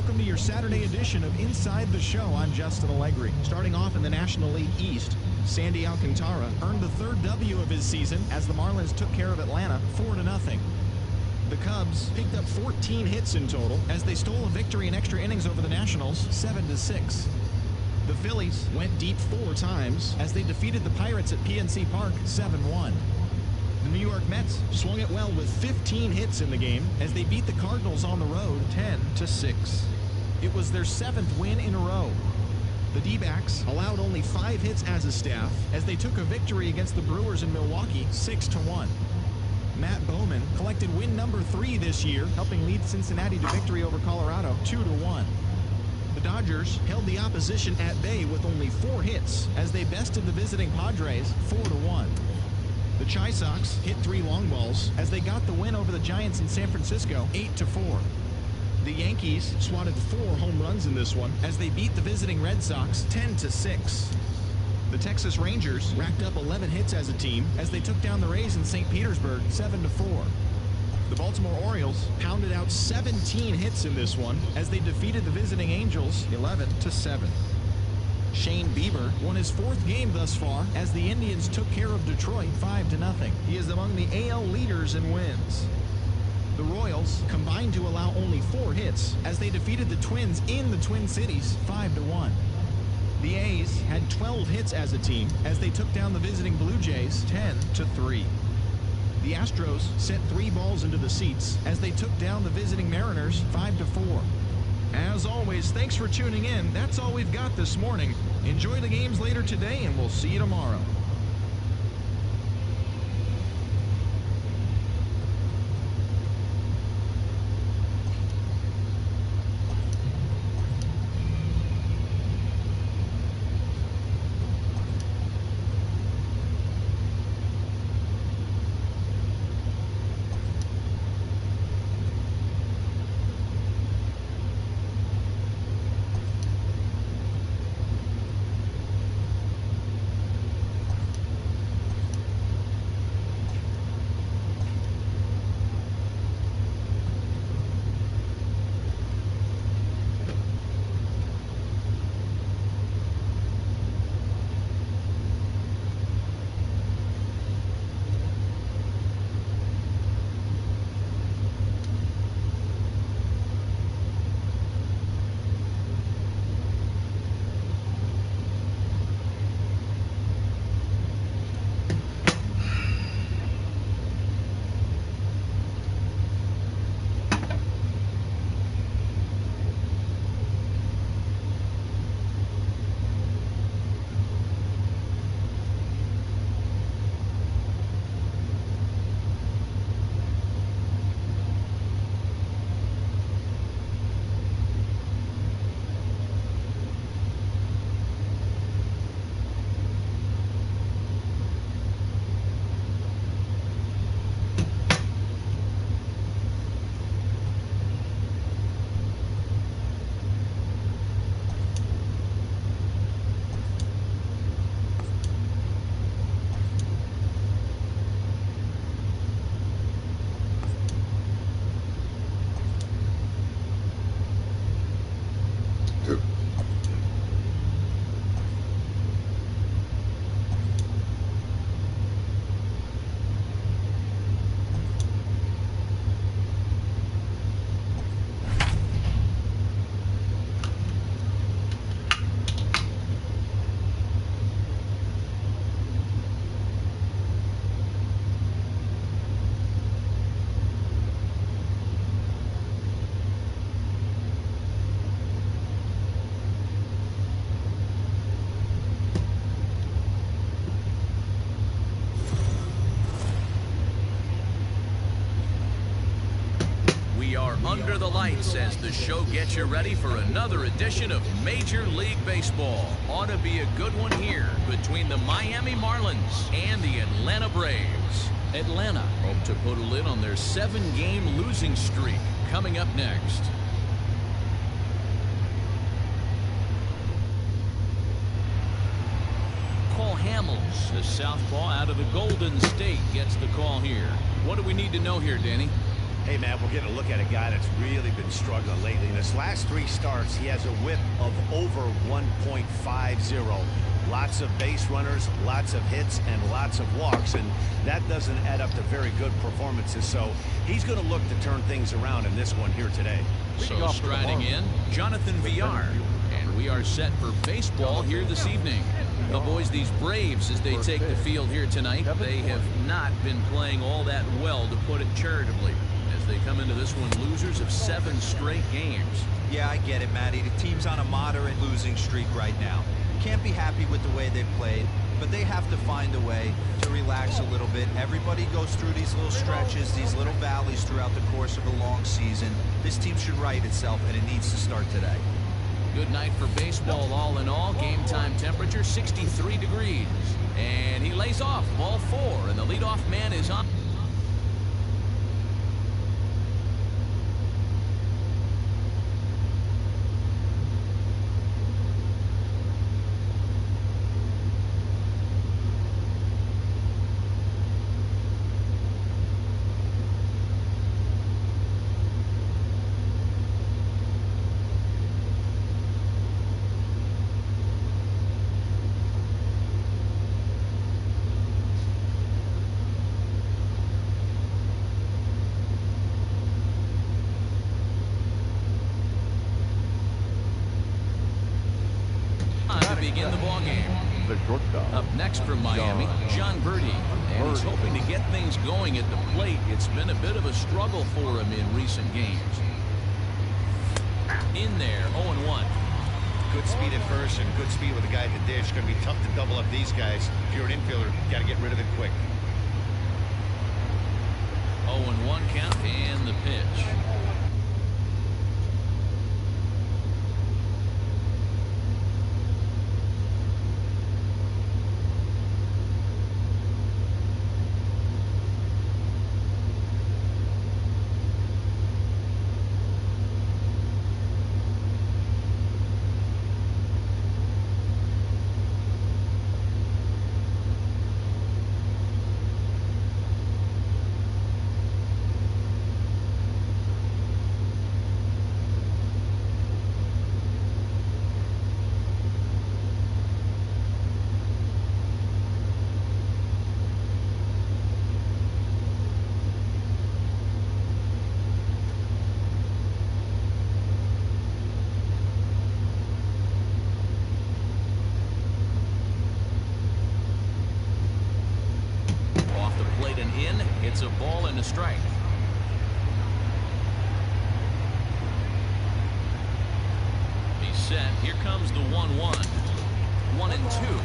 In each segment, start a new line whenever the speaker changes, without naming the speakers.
Welcome to your Saturday edition of Inside the Show. I'm Justin Allegri. Starting off in the National League East, Sandy Alcantara earned the third W of his season as the Marlins took care of Atlanta 4-0. The Cubs picked up 14 hits in total as they stole a victory in extra innings over the Nationals 7-6. The Phillies went deep 4 times as they defeated the Pirates at PNC Park 7-1. The New York Mets swung it well with 15 hits in the game as they beat the Cardinals on the road 10-6. It was their 7th win in a row. The D-backs allowed only 5 hits as a staff as they took a victory against the Brewers in Milwaukee 6-1. Matt Bowman collected win number 3 this year, helping lead Cincinnati to victory over Colorado 2-1. The Dodgers held the opposition at bay with only 4 hits as they bested the visiting Padres 4-1. The Chi Sox hit 3 long balls as they got the win over the Giants in San Francisco 8-4. The Yankees swatted 4 home runs in this one as they beat the visiting Red Sox 10-6. The Texas Rangers racked up 11 hits as a team as they took down the Rays in St. Petersburg 7-4. The Baltimore Orioles pounded out 17 hits in this one as they defeated the visiting Angels 11-7. Shane Bieber won his 4th game thus far as the Indians took care of Detroit 5-0. He is among the AL leaders in wins. The Royals combined to allow only 4 hits as they defeated the Twins in the Twin Cities 5-1. The A's had 12 hits as a team as they took down the visiting Blue Jays 10-3. The Astros sent 3 balls into the seats as they took down the visiting Mariners 5-4. As always, thanks for tuning in. That's all we've got this morning. Enjoy the games later today, and we'll see you tomorrow.
Under the lights as the show gets you ready for another edition of Major League Baseball. Ought to be a good one here between the Miami Marlins and the Atlanta Braves. Atlanta hope to put a lid on their 7-game losing streak. Coming up next. Cole Hamels, the southpaw out of the Golden State, gets the call here. What do we need to know here, Danny?
Hey, man, we're getting a look at a guy that's really been struggling lately. In his last 3 starts, he has a whip of over 1.50. Lots of base runners, lots of hits, and lots of walks, and that doesn't add up to very good performances. So he's going to look to turn things around in this one here today.
So striding in, Jonathan Villar. And we are set for baseball here this evening. The boys, these Braves, as they take the field here tonight, they have not been playing all that well, to put it charitably, as they come into this one losers of 7 straight games.
Yeah, I get it, Matty. The team's on a moderate losing streak right now. Can't be happy with the way they played, but they have to find a way to relax a little bit. Everybody goes through these little stretches, these little valleys throughout the course of a long season. This team should right itself, and it needs to start today.
Good night for baseball all in all. Game time temperature 63 degrees. And he lays off ball 4, and the leadoff man is on. Begin the ball game. Up next from Miami, John Birdie, and he's hoping to get things going at the plate. It's been a bit of a struggle for him in recent games. In there, 0-1.
Good speed at first and good speed with the guy at the dish. Going to be tough to double up these guys. If you're an infielder, you got to get rid of it quick.
0-1 count and the pitch. It's a ball and a strike. He's set. Here comes the 1-1. 1-2.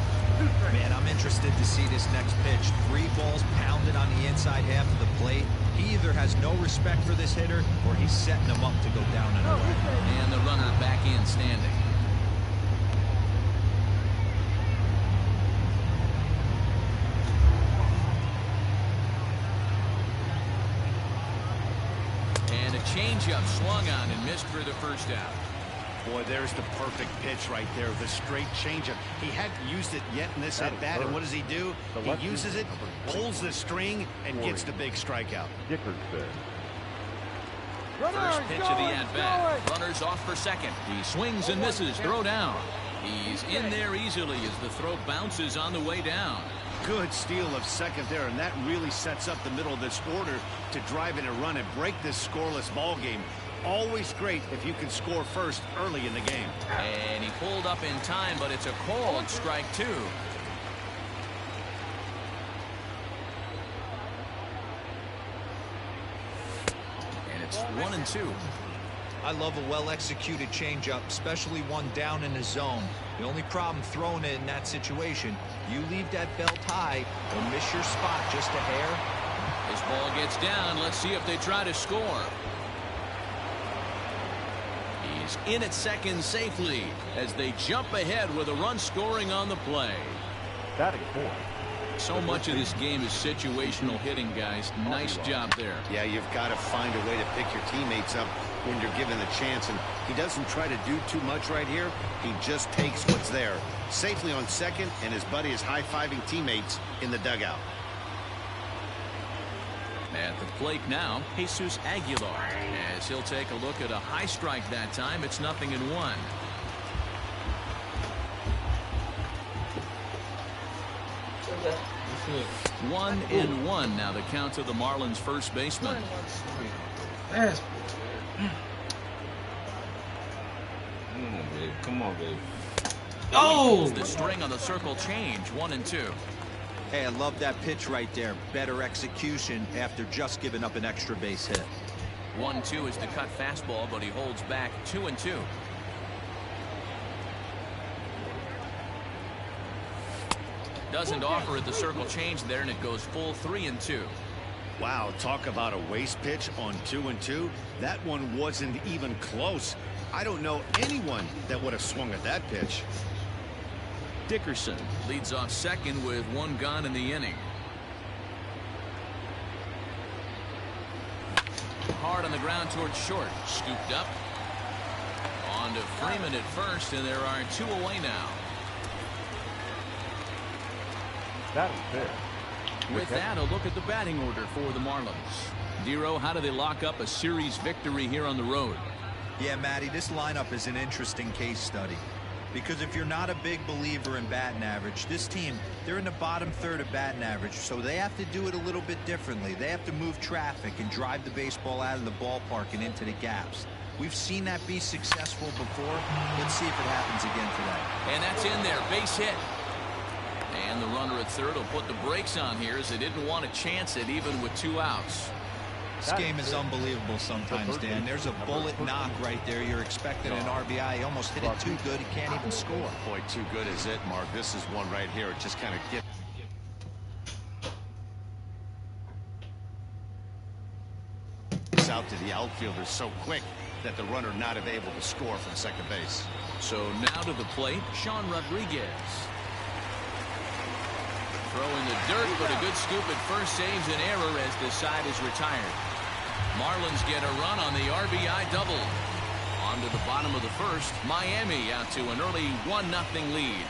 Man, I'm interested to see this next pitch. 3 balls pounded on the inside half of the plate. He either has no respect for this hitter, or he's setting him up to go down and away.
And the runner back in standing. Changeup swung on and missed for the first out.
Boy, there's the perfect pitch right there. The straight changeup. He hadn't used it yet in this at-bat, and what does he do? He uses it, pulls the string, and gets the big strikeout.
First pitch of the at-bat. Runners off for second. He swings and misses. Throw down. He's in there easily as the throw bounces on the way down.
Good steal of second there, and that really sets up the middle of this order to drive in a run and break this scoreless ball game. Always great if you can score first early in the game.
And he pulled up in time, but it's a called strike 2. And it's 1-2.
I love a well-executed changeup, especially one down in the zone. The only problem throwing it in that situation, you leave that belt high or miss your spot just a hair.
This ball gets down. Let's see if they try to score. He's in at second safely as they jump ahead with a run scoring on the play.
Batting 4.
So much of this game is situational hitting, guys. Nice job there.
Yeah, you've got to find a way to pick your teammates up when you're given the chance, and he doesn't try to do too much right here. He just takes what's there. Safely on second, and his buddy is high-fiving teammates in the dugout.
At the plate now, Jesus Aguilar, as he'll take a look at a high strike that time. It's 0-1. 1-1 now the count to the Marlins first baseman.
Come on, baby.
Oh! The string on the circle change. 1-2.
Hey, I love that pitch right there. Better execution after just giving up an extra base hit.
1-2 is the cut fastball, but he holds back. 2-2. Doesn't offer at the circle change there, and it goes full 3-2.
Wow, talk about a waste pitch on 2-2. That one wasn't even close. I don't know anyone that would have swung at that pitch.
Dickerson leads off second with 1 gone in the inning. Hard on the ground towards short. Scooped up. On to Freeman at first, and there are 2 away now.
That is fair.
With that, a look at the batting order for the Marlins. Dero, how do they lock up a series victory here on the road?
Yeah, Matty, this lineup is an interesting case study. Because if you're not a big believer in batting average, this team, they're in the bottom third of batting average, so they have to do it a little bit differently. They have to move traffic and drive the baseball out of the ballpark and into the gaps. We've seen that be successful before. Let's see if it happens again today.
And that's in there. Base hit. And the runner at third will put the brakes on here as they didn't want to chance it even with 2 outs.
This game is unbelievable sometimes, Dan. There's a bullet knock right there. You're expecting an RBI. He almost hit it too good. He can't even score.
Boy, too good is it, Mark. This is one right here. It just kind of gets out to the outfielder so quick that the runner not able to score from second base.
So now to the plate, Sean Rodriguez. Throwing the dirt, but a good scoop at first saves an error as the side is retired. Marlins get a run on the RBI double. On to the bottom of the first. Miami out to an early 1-0 lead.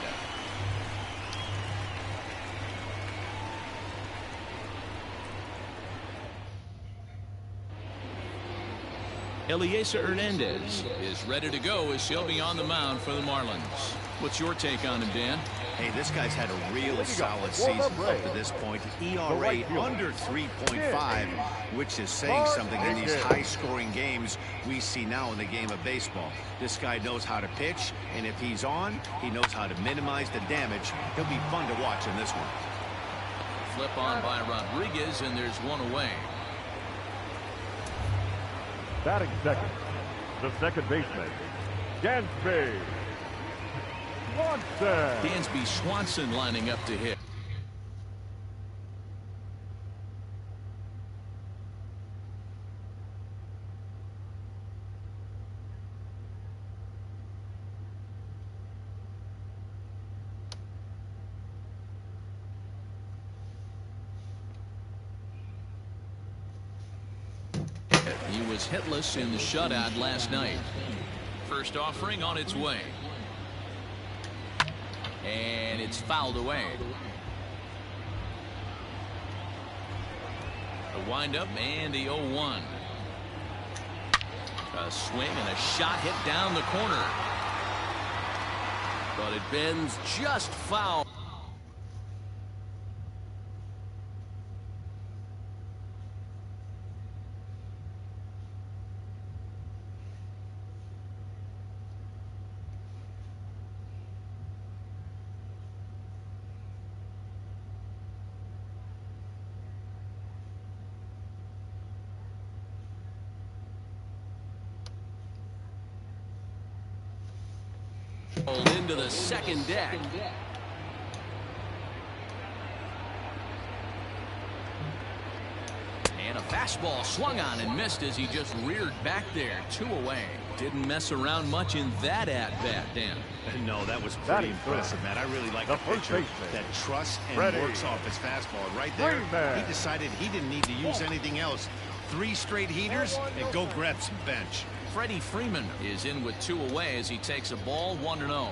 Eliezer Hernandez is ready to go as he'll be on the mound for the Marlins. What's your take on him, Dan?
Hey, this guy's had a really solid season up to this point. ERA under 3.5, which is saying something in these high-scoring games we see now in the game of baseball. This guy knows how to pitch, and if he's on, he knows how to minimize the damage. He'll be fun to watch in this one.
Flip on by Rodriguez, and there's 1 away.
Batting second, the second baseman, Dansby Swanson.
Dansby Swanson lining up to hit. He was hitless in the shutout last night. First offering on its way. And it's fouled away. The windup and the 0-1. A swing and a shot hit down the corner. But it bends just foul. Into the second deck. And a fastball swung on and missed as he just reared back there. 2 away. Didn't mess around much in that at-bat, Dan.
No, that was pretty impressive, man. I really like a pitcher that trusts and works off his fastball. Right there, he decided he didn't need to use anything else. 3 straight heaters and go grab some bench.
Freddie Freeman is in with 2 away as he takes a ball 1-0.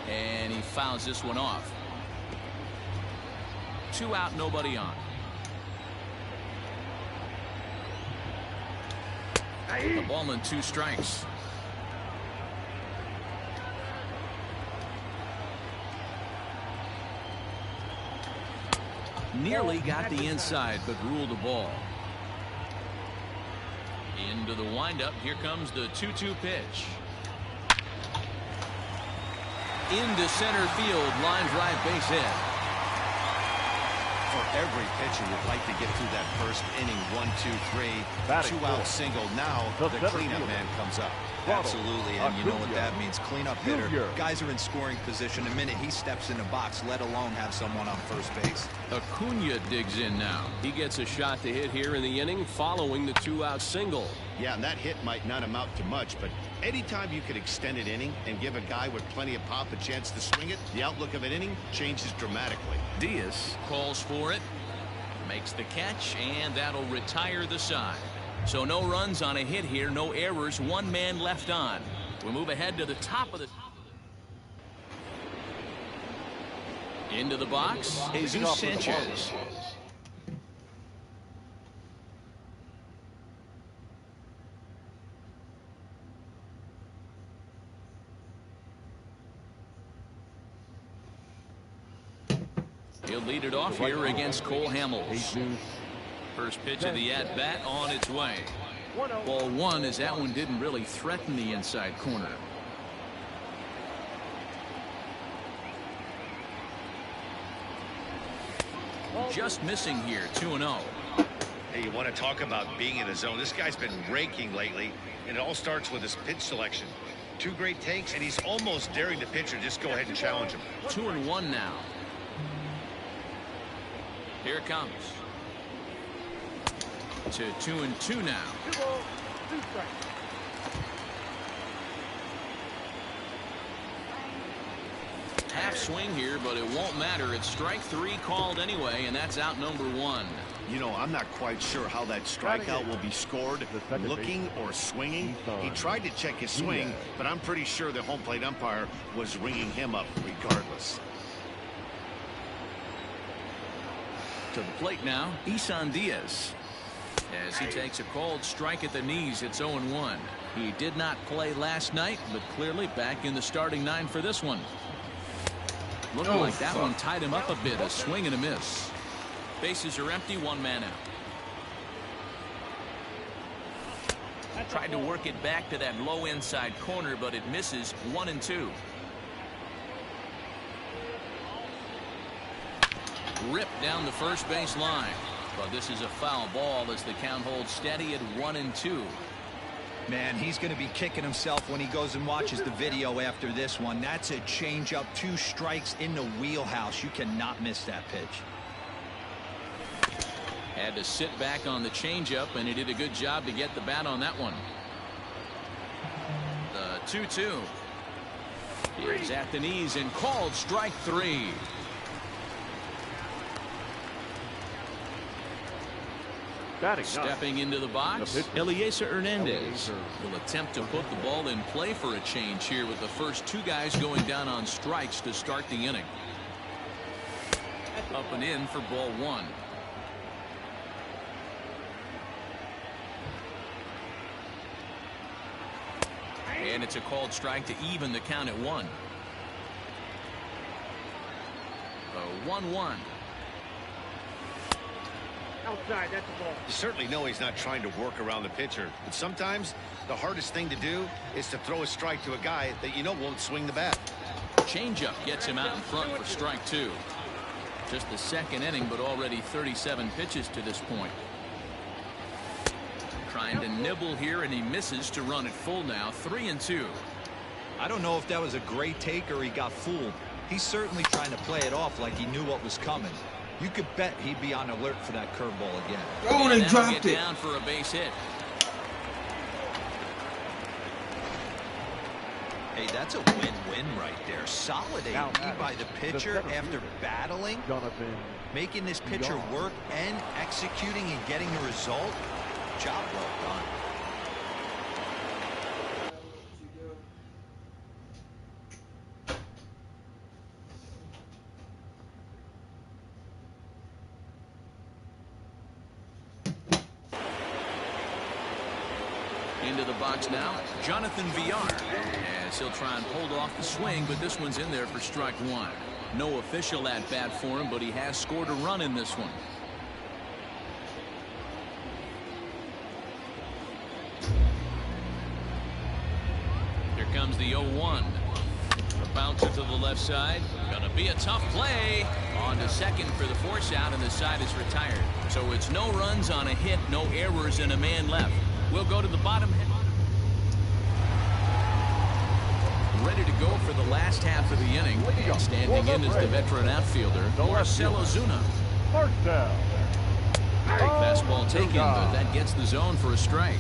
And he fouls this one off. 2 out, nobody on. The ball and 2 strikes. Nearly got the inside, but ruled the ball. Into the windup. Here comes the 2-2 pitch. Into center field. Line drive, base hit.
For every pitcher would like to get through that first inning. 1, 2, 3.
Batting
2 out
fourth.
single. Now the cleanup man comes up.
Absolutely, and you know what that means. Cleanup hitter.
Junior.
Guys are in scoring position the minute he steps in the box, let alone have someone on first base.
Acuna digs in now. He gets a shot to hit here in the inning following the 2-out single.
Yeah, and that hit might not amount to much, but anytime you could extend an inning and give a guy with plenty of pop a chance to swing it, the outlook of an inning changes dramatically.
Diaz calls for it, makes the catch, and that'll retire the side. So no runs on a hit here, no errors, 1 man left on. We'll move ahead to the top of the... Into the box, Jesus Sanchez. He'll lead it off here against Cole Hamels. First pitch of the at-bat on its way. Ball 1, as that one didn't really threaten the inside corner. Just missing here, 2-0.
Hey, you want to talk about being in the zone? This guy's been raking lately, and it all starts with his pitch selection. 2 great takes, and he's almost daring the pitcher just go ahead and challenge him.
2-1 now. Here it comes. To 2-2 now. Half swing here, but it won't matter. It's strike 3 called anyway, and that's out number 1.
You know, I'm not quite sure how that strikeout will be scored, looking or swinging. He tried to check his swing, but I'm pretty sure the home plate umpire was ringing him up regardless.
To the plate now, Isan Diaz. As he takes a called strike at the knees, it's 0-1. He did not play last night, but clearly back in the starting 9 for this one. Looking like that one tied him up a bit. A swing and a miss. Bases are empty, 1 man out. Tried to work it back to that low inside corner, but it misses. 1-2. Ripped down the first base line. But this is a foul ball as the count holds steady at 1-2.
Man, he's going to be kicking himself when he goes and watches the video after this one. That's a changeup, 2 strikes in the wheelhouse. You cannot miss that pitch.
Had to sit back on the changeup, and he did a good job to get the bat on that one. The 2-2. Here's at the knees and called strike 3. Stepping into the box, Eliezer Hernandez will attempt to put the ball in play for a change here with the first 2 guys going down on strikes to start the inning. Up and in for ball 1. And it's a called strike to even the count at 1. A 1-1.
Outside, that's the ball.
You certainly know he's not trying to work around the pitcher, but sometimes the hardest thing to do is to throw a strike to a guy that you know won't swing the bat.
Changeup gets him out in front for strike 2. Just the 2nd inning, but already 37 pitches to this point. Trying to nibble here, and he misses to run it full now. 3-2.
I don't know if that was a great take or he got fooled. He's certainly trying to play it off like he knew what was coming. You could bet he'd be on alert for that curveball again.
Oh, and he dropped it. Down for a base hit.
Hey, that's a win-win right there. Solid AD by the pitcher after battling, making this pitcher work and executing and getting a result. Job well done.
Into the box now, Jonathan Villar. As he'll try and hold off the swing, but this one's in there for strike one. No official at bat for him, but he has scored a run in this one. Here comes the 0-1. A bouncer to the left side. Gonna be a tough play. On to second for the force out, and the side is retired. So it's no runs on a hit, no errors, and a man left. We'll go to the bottom. Ready to go for the last half of the inning. And standing in is the veteran outfielder, Marcell Ozuna.
First down.
Fastball taken, but that gets the zone for a strike.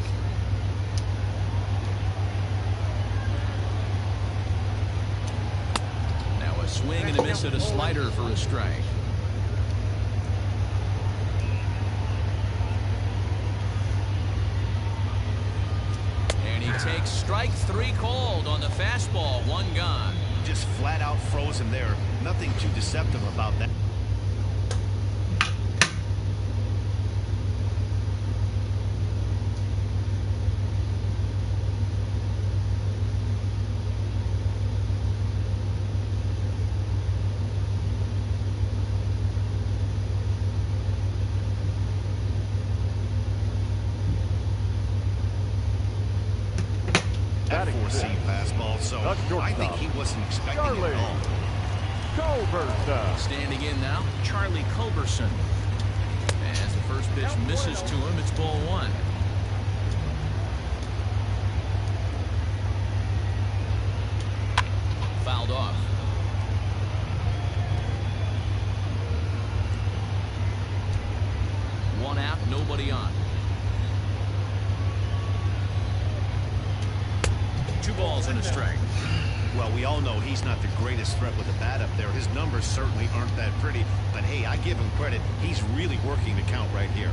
Now a swing and a miss at a slider for a strike. Takes strike three called on the fastball. One gone.
Just flat out froze him there. Nothing too deceptive about that. I think he wasn't expecting it at all.
Culberson.
Standing in now, Charlie Culberson. As the first pitch misses to him, it's ball one. Fouled off. One out, nobody on. 2 balls and a strike.
Well, we all know he's not the greatest threat with the bat up there. His numbers certainly aren't that pretty, but hey, I give him credit. He's really working the count right here.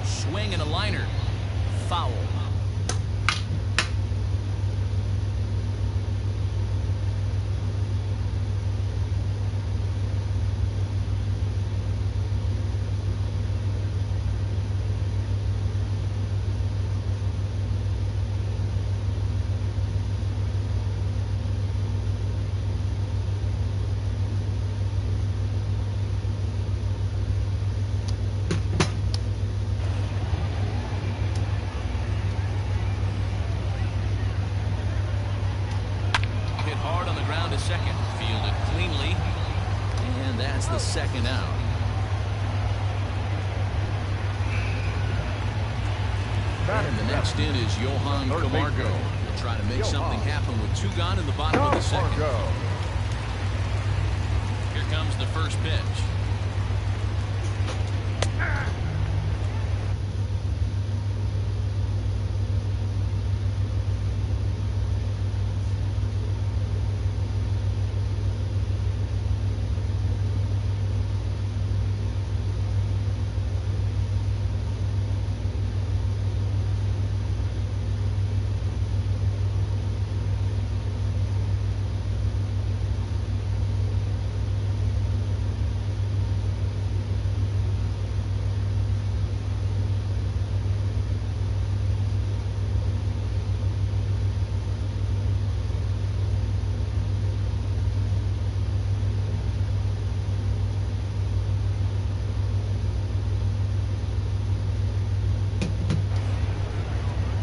Swing and a liner. Foul. Second out. And the next in is Johan Camargo. He'll try to make something happen with 2 gone in the bottom of the second. Here comes the first pitch.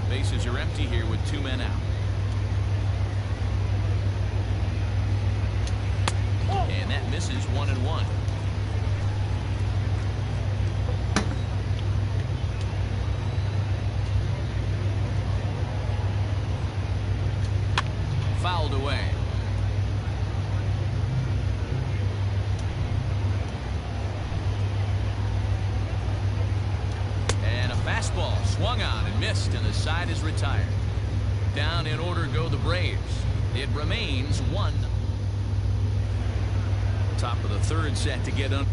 Bases are empty here with 2 men out. And that misses 1-1. Fouled away. Fastball swung on and missed, and the side is retired. Down in order go the Braves. It remains 1. Top of the third set to get under.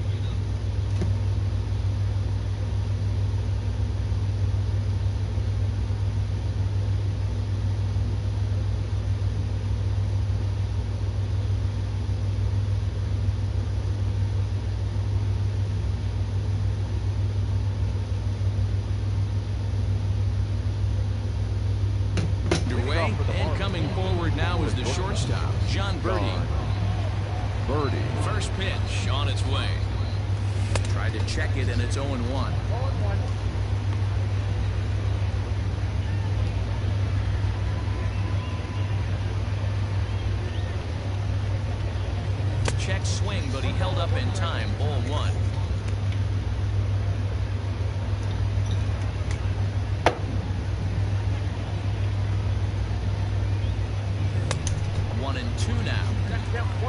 play. And coming forward now is the shortstop, John Birdie. First pitch on its way. Tried to check it, and it's 0-1. Check swing, but he held up in time. Ball 1. One and two now.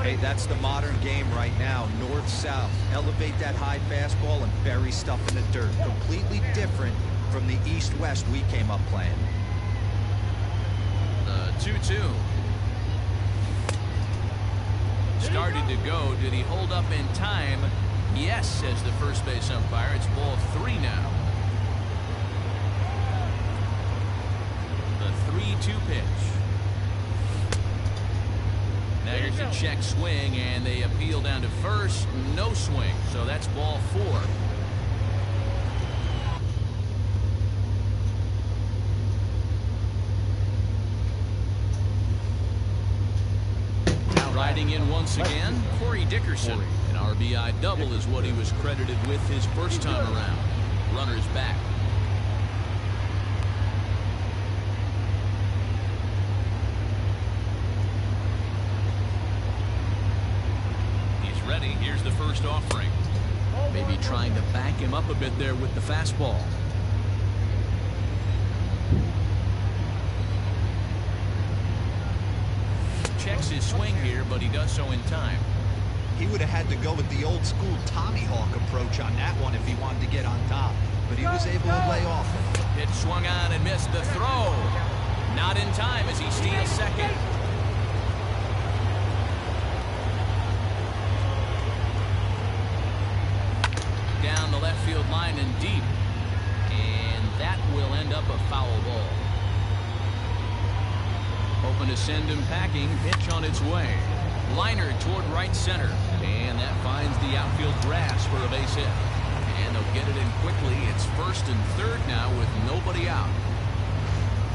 Hey, that's the modern game right now. North-south. Elevate that high fastball and bury stuff in the dirt. Completely different from the east-west we came up playing.
The 2-2. Started to go. Did he hold up in time? Yes, says the first base umpire. It's ball 3 now. The 3-2 pitch. Now here's a check swing, and they appeal down to first. No swing, so that's ball 4. Now riding in once again, Corey Dickerson. An RBI double is what he was credited with his first time around. Runners back. Ready. Here's the first offering. Maybe trying to back him up a bit there with the fastball. Checks his swing here, but he does so in time.
He would have had to go with the old school Tommy Hawk approach on that one if he wanted to get on top, but he was able to lay off it.
It swung on and missed the throw. Not in time as he steals second. Down the left field line and deep, and that will end up a foul ball. Hoping to send him packing. Pitch on its way. Liner toward right center, and that finds the outfield grass for a base hit, and they'll get it in quickly. It's first and third now with nobody out.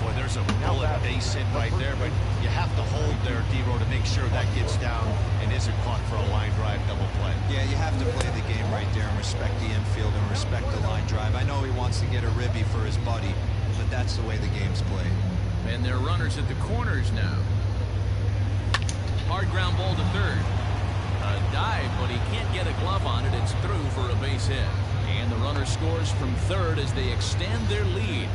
Boy, there's a bullet base hit right there, but you have to hold there, D-Row, to make sure that gets down and isn't caught for a line drive double play.
Yeah, you have to play the game right there and respect the infield and respect the line drive. I know he wants to get a ribby for his buddy, but that's the way the game's played.
And there are runners at the corners now. Hard ground ball to third. A dive, but he can't get a glove on it. It's through for a base hit. And the runner scores from third as they extend their lead.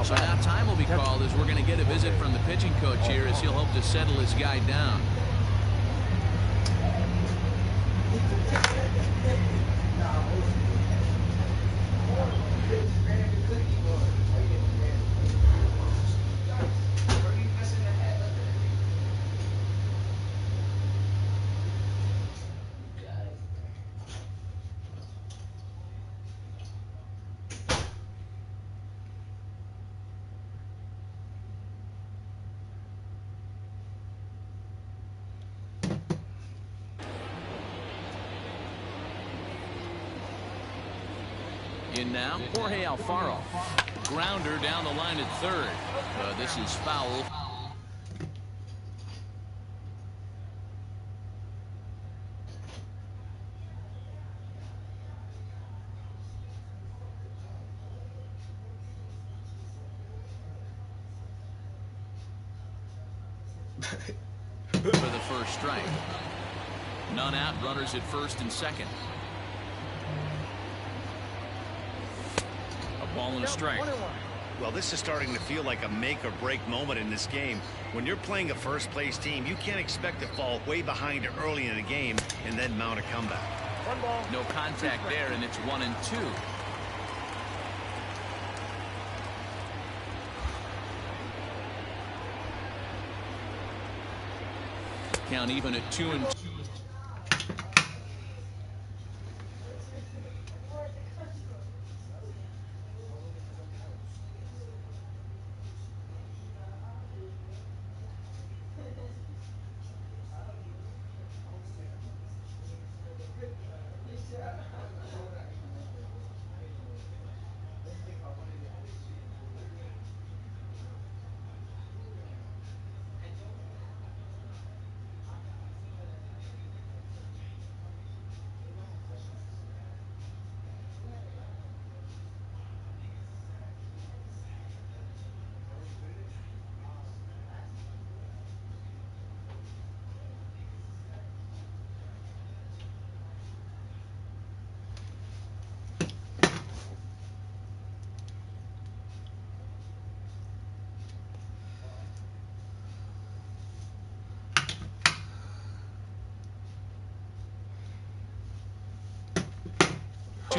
So now time will be called as we're going to get a visit from the pitching coach here as he'll hope to settle his guy down. In now, Jorge Alfaro. Grounder down the line at third. This is foul. For the first strike. None out, runners at first and second. Ball and a strike.
Well, this is starting to feel like a make or break moment in this game. When you're playing a first place team, you can't expect to fall way behind early in the game and then mount a comeback.
One ball.
No contact there, and it's 1-2. Count even at 2-2.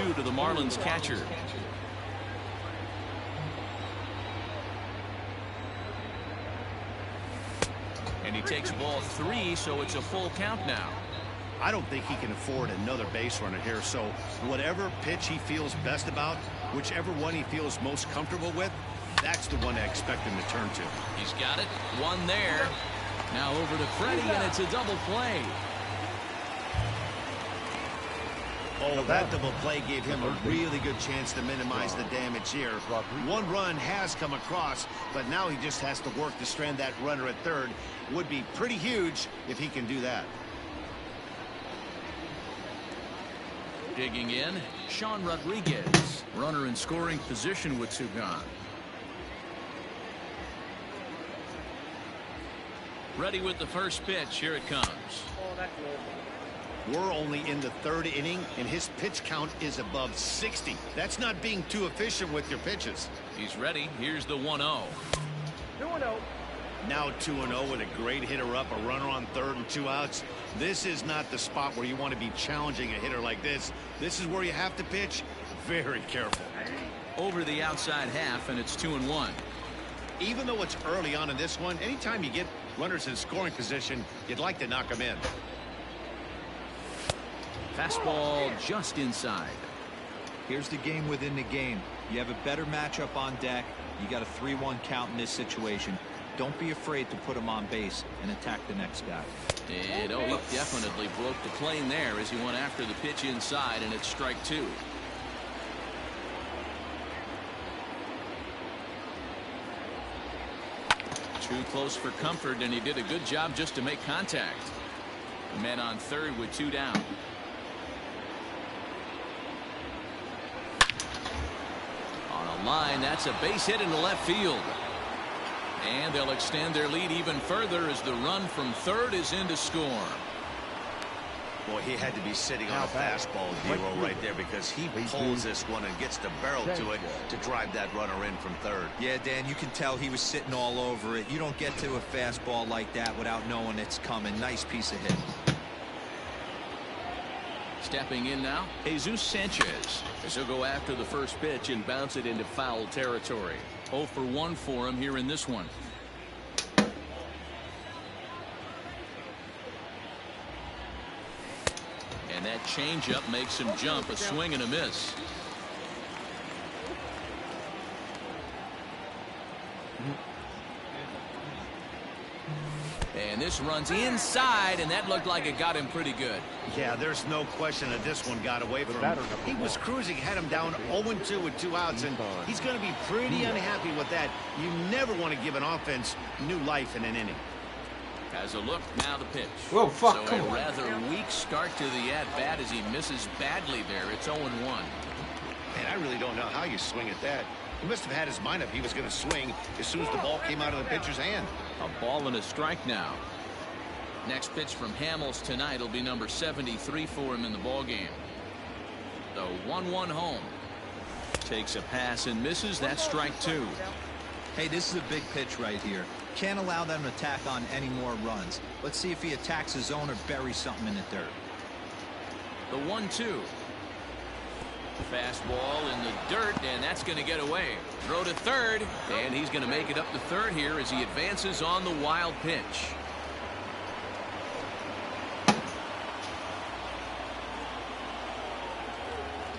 1-2 to the Marlins catcher. And he takes ball 3, so it's a full count now.
I don't think he can afford another base runner here, so whatever pitch he feels best about, whichever one he feels most comfortable with, that's the one I expect him to turn to.
He's got it. One there. Now over to Freddie, and it's a double play.
Oh, that double play gave him a really good chance to minimize the damage here. One run has come across, but now he just has to work to strand that runner at third. Would be pretty huge if he can do that.
Digging in, Sean Rodriguez. Runner in scoring position with 2 gone. Ready with the first pitch. Here it comes.
Oh, that's low.
We're only in the 3rd inning, and his pitch count is above 60. That's not being too efficient with your pitches.
He's ready. Here's the 1-0.
2-0.
Now 2-0 with a great hitter up, a runner on third and 2 outs. This is not the spot where you want to be challenging a hitter like this. This is where you have to pitch very careful.
Over the outside half, and it's 2-1.
Even though it's early on in this one, anytime you get runners in scoring position, you'd like to knock them in.
Fastball just inside.
Here's the game within the game. You have a better matchup on deck. You got a 3-1 count in this situation. Don't be afraid to put him on base and attack the next guy.
And he definitely broke the plane there as he went after the pitch inside, and it's strike 2. Too close for comfort, and he did a good job just to make contact. Men on third with 2 down. On a line, that's a base hit into left field. And they'll extend their lead even further as the run from third is in to score.
Boy, he had to be sitting on a fastball, Hero, right there, because he pulls this one and gets the barrel to it to drive that runner in from third.
Yeah, Dan, you can tell he was sitting all over it. You don't get to a fastball like that without knowing it's coming. Nice piece of hit.
Stepping in now, Jesus Sanchez, as he'll go after the first pitch and bounce it into foul territory. 0 for 1 for him here in this one. And that changeup makes him jump. A swing and a miss. And this runs inside, and that looked like it got him pretty good.
Yeah, there's no question that this one got away from him. He was cruising, had him down 0-2 with 2 outs, and he's going to be pretty unhappy with that. You never want to give an offense new life in an inning.
Has a look, now the pitch.
Whoa, fuck,
so
come
a
on.
rather weak start to the at-bat as he misses badly there. It's 0-1.
Man, I really don't know how you swing at that. He must have had his mind up he was going to swing as soon as the ball came out of the pitcher's hand.
A ball and a strike now. Next pitch from Hamels tonight will be number 73 for him in the ballgame. The 1-1 home. Takes a pass and misses. That's strike 2.
Hey, this is a big pitch right here. Can't allow them to tack on any more runs. Let's see if he attacks his zone or buries something in the dirt.
The 1-2. Fastball in the dirt, and that's going to get away. Throw to third, and he's going to make it up to third here as he advances on the wild pitch.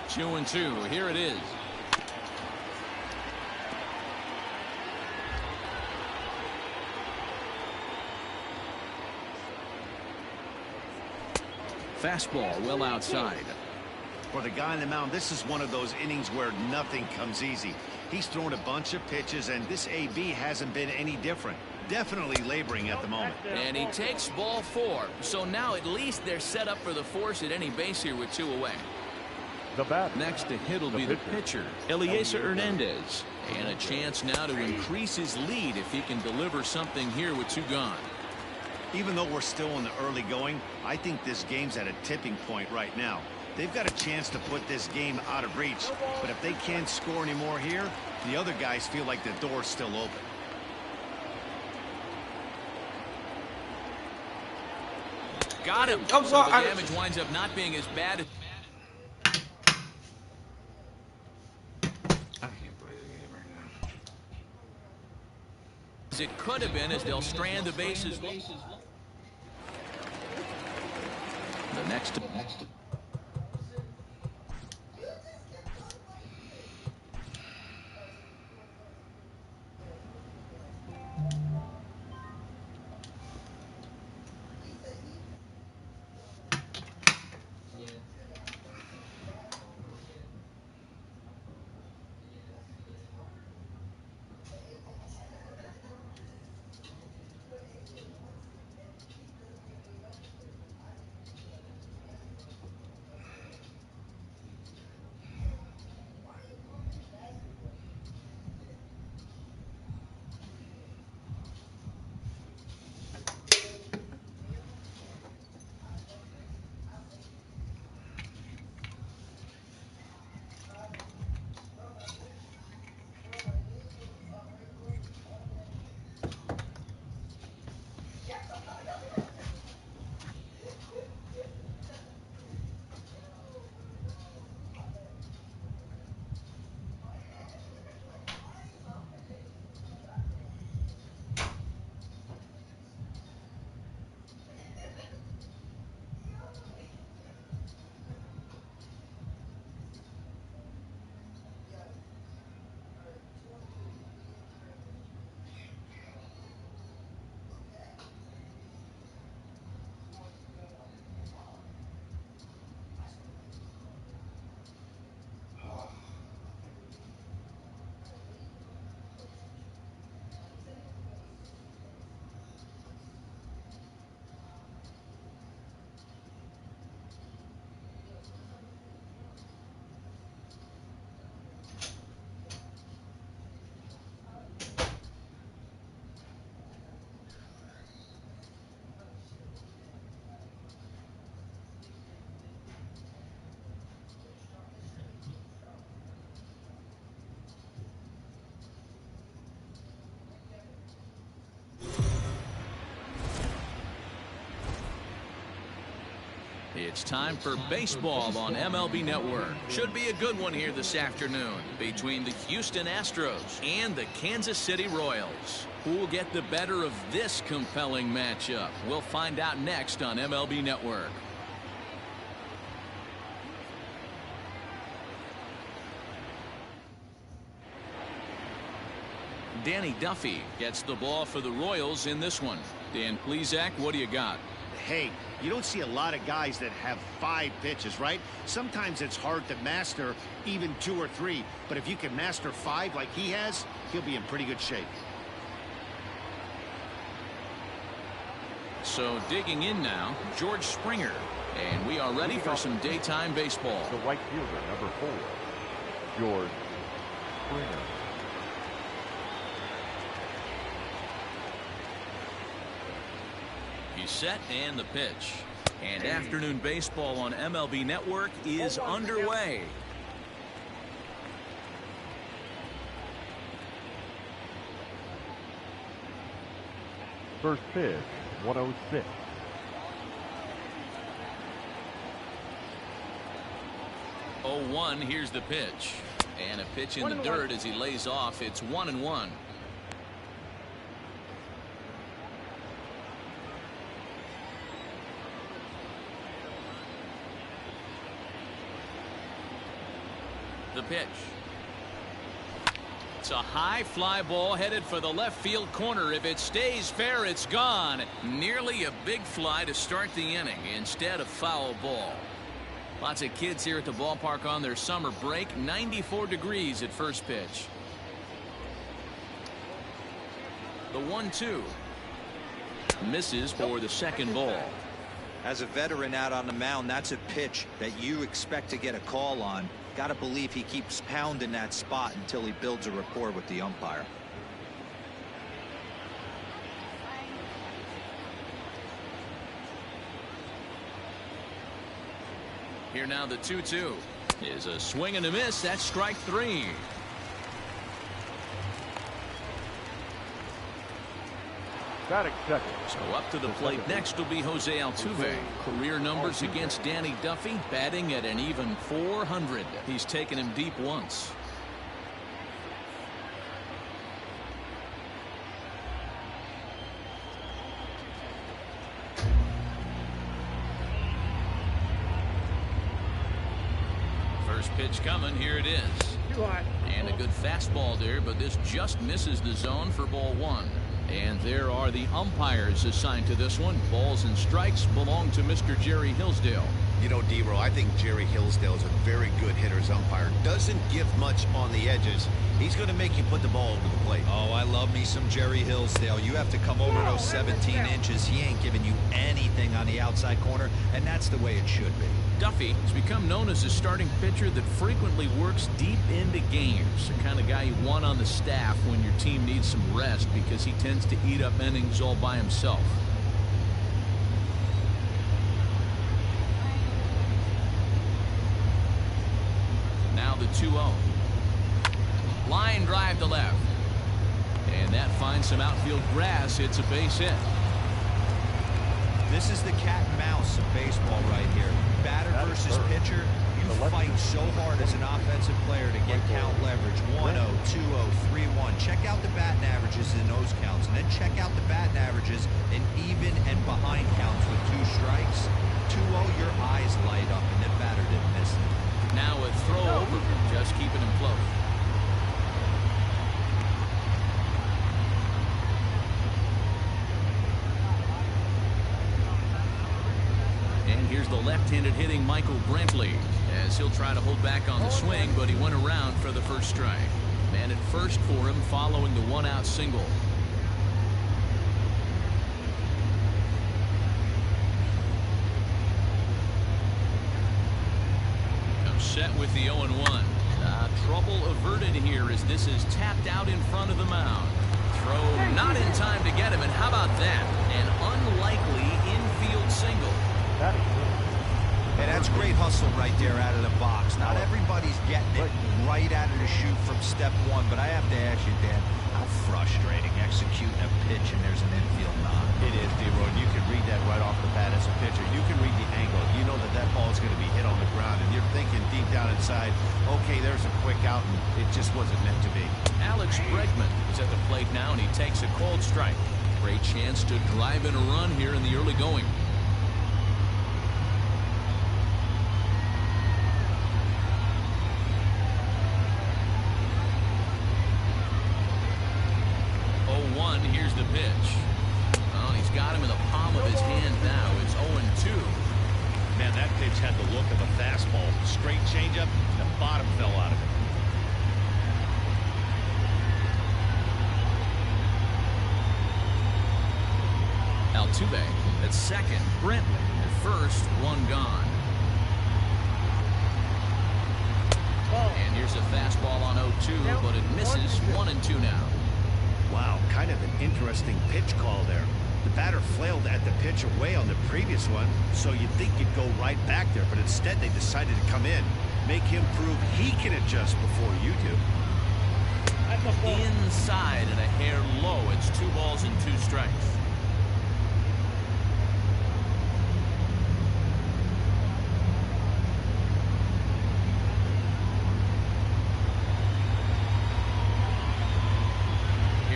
Two and 2. Here it is. Fastball well outside.
For the guy on the mound, this is one of those innings where nothing comes easy. He's thrown a bunch of pitches, and this AB hasn't been any different. Definitely laboring at the moment.
And he takes ball 4. So now at least they're set up for the force at any base here with 2 away.
The batter.
Next to hit will be the pitcher, Eliezer Hernandez. And a chance now to increase his lead if he can deliver something here with 2 gone.
Even though we're still in the early going, I think this game's at a tipping point right now. They've got a chance to put this game out of reach, but if they can't score anymore here, the other guys feel like the door's still open.
Got him.
Oh,
So
well,
the damage winds up not being as bad. as it could have been as they'll strand the bases. The next. It's time for baseball on MLB Network. Should be a good one here this afternoon between the Houston Astros and the Kansas City Royals. Who will get the better of this compelling matchup? We'll find out next on MLB Network. Danny Duffy gets the ball for the Royals in this one. Dan Plesac, what do you got?
Hey, you don't see a lot of guys that have 5 pitches, right? Sometimes it's hard to master even 2 or 3, but if you can master 5 like he has, he'll be in pretty good shape.
So digging in now, George Springer, and we are ready for some daytime baseball.
The right fielder, number 4, George Springer.
He's set and the pitch. And afternoon baseball on MLB Network is underway.
First pitch, 106.
Oh, 1, here's the pitch. And a pitch in the dirt as he lays off. It's 1-1. The pitch. It's a high fly ball headed for the left field corner. If it stays fair, it's gone. Nearly a big fly to start the inning instead of foul ball. Lots of kids here at the ballpark on their summer break. 94 degrees at first pitch. The 1-2. Misses for the second ball.
As a veteran out on the mound, that's a pitch that you expect to get a call on. Got to believe he keeps pounding that spot until he builds a rapport with the umpire.
Here now the 2-2 is a swing and a miss. That's strike 3.
Batting second.
So up to the plate next will be Jose Altuve. Career numbers against Danny Duffy, batting at an even .400. He's taken him deep once. Pitch coming. Here it is.
Too high.
And a good fastball there, but this just misses the zone for ball one. And there are the umpires assigned to this one. Balls and strikes belong to Mr. Jerry Hillsdale.
You know, D-Row, I think Jerry Hillsdale is a very good hitter's umpire. Doesn't give much on the edges. He's going to make you put the ball over the plate.
Oh, I love me some Jerry Hillsdale. You have to come over those 17 inches. He ain't giving you anything on the outside corner, and that's the way it should be.
Duffy has become known as a starting pitcher that frequently works deep into games. The kind of guy you want on the staff when your team needs some rest because he tends to eat up innings all by himself. Now the 2-0. Line drive to left. And that finds some outfield grass. It's a base hit.
This is the cat and mouse of baseball right here. Batter versus pitcher. You fight so hard as an offensive player to get count leverage. 1-0, 2-0, 3-1. Check out the batting averages in those counts, and then check out the batting averages in even and behind counts with 2 strikes. 2-0, your eyes light up, and the batter didn't miss it.
Now a throw over, just keeping him close. And here's the left-handed hitting Michael Brantley, as he'll try to hold back on the swing, but he went around for the first strike. Man at first for him following the 1-out single. Set with the 0-1. Trouble averted here as this is tapped out in front of the mound. Throw not in time to get him, and how about that? An unlikely infield single.
And that's great hustle right there out of the box. Not everybody's getting it right out of the chute from step one, but I have to ask you, Dan, how frustrating executing a pitch and there's an infield knock.
It is, D-Row. You can read that right off the bat as a pitcher. You can read the angle. You know that that ball is going to be hit on the ground, and you're thinking deep down inside, okay, there's a quick out, and it just wasn't meant to be.
Alex Bregman is at the plate now, and he takes a cold strike. Great chance to drive in a run here in the early going. Here's the pitch. Oh, he's got him in the palm of his hand now. It's 0-2.
Man, that pitch had the look of a fastball. Straight changeup, the bottom fell out of it.
Altuve at second. Brantley at first. 1 gone. And here's a fastball on 0-2, but it misses. 1-2 now.
Wow, kind of an interesting pitch call there. The batter flailed at the pitch away on the previous one, so you'd think you'd go right back there, but instead they decided to come in, make him prove he can adjust before you do.
Inside and a hair low. It's 2 balls and 2 strikes.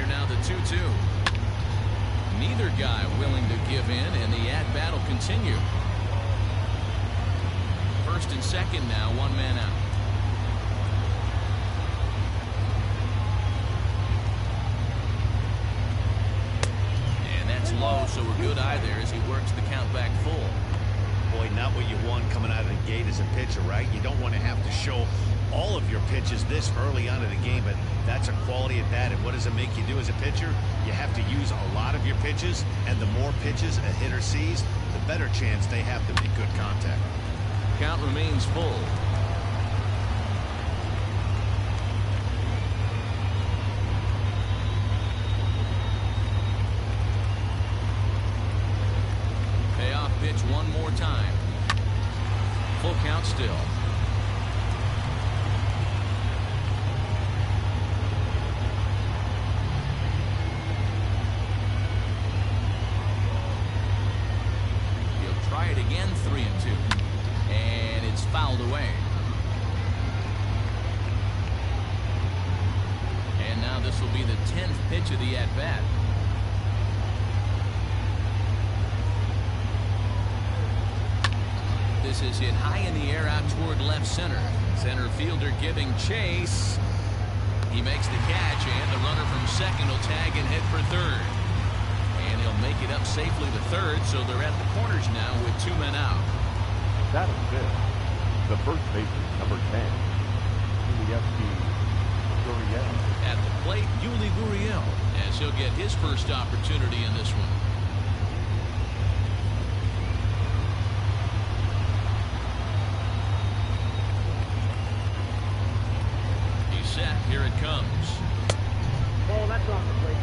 Now the 2-2. Neither guy willing to give in, and the at-bat will continue. First and second now, 1 man out. And that's low, so a good eye there as he works the count back full.
Boy, not what you want coming out of the gate as a pitcher, right? You don't want to have to show all of your pitches this early on in the game, but that's a quality at bat. And what does it make you do as a pitcher? You have to use a lot of your pitches, and the more pitches a hitter sees, the better chance they have to make good contact.
Count remains full. Payoff pitch one more time. Full count still. Try it again, 3-2. And it's fouled away. And now this will be the 10th pitch of the at-bat. This This is hit high in the air out toward left center. Center fielder giving chase. He makes the catch, and the runner from second will tag and head for third. And he'll make it up safely to third, so they're at the corners now with 2 men out.
That is it. The first baseman, number 10, Guriel.
At the plate, Yuli Gurriel, as he'll get his first opportunity in this one. He's set. Here it comes.
Ball, that's off the plate.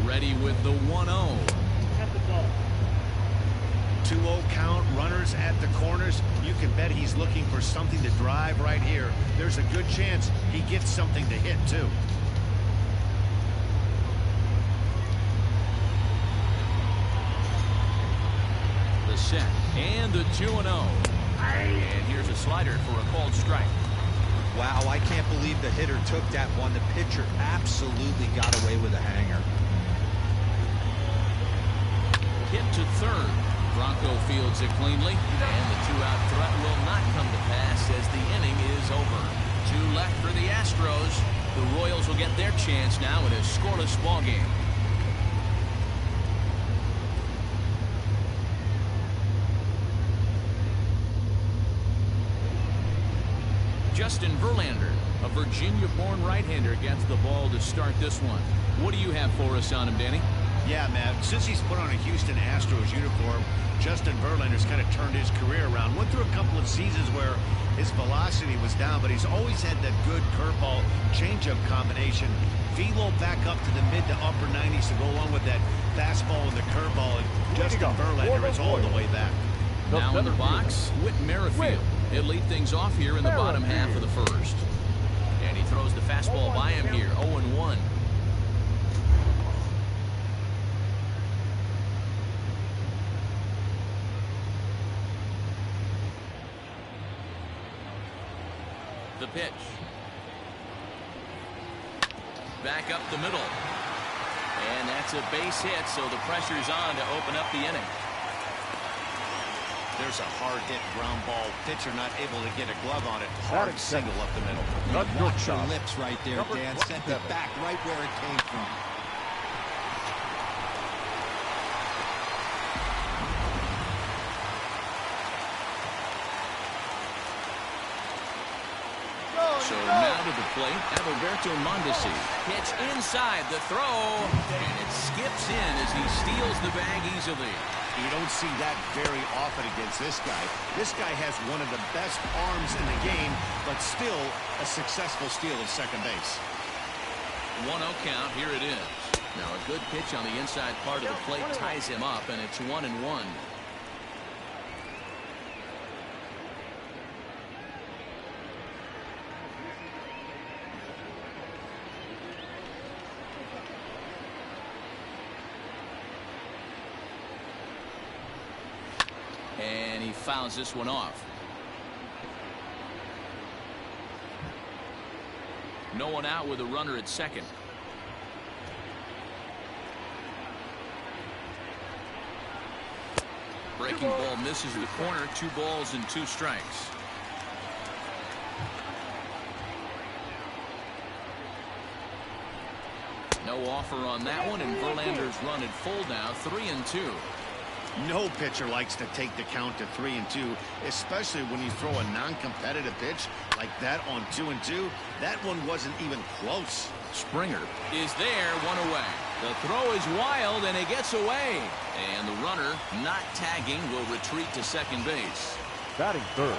Ready with the 1-0.
At the ball.
2-0 count, runners at the corners. You can bet he's looking for something to drive right here. There's a good chance he gets something to hit, too.
The set and the 2-0. And here's a slider for a called strike.
Wow, I can't believe the hitter took that one. The pitcher absolutely got away with a hanger.
Hit to third. Bronco fields it cleanly, and the 2-out threat will not come to pass as the inning is over. 2 left for the Astros. The Royals will get their chance now in a scoreless ball game. Justin Verlander, a Virginia-born right-hander, gets the ball to start this one. What do you have for us on him, Danny?
Yeah, Matt, since he's put on a Houston Astros uniform, Justin Verlander's kind of turned his career around. Went through a couple of seasons where his velocity was down, but he's always had that good curveball changeup combination. Velo back up to the mid to upper 90s to go along with that fastball and the curveball, and Justin Verlander is all the way back.
Now in the box, Whit Merrifield. He'll lead things off here in the bottom half of the first. And he throws the fastball by him here, 0-1. The pitch. Back up the middle. And that's a base hit, so the pressure's on to open up the inning.
There's a hard hit ground ball. Pitcher not able to get a glove on it. Hard single up the middle.
Watch your lips right there, Dan. Sent it back right where it came from.
So now to the plate, Adalberto Mondesi. Pitch inside the throw, and it skips in as he steals the bag easily.
You don't see that very often against this guy. This guy has one of the best arms in the game, but still a successful steal at second base.
1-0 count, here it is. Now a good pitch on the inside part of the plate ties him up, and it's 1-1. And he fouls this one off. No one out with a runner at second. Breaking ball misses the corner. 2 balls and 2 strikes. No offer on that one, and Verlander's run at full now, 3-2.
No pitcher likes to take the count to 3-2, especially when you throw a non-competitive pitch like that on 2-2. That one wasn't even close.
Springer is there, 1 away. The throw is wild, and it gets away. And the runner, not tagging, will retreat to second base.
Batting third,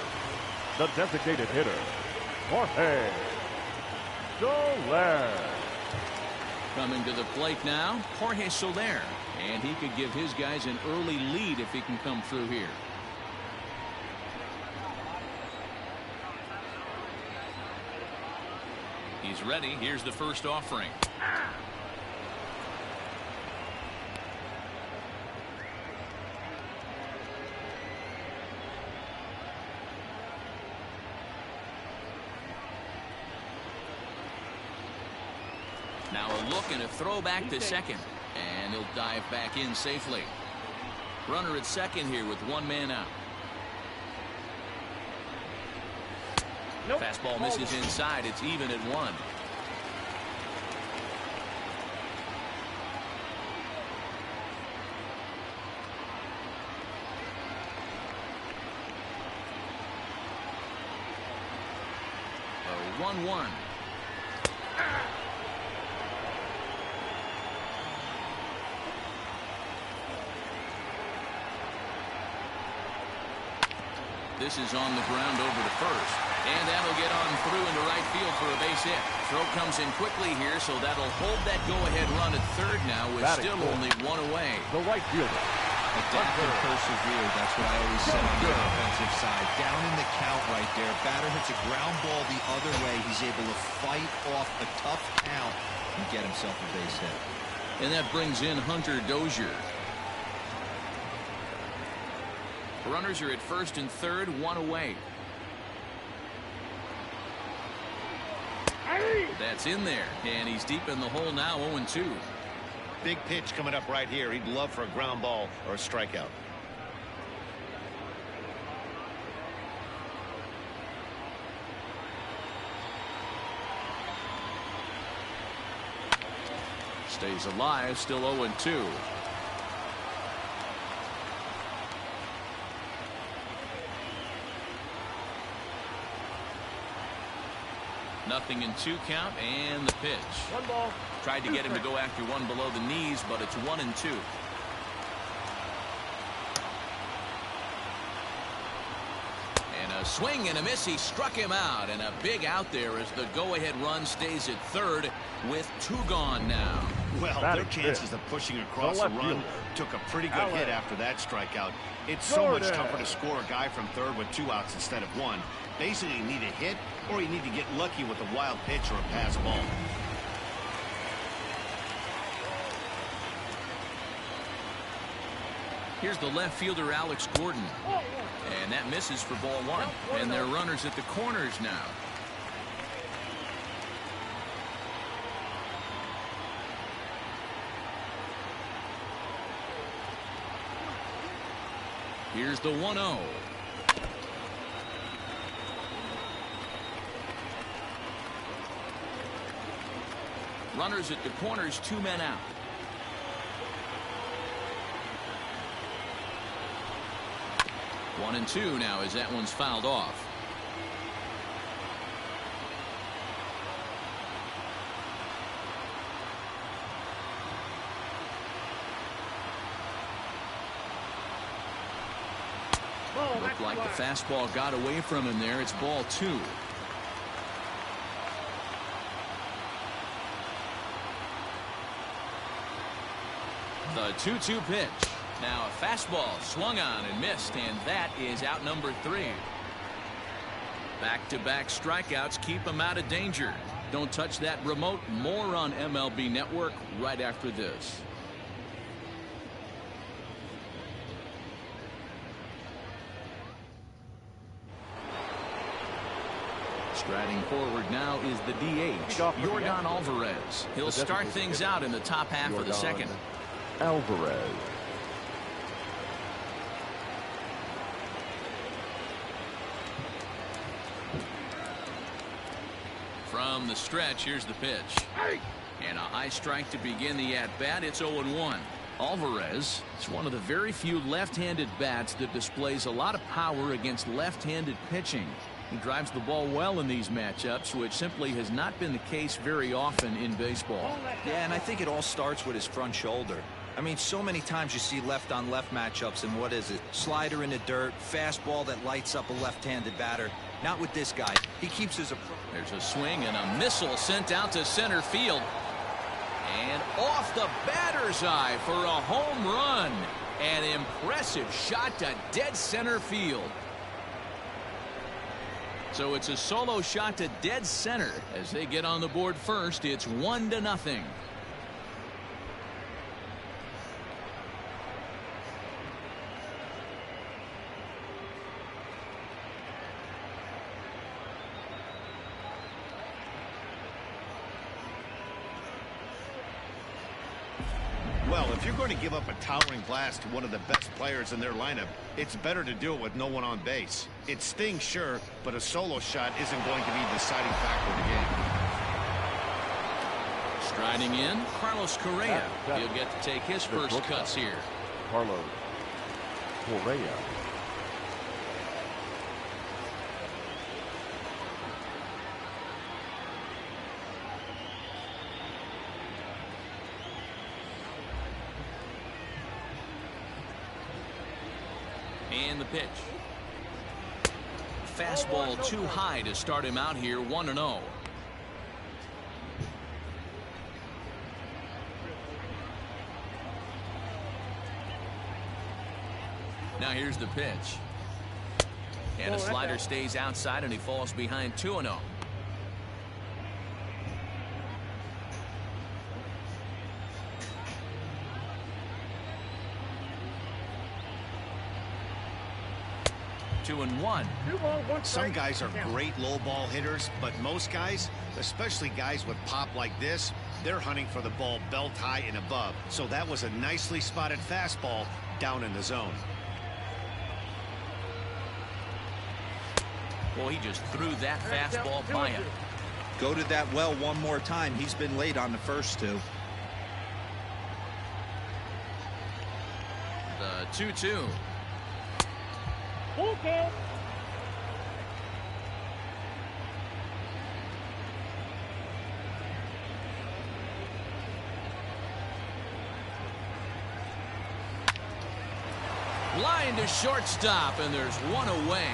the designated hitter, Jorge Soler.
Coming to the plate now, Jorge Soler. And he could give his guys an early lead if he can come through here. He's ready. Here's the first offering. looking to throw back to second. And he'll dive back in safely. Runner at second here with one man out.
Nope.
Fastball misses inside. It's even at 1. A 1-1. This is on the ground over to first. And that'll get on through into right field for a base hit. Throw comes in quickly here, so that'll hold that go-ahead run at third now with still only one away.
The right fielder.
Adapt and persevere. That's what I always said on the offensive side. Down in the count right there. Batter hits a ground ball the other way. He's able to fight off a tough count and get himself a base hit.
And that brings in Hunter Dozier. Runners are at first and third, one away. That's in there, and he's deep in the hole now, 0-2.
Big pitch coming up right here. He'd love for a ground ball or a strikeout.
Stays alive, still 0-2. Nothing in 2 count, and the pitch.
1 ball.
Tried to get him to go after one below the knees, but it's 1-2. And a swing and a miss. He struck him out, and a big out there as the go-ahead run stays at third with 2 gone now.
Well, their chances of pushing across the run took a pretty good hit after that strikeout. It's so much tougher to score a guy from third with 2 outs instead of 1. Basically, you need a hit, or you need to get lucky with a wild pitch or a pass ball.
Here's the left fielder, Alex Gordon. And that misses for ball 1. And they're runners at the corners now. Here's the 1-0. Runners at the corners, 2 men out. One and 2 now as that one's fouled off. Looked like the fastball got away from him there. It's ball 2. The 2-2 pitch. Now a fastball swung on and missed, and that is out number 3. Back-to-back strikeouts keep him out of danger. Don't touch that remote. More on MLB Network right after this. Striding forward now is the DH, Yordan Alvarez. He'll start things out in the top half of the second.
Alvarez.
From the stretch, here's the pitch. And a high strike to begin the at-bat. It's 0-1. Alvarez is one of the very few left-handed bats that displays a lot of power against left-handed pitching. He drives the ball well in these matchups, which simply has not been the case very often in baseball.
Yeah, and I think it all starts with his front shoulder. I mean, so many times you see left-on-left matchups, and what is it? Slider in the dirt, fastball that lights up a left-handed batter. Not with this guy. He keeps his approach.
There's a swing and a missile sent out to center field. And off the batter's eye for a home run. An impressive shot to dead center field. So it's a solo shot to dead center as they get on the board first. It's 1-0.
Well, if you're going to give up a towering blast to one of the best players in their lineup, it's better to do it with no one on base. It stings, sure, but a solo shot isn't going to be the deciding factor of the game.
Striding in, Carlos Correa. He'll get to take his first cuts here.
Carlos Correa.
And the pitch. Fastball too high to start him out here, 1-0. Now here's the pitch. And a slider stays outside and he falls behind 2-0. Two and one.
Some guys are great low ball hitters, but most guys, especially guys with pop like this, they're hunting for the ball belt high and above. So that was a nicely spotted fastball down in the zone.
Well, he just threw that fastball by him.
Go to that well one more time. He's been late on the first two.
The 2-2.
Okay.
Line to shortstop, and there's one away.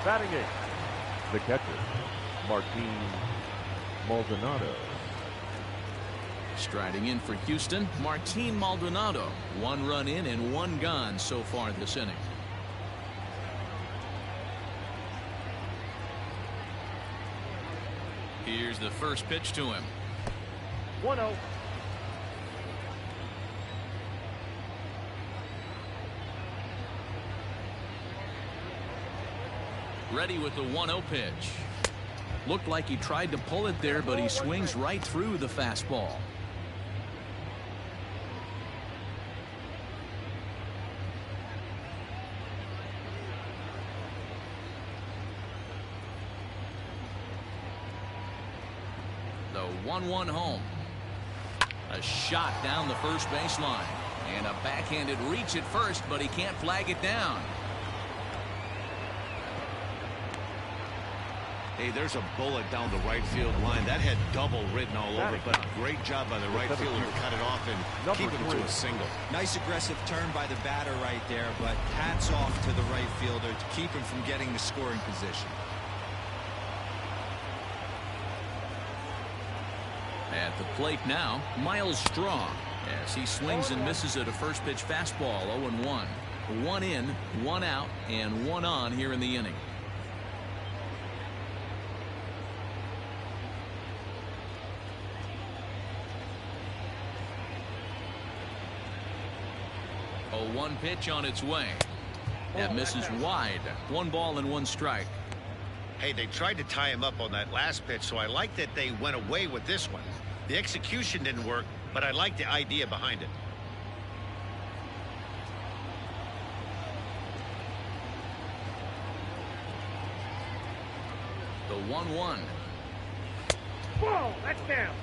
Batting eighth, the catcher, Martin Maldonado.
Striding in for Houston, Martin Maldonado. 1 run in and 1 gone so far this inning. Here's the first pitch to him.
1-0.
Ready with the 1-0 pitch. Looked like he tried to pull it there, but he swings right through the fastball. The 1-1 home. A shot down the first baseline. And a backhanded reach at first, but he can't flag it down.
Hey, there's a bullet down the right field line. That had double written all over it, but a great job by the right fielder to cut it off and keep him to a single.
Nice aggressive turn by the batter right there, but hats off to the right fielder to keep him from getting the scoring position.
At the plate now, Miles Strong, as he swings and misses at a first pitch fastball. 0-1. 1 in, 1 out, and 1 on here in the inning. A 1 pitch on its way. That misses wide. 1 ball and 1 strike.
Hey, they tried to tie him up on that last pitch, so I like that they went away with this one. The execution didn't work, but I like the idea behind it.
The 1-1.
Whoa, that's down.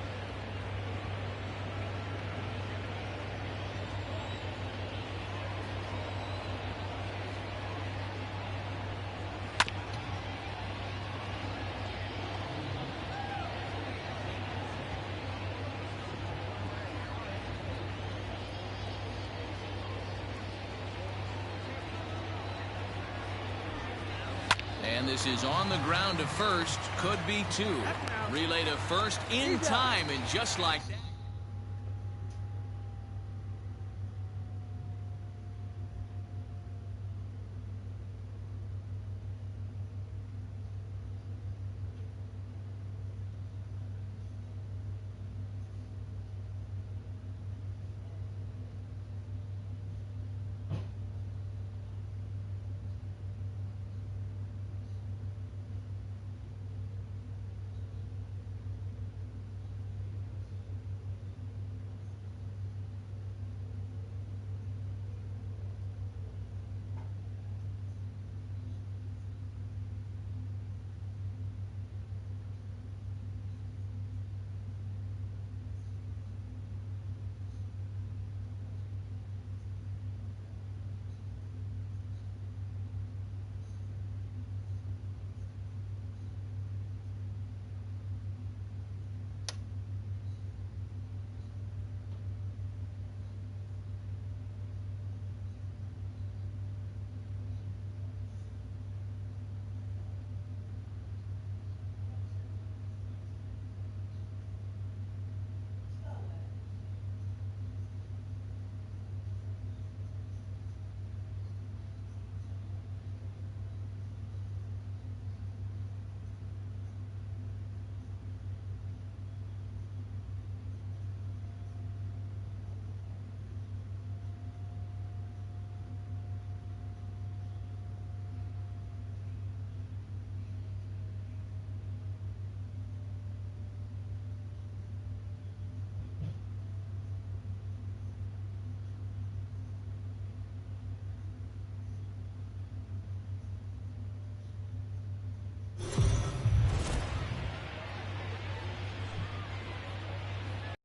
And this is on the ground to first. Could be 2. Relay to first in time, and just like that.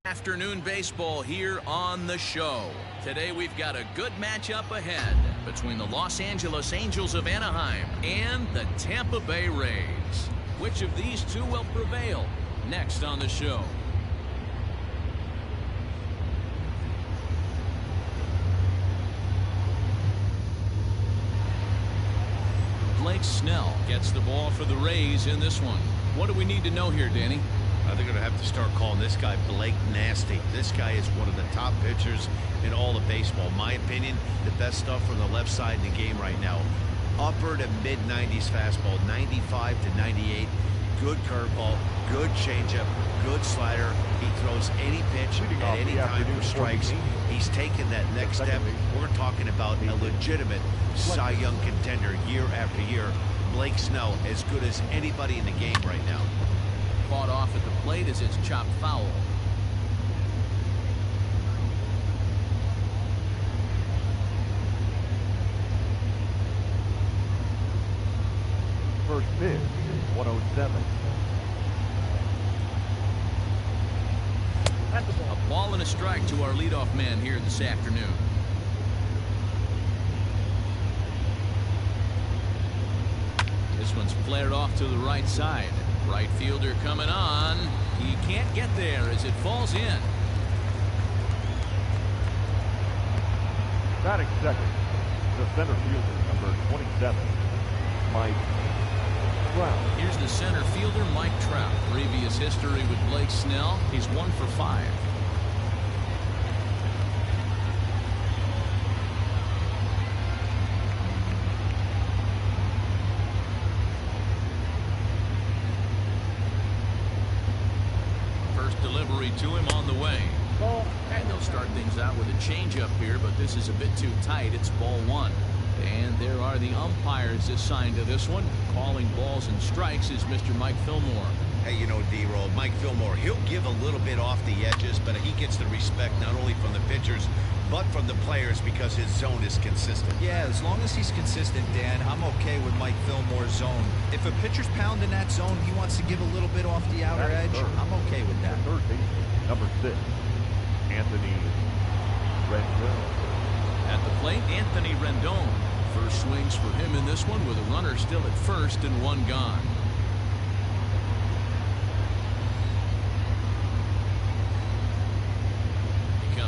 Afternoon baseball here on the show. Today we've got a good matchup ahead between the Los Angeles Angels of Anaheim and the Tampa Bay Rays. Which of these two will prevail? Next on the show. Blake Snell gets the ball for the Rays in this one. What do we need to know here, Danny?
They're going to have to start calling this guy Blake Nasty. This guy is one of the top pitchers in all of baseball. My opinion, the best stuff from the left side in the game right now. Upper to mid-90s fastball, 95 to 98. Good curveball, good changeup, good slider. He throws any pitch at any time for strikes. He's taken that next step. We're talking about a legitimate Cy Young contender year after year. Blake Snell, as good as anybody in the game right now.
Fought off at the plate as it's chopped foul.
First pitch, 107.
A ball and a strike to our leadoff man here this afternoon. This one's flared off to the right side. Right fielder coming on. He can't get there as it falls in.
Batting second, the center fielder, number 27, Mike Trout.
Here's the center fielder, Mike Trout. Previous history with Blake Snell. He's 1 for 5. Delivery to him on the way. And they'll start things out with a changeup here, but this is a bit too tight. It's ball 1. And there are the umpires assigned to this one. Calling balls and strikes is Mr. Mike Fillmore.
Hey, you know, D-Roll, Mike Fillmore, he'll give a little bit off the edges, but he gets the respect not only from the pitchers, but from the players because his zone is consistent.
Yeah, as long as he's consistent, Dan, I'm okay with Mike Fillmore's zone. If a pitcher's pounding that zone, he wants to give a little bit off the outer edge, I'm okay with that.
Third base, number 6, Anthony Rendon.
At the plate, Anthony Rendon. First swings for him in this one with a runner still at first and 1 gone.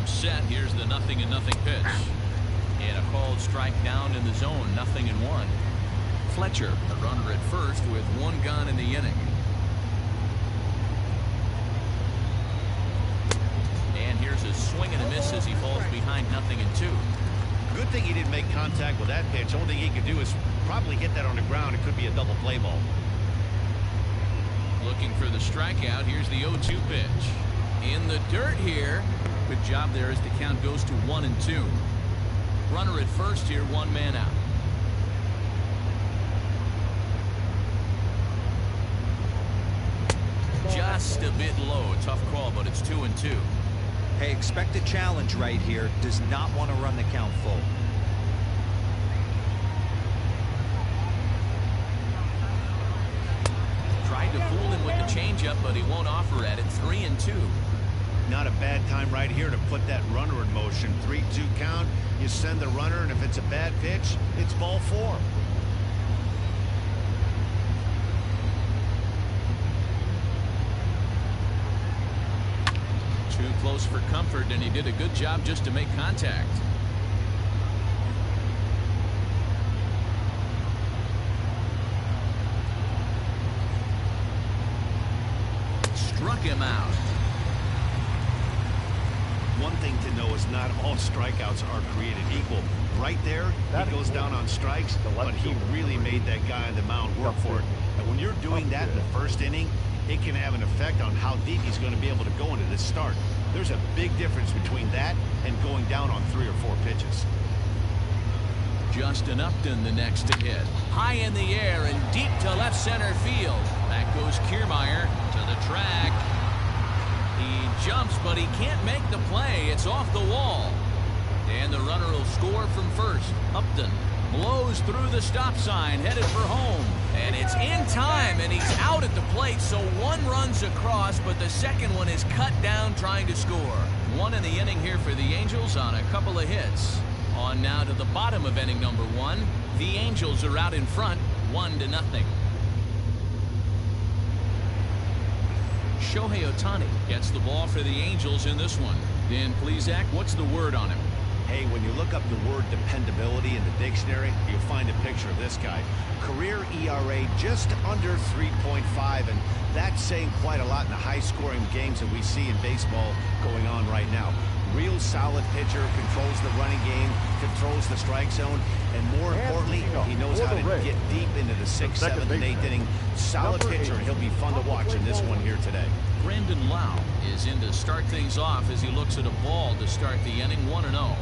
Set. Here's the 0-0 pitch. And a called strike down in the zone. 0-1. Fletcher, the runner at first with 1 gone in the inning. And here's a swing and a miss as he falls behind 0-2.
Good thing he didn't make contact with that pitch. Only thing he could do is probably hit that on the ground. It could be a double play ball.
Looking for the strikeout. Here's the 0-2 pitch. In the dirt here. Good job there as the count goes to 1-2. Runner at first here, 1 man out. Just a bit low. Tough call, but it's 2-2.
Hey, expect a challenge right here. Does not want to run the count full.
Tried to fool him with the changeup, but he won't offer at it. 3-2.
Not a bad time right here to put that runner in motion. 3-2 count. You send the runner, and if it's a bad pitch, it's ball 4.
Too close for comfort, and he did a good job just to make contact. Struck him out.
One thing to know is not all strikeouts are created equal. Right there, he goes down on strikes, but he really made that guy on the mound work for it. And when you're doing that in the first inning, it can have an effect on how deep he's going to be able to go into this start. There's a big difference between that and going down on 3 or 4 pitches.
Justin Upton the next to hit. High in the air and deep to left center field. Back goes Kiermaier to the track. He jumps, but he can't make the play. It's off the wall. And the runner will score from first. Upton Blows through the stop sign, headed for home. And it's in time, and he's out at the plate, so one runs across, but the second one is cut down trying to score. One in the inning here for the Angels on a couple of hits. On now to the bottom of inning number 1. The Angels are out in front, 1-0. Shohei Ohtani gets the ball for the Angels in this one. Dan Plesac, what's the word on him?
Hey, when you look up the word dependability in the dictionary, you'll find a picture of this guy. Career ERA just under 3.5, and that's saying quite a lot in the high-scoring games that we see in baseball going on right now. Real solid pitcher, controls the running game, controls the strike zone, and more importantly, he knows how to get deep into the 6th, 7th, and 8th inning. Solid pitcher, and he'll be fun to watch in this one here today.
Brandon Lau is in to start things off as he looks at a ball to start the inning, 1-0.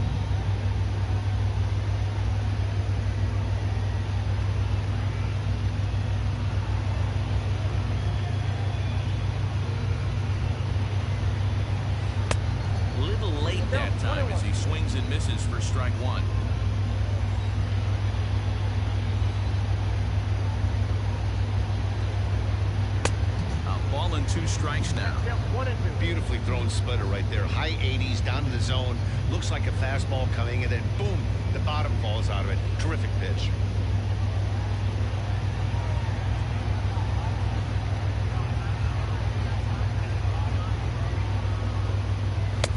That time as he swings and misses for strike 1. A ball and 2 strikes now.
Beautifully thrown splitter right there. High 80s down to the zone. Looks like a fastball coming, and then boom, the bottom falls out of it. Terrific pitch.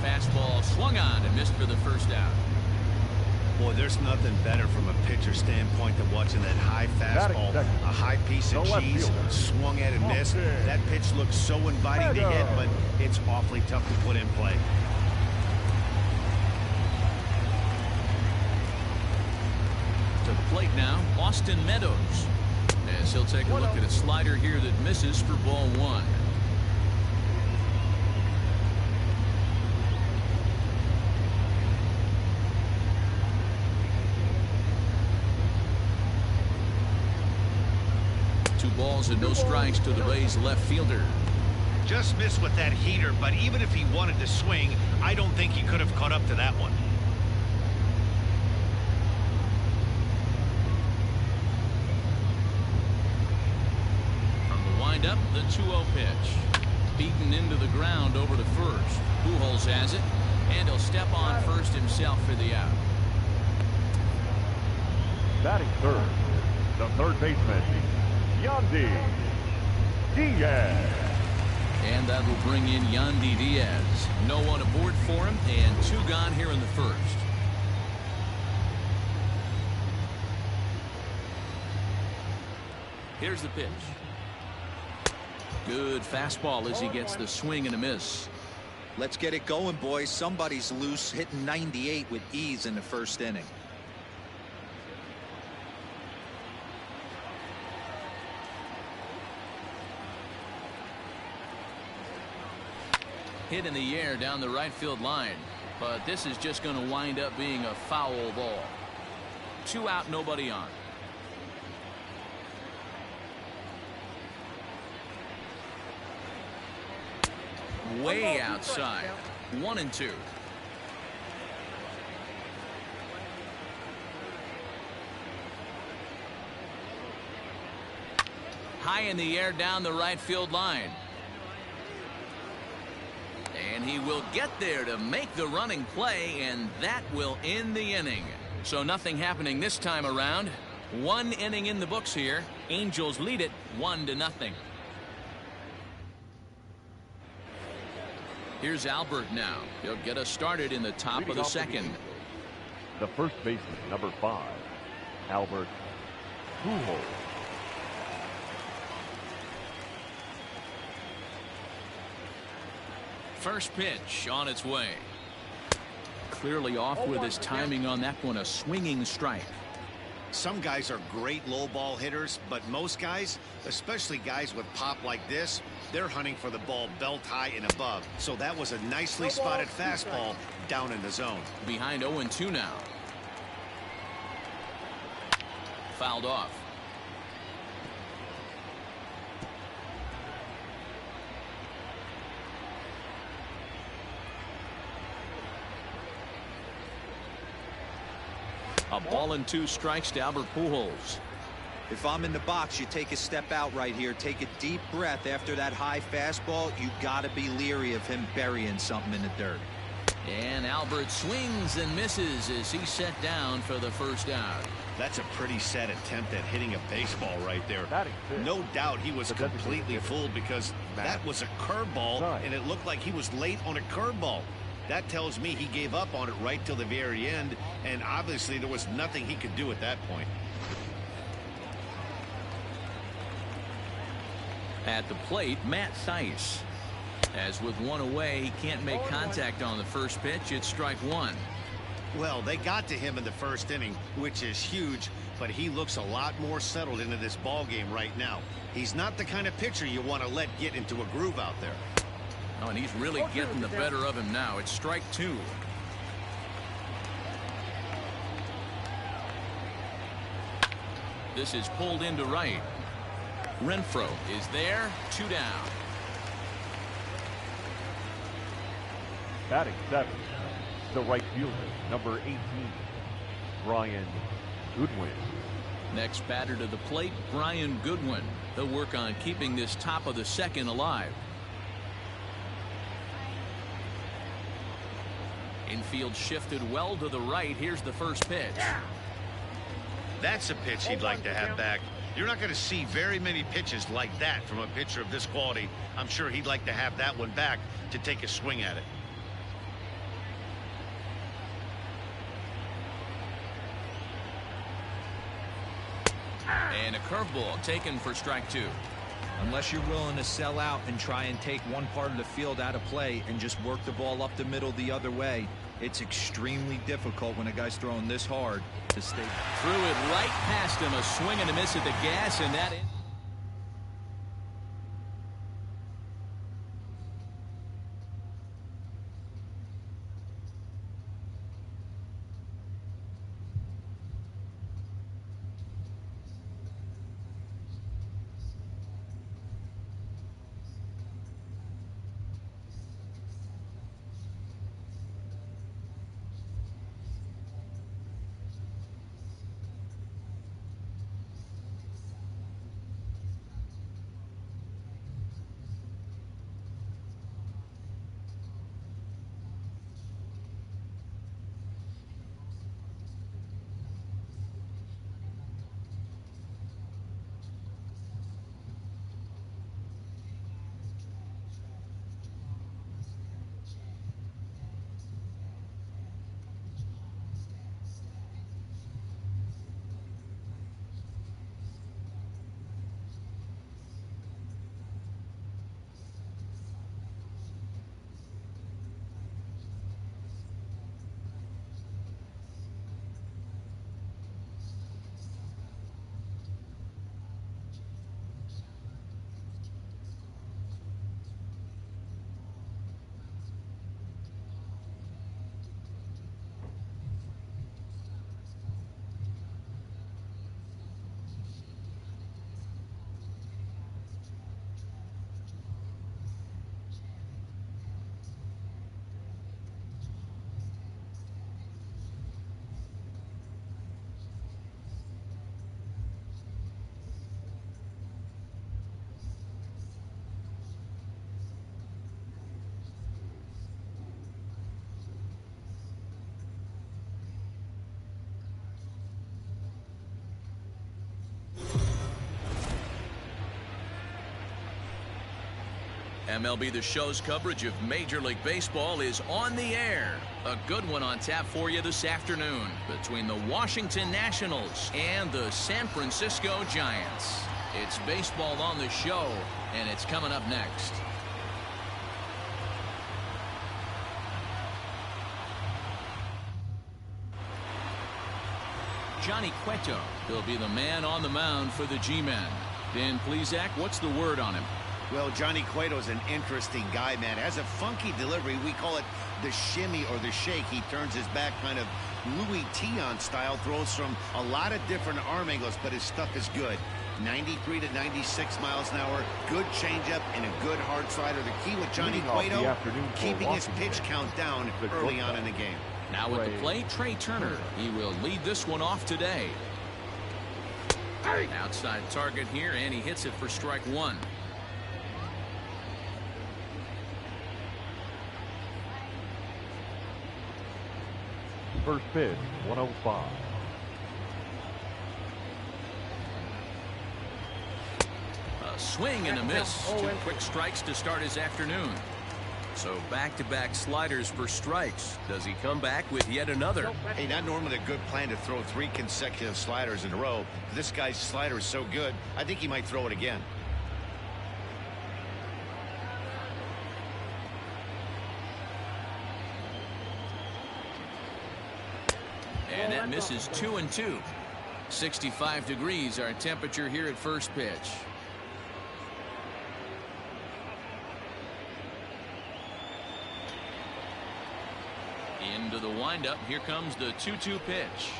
Fastball swung on and missed for the first out.
Boy, there's nothing better from a pitcher standpoint than watching that high fastball, a high piece of cheese, swung at and missed. That pitch looks so inviting to hit, but it's awfully tough to put in play.
To the plate now, Austin Meadows. As he'll take a look at a slider here that misses for ball 1. Balls and no strikes to the Rays left fielder.
Just missed with that heater, but even if he wanted to swing, I don't think he could have caught up to that one.
From the windup, the 2-0 pitch. Beaten into the ground over to first. Pujols has it, and he'll step on first himself for the out.
Batting third, the third baseman, Yandy Diaz.
And that will bring in Yandy Diaz. No one aboard for him, and 2 gone here in the first. Here's the pitch. Good fastball as he gets the swing and a miss.
Let's get it going, boys. Somebody's loose, hitting 98 with ease in the first inning.
Hit in the air down the right field line, but this is just going to wind up being a foul ball. 2 out, nobody on. Way outside. 1-2. High in the air down the right field line. And he will get there to make the running play, and that will end the inning. So nothing happening this time around. 1 inning in the books here. Angels lead it 1-0. Here's Albert now. He'll get us started in the top of the second.
The first baseman, number 5, Albert Pujols.
First pitch on its way. Clearly off with his timing on that one. A swinging strike.
Some guys are great low ball hitters, but most guys, especially guys with pop like this, they're hunting for the ball belt high and above. So that was a nicely spotted fastball down in the zone.
Behind 0-2 now. Fouled off. A A ball and 2 strikes to Albert Pujols.
If I'm in the box, you take a step out right here. Take a deep breath after that high fastball. You got to be leery of him burying something in the dirt.
And Albert swings and misses as he's set down for the first out.
That's a pretty sad attempt at hitting a baseball right there.
Batting
No doubt he was completely fooled because that was a curveball, and it looked like he was late on a curveball. That tells me he gave up on it right till the very end, and obviously there was nothing he could do at that point.
At the plate, Matt Thaiss. As with 1 away, he can't make contact on the first pitch. It's strike 1.
Well, they got to him in the first inning, which is huge, but he looks a lot more settled into this ball game right now. He's not the kind of pitcher you want to let get into a groove out there.
Oh, and he's really getting the better of him now. It's strike 2. This is pulled into right. Renfroe is there, 2 down.
Batting 7, the right fielder, number 18, Brian Goodwin.
Next batter to the plate, Brian Goodwin. He'll work on keeping this top of the second alive. Infield shifted well to the right. Here's the first pitch.
That's a pitch he'd like to have back. You're not going to see very many pitches like that from a pitcher of this quality. I'm sure he'd like to have that one back to take a swing at it.
And a curveball taken for strike 2.
Unless you're willing to sell out and try and take one part of the field out of play and just work the ball up the middle the other way, it's extremely difficult when a guy's throwing this hard to stay.
Threw it right past him. A swing and a miss at the gas, and that. MLB The Show's coverage of Major League Baseball is on the air. A good one on tap for you this afternoon between the Washington Nationals and the San Francisco Giants. It's baseball on the show, and it's coming up next. Johnny Cueto will be the man on the mound for the G-Men. Dan Plesac, what's the word on him?
Well, Johnny Cueto's an interesting guy, man. Has a funky delivery. We call it the shimmy or the shake. He turns his back kind of Louis Tion style, throws from a lot of different arm angles, but his stuff is good. 93 to 96 miles an hour, good changeup, and a good hard slider. The key with Johnny Cueto, keeping his pitch count down early on in the game.
Now at the plate, Trey Turner. He will lead this one off today. Outside target here, and he hits it for strike one.
First pitch, 105.
A swing and a miss. Two quick strikes to start his afternoon. So back-to-back sliders for strikes. Does he come back with yet another?
Hey, not normally a good plan to throw 3 consecutive sliders in a row. This guy's slider is so good, I think he might throw it again.
And that misses 2-2. 65 degrees our temperature here at first pitch. Into the windup. Here comes the 2-2 pitch.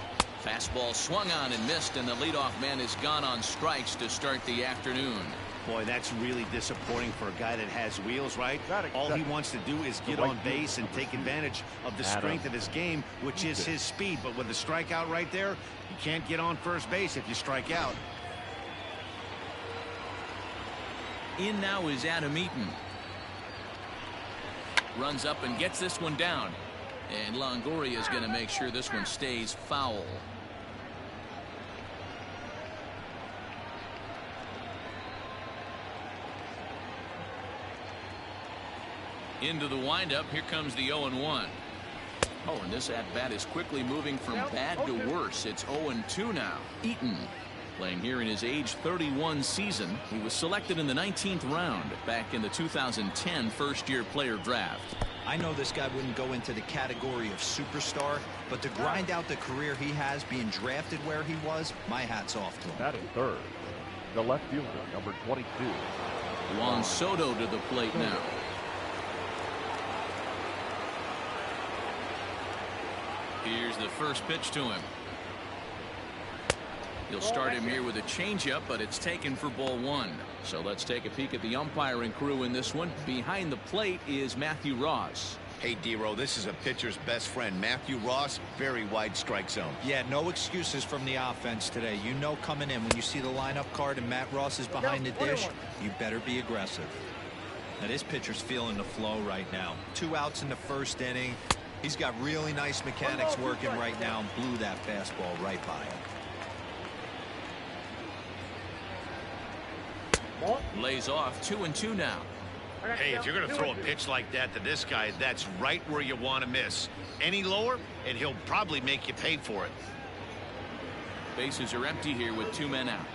Fastball swung on and missed, and the leadoff man is gone on strikes to start the afternoon.
Boy, that's really disappointing for a guy that has wheels, right? All he wants to do is get on base and take advantage of the strength of his game, which is his speed. But with the strikeout right there, you can't get on first base if you strike out.
In now is Adam Eaton. Runs up and gets this one down. And Longoria is going to make sure this one stays foul. Into the windup. Here comes the 0-1. Oh, and this at-bat is quickly moving from bad to worse. It's 0-2 now. Eaton playing here in his age 31 season. He was selected in the 19th round back in the 2010 first-year player draft.
I know this guy wouldn't go into the category of superstar, but to grind out the career he has being drafted where he was, my hat's off to him.
Batting third, the left fielder, number 22.
Juan Soto to the plate now. Here's the first pitch to him. He'll start him here with a changeup, but it's taken for ball one. So let's take a peek at the umpiring crew in this one. Behind the plate is Matthew Ross.
Hey, D-Row, this is a pitcher's best friend. Matthew Ross, very wide strike zone.
Yeah, no excuses from the offense today. You know coming in when you see the lineup card and Matt Ross is behind the dish, you better be aggressive. Now this pitcher's feeling the flow right now. 2 outs in the first inning. He's got really nice mechanics working right now and blew that fastball right by him.
Lays off 2-2 now.
Hey, if you're going to throw a pitch like that to this guy, that's right where you want to miss. Any lower, and he'll probably make you pay for it.
Bases are empty here with 2 men out.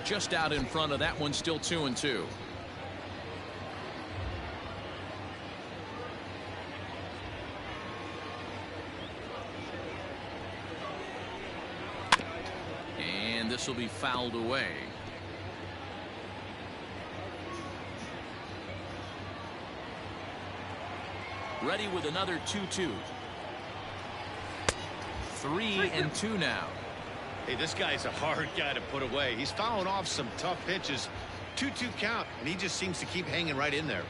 Just out in front of that one, still 2-2. And this will be fouled away. Ready with another 2-2. 3-2 now.
Hey, this guy's a hard guy to put away. He's fouling off some tough pitches. 2-2 count, and he just seems to keep hanging right in there.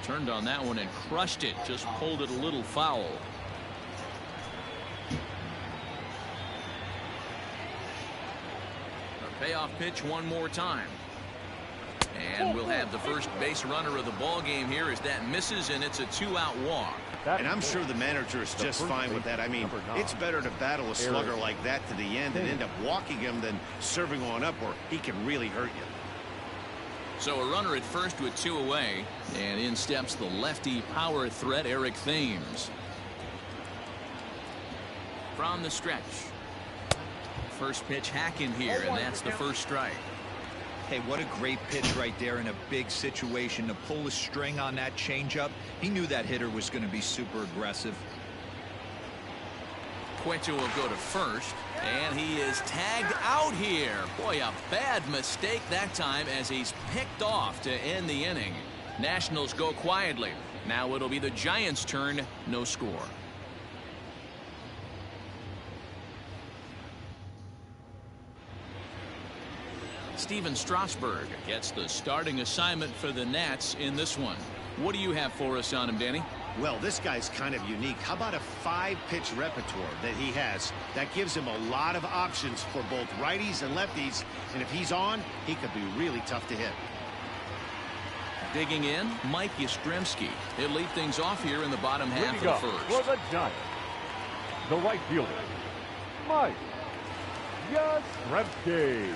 Turned on that one and crushed it. Just pulled it a little foul. A payoff pitch one more time. And we'll have the first base runner of the ball game here as that misses, and it's a 2-out walk.
And I'm sure the manager is just fine with that. I mean, it's better to battle a slugger like that to the end and end up walking him than serving on up, or he can really hurt you.
So a runner at first with 2 away, and in steps the lefty power threat Eric Thames. From the stretch. First pitch hack in here, and that's the first strike.
Hey, what a great pitch right there in a big situation to pull a string on that changeup. He knew that hitter was going to be super aggressive.
Cueto will go to first, and he is tagged out here. Boy, a bad mistake that time as he's picked off to end the inning. Nationals go quietly. Now it'll be the Giants' turn. No score. Steven Strasburg gets the starting assignment for the Nats in this one. What do you have for us on him, Danny?
Well, this guy's kind of unique. How about a 5-pitch repertoire that he has? That gives him a lot of options for both righties and lefties. And if he's on, he could be really tough to hit.
Digging in, Mike Yastrzemski. He'll lead things off here in the bottom half of the first.
For the Giants, the right fielder, Mike Yastrzemski.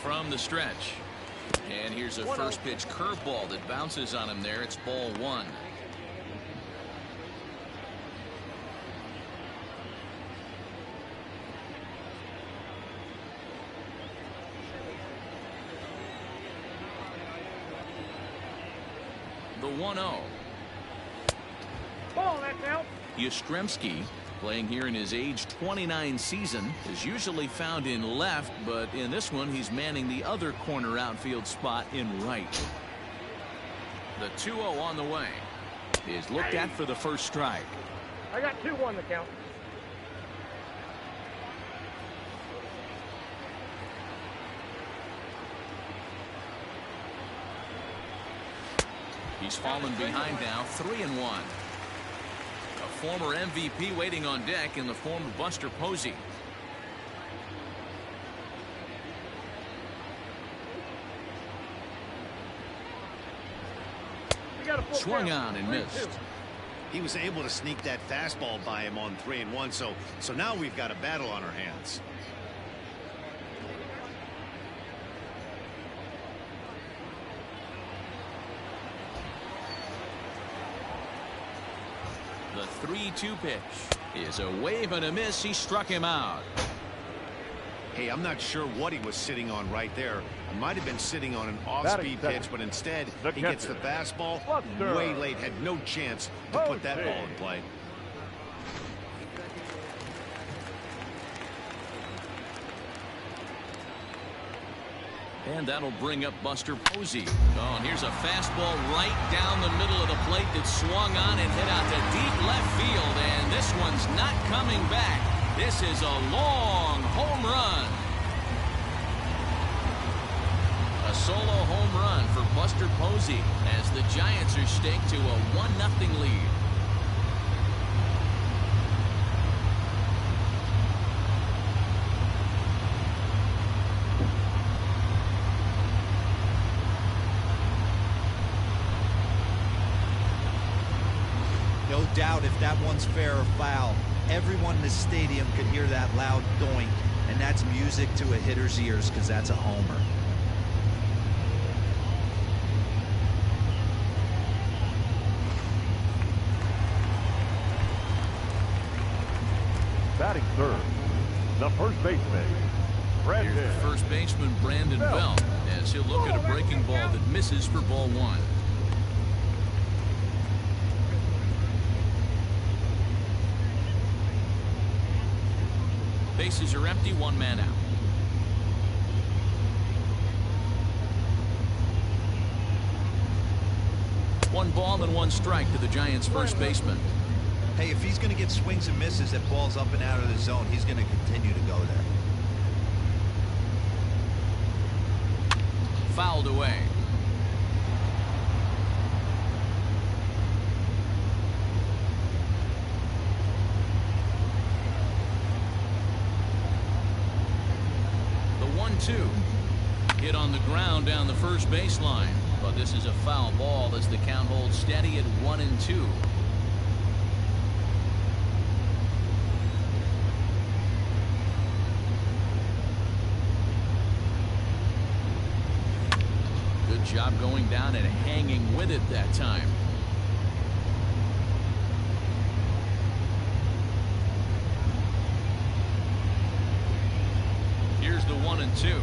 From the stretch. And here's a first pitch curveball that bounces on him there. It's ball 1. The 1-0.
Ball, that's out.
Yastrzemski, playing here in his age 29 season, is usually found in left, but in this one he's manning the other corner outfield spot in right. The 2-0 on the way is looked at for the first strike.
I got 2-1 the count.
He's fallen behind now, 3-1. A former MVP waiting on deck in the form of Buster Posey. Swung on and missed.
He was able to sneak that fastball by him on 3-1, so now we've got a battle on our hands.
The 3-2 pitch is a wave and a miss. He struck him out.
Hey, I'm not sure what he was sitting on right there. He might have been sitting on an off-speed pitch, but instead he gets the fastball way late, had no chance to put that ball in play.
And that'll bring up Buster Posey. Oh, and here's a fastball right down the middle of the plate that swung on and hit out to deep left field. And this one's not coming back. This is a long home run. A solo home run for Buster Posey as the Giants are staked to a 1-0 lead.
No doubt if that one's fair or foul, everyone in the stadium could hear that loud doink, and that's music to a hitter's ears because that's a homer.
Batting third, the first baseman, Brandon.
Here's the first baseman, Brandon Belt, as he'll look at a breaking ball that misses for ball 1. Bases are empty, 1 man out. One ball and 1 strike to the Giants' first baseman.
Hey, if he's going to get swings and misses at balls up and out of the zone, he's going to continue to go there.
Fouled away. The 1-2 hit on the ground down the first baseline, but this is a foul ball as the count holds steady at 1-2. Good job going down and hanging with it that time. Here's the 1-2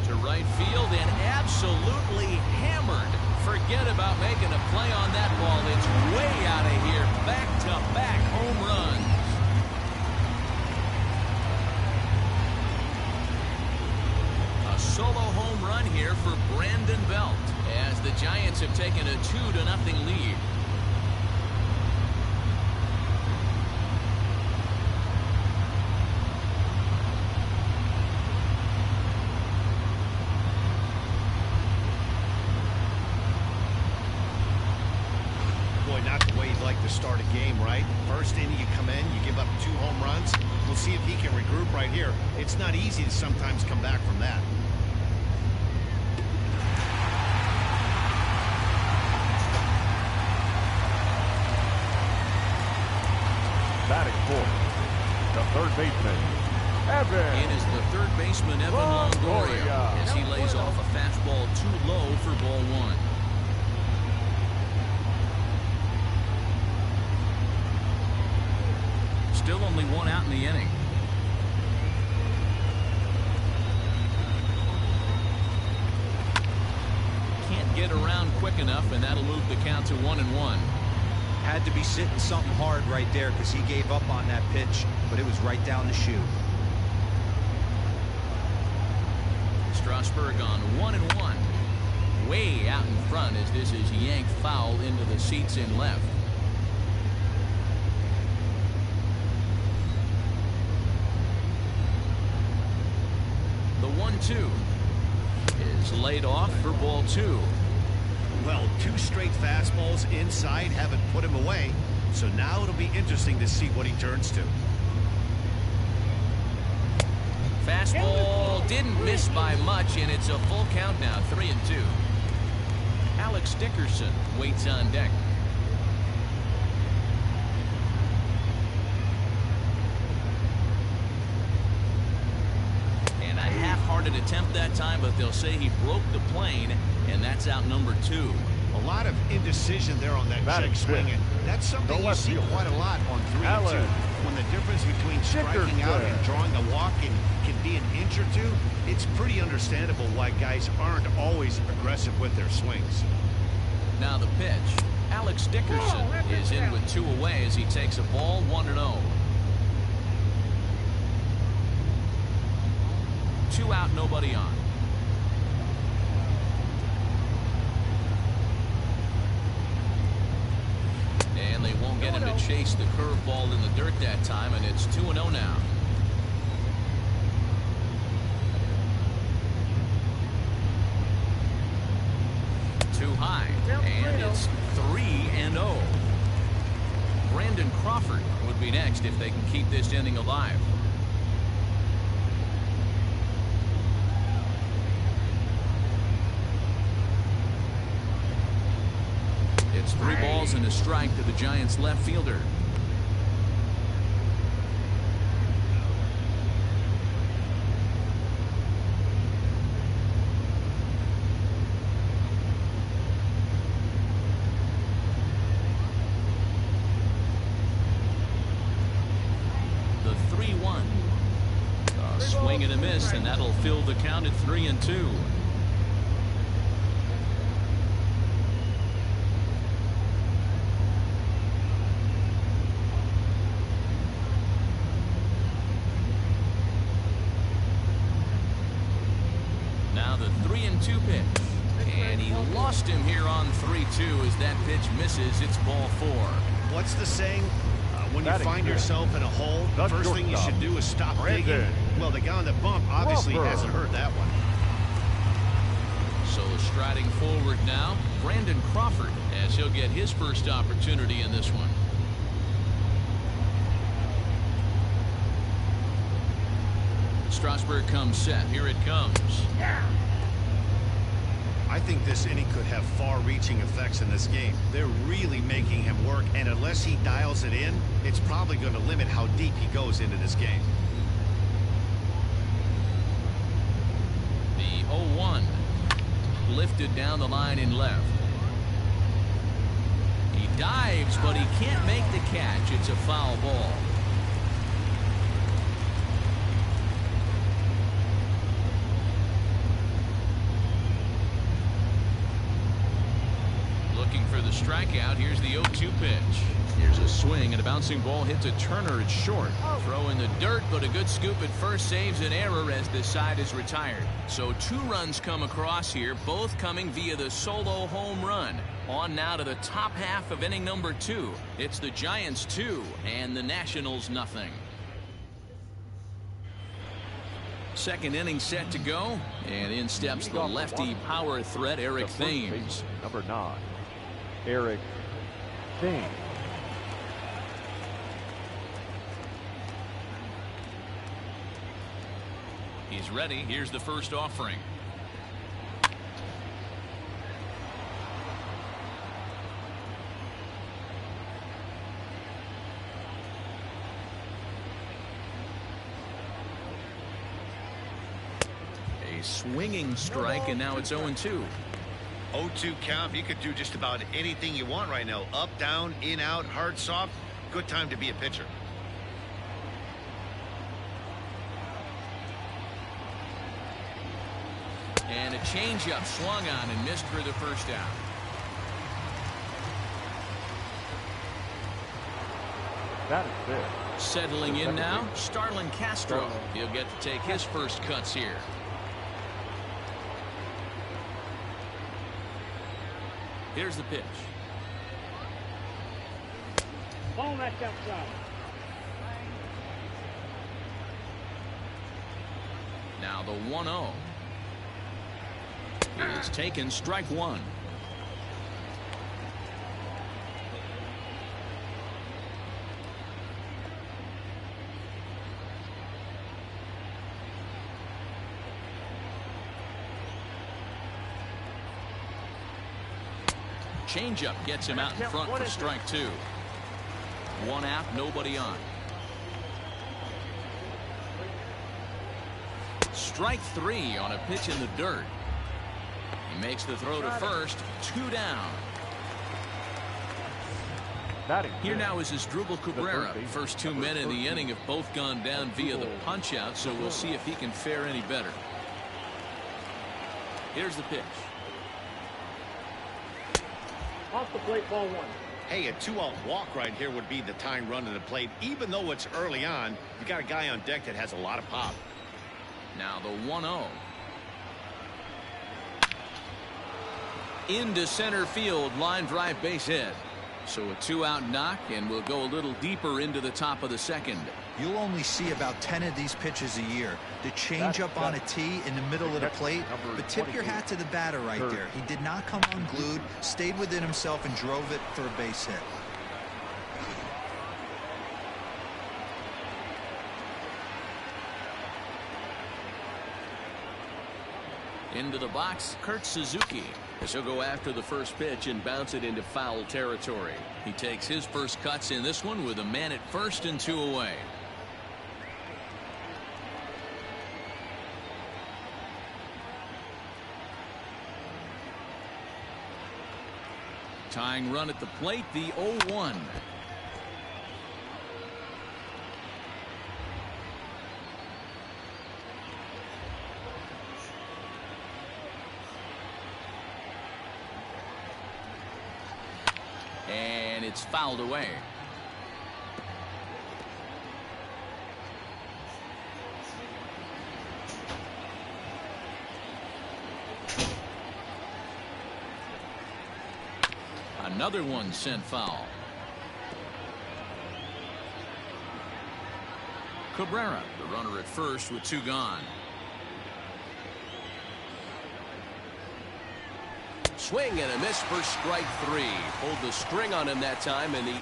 to right field and absolutely hammered. Forget about making a play on that ball. It's way out of here. Back-to-back home runs. A solo home run here for Brandon Belt as the Giants have taken a 2-0 lead.
like to start a game, right? First inning, you come in, you give up 2 home runs. We'll see if he can regroup right here. It's not easy to sometimes come back from that.
Batting fourth, the third baseman, Evan.
In is the third baseman, Evan Longoria, as he lays off a fastball too low for ball 1. Still only 1 out in the inning. Can't get around quick enough, and that'll move the count to 1-1.
Had to be sitting something hard right there because he gave up on that pitch, but it was right down the chute.
Strasburg on 1-1. Way out in front as this is yanked foul into the seats in left. The 1-2 is laid off for ball 2.
Well, 2 straight fastballs inside haven't put him away. So now it'll be interesting to see what he turns to.
Fastball didn't miss by much, and it's a full count now, 3-2. Alex Dickerson waits on deck. And a half-hearted attempt that time, but they'll say he broke the plane, and that's out number 2.
A lot of indecision there on that check swing, and that's something you see quite a lot on 3-2. When the difference between striking out and drawing a walk can be an inch or 2, it's pretty understandable why guys aren't always aggressive with their swings.
Now the pitch. Alex Dickerson is in with 2 away as he takes a ball 1-0. 2 out, nobody on. And they won't get him to chase the curveball in the dirt that time, and it's 2-0 now. Too high, and it's 3-0. Brandon Crawford would be next if they can keep this inning alive. It's 3 balls and a strike to the Giants left fielder. The 3-1. A swing and a miss, and that'll fill the count at 3-2. Now the 3-2 pitch, and he lost him here on 3-2 as that pitch misses. It's ball 4.
What's the saying? When you find yourself in a hole, the first thing you should do is stop digging. Well, the guy on the bump obviously hasn't heard that one.
So striding forward now, Brandon Crawford, as he'll get his first opportunity in this one. Strasburg comes set. Here it comes.
I think this inning could have far-reaching effects in this game. They're really making him work, and unless he dials it in, it's probably going to limit how deep he goes into this game.
The 0-1 lifted down the line in left. He dives, but he can't make the catch. It's a foul ball. Looking for the strikeout. Here's the 0-2 pitch. Here's a swing, and a bouncing ball hits a Turner. It's short. Throw in the dirt, but a good scoop at first saves an error as this side is retired. So 2 runs come across here, both coming via the solo home run. On now to the top half of inning number 2. It's the Giants 2 and the Nationals nothing. Second inning set to go, and in steps the lefty power threat Eric Thames.
Number 9, Eric Thames.
He's ready. Here's the first offering. A swinging strike, and now it's 0-2.
0-2 count. You could do just about anything you want right now. Up, down, in, out, hard, soft. Good time to be a pitcher.
And a changeup swung on and missed for the first out.
That is fair.
Settling in now, Starlin Castro. He'll get to take his first cuts here. Here's the pitch.
Ball that's outside.
Now the 1-0. It's taken, strike one. Changeup gets him out in front for strike two. One out, nobody on. Strike three on a pitch in the dirt. He makes the throw to first. Two down. Here now is Asdrubal Cabrera. First 2 men in the inning have both gone down via the punch out, so we'll see if he can fare any better. Here's the pitch.
Off the plate, ball one.
Hey, a 2-out walk right here would be the tying run to the plate. Even though it's early on, you got a guy on deck that has a lot of pop.
Now the 1-0. Into center field, line drive, base hit. So a 2-out knock, and we'll go a little deeper into the top of the second.
You'll only see about 10 of these pitches a year. The change up on a tee in the middle of the plate, but tip your hat to the batter right there. He did not come unglued, stayed within himself, and drove it for a base hit.
Into the box, Kurt Suzuki, as he'll go after the first pitch and bounce it into foul territory. He takes his first cuts in this one with a man at first and 2 away. Tying run at the plate, the 0-1. And it's fouled away. Another one sent foul. Cabrera, the runner at first with 2 gone. Swing and a miss for strike 3. Pulled the string on him that time, and the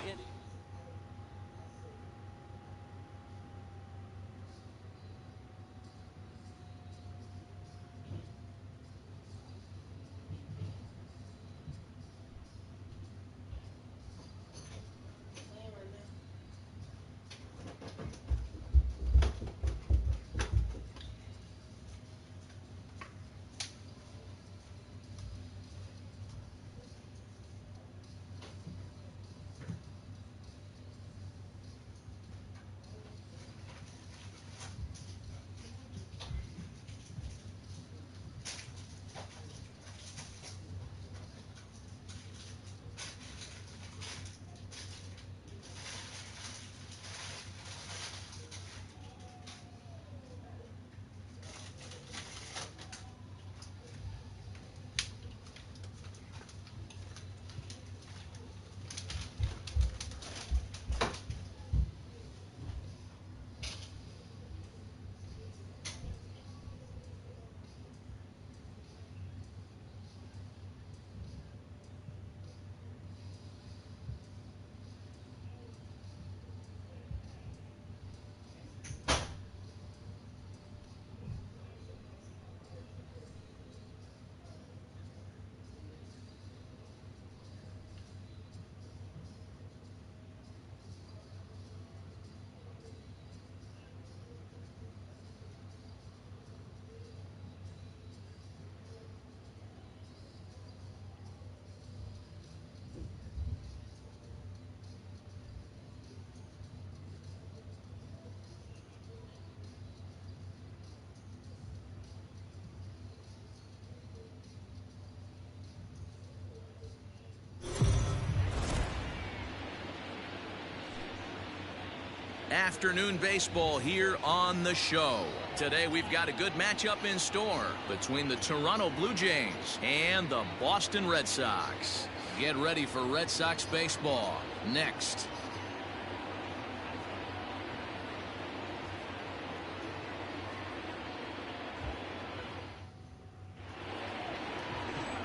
Afternoon baseball here on the show. Today we've got a good matchup in store between the Toronto Blue Jays and the Boston Red Sox. Get ready for Red Sox baseball next.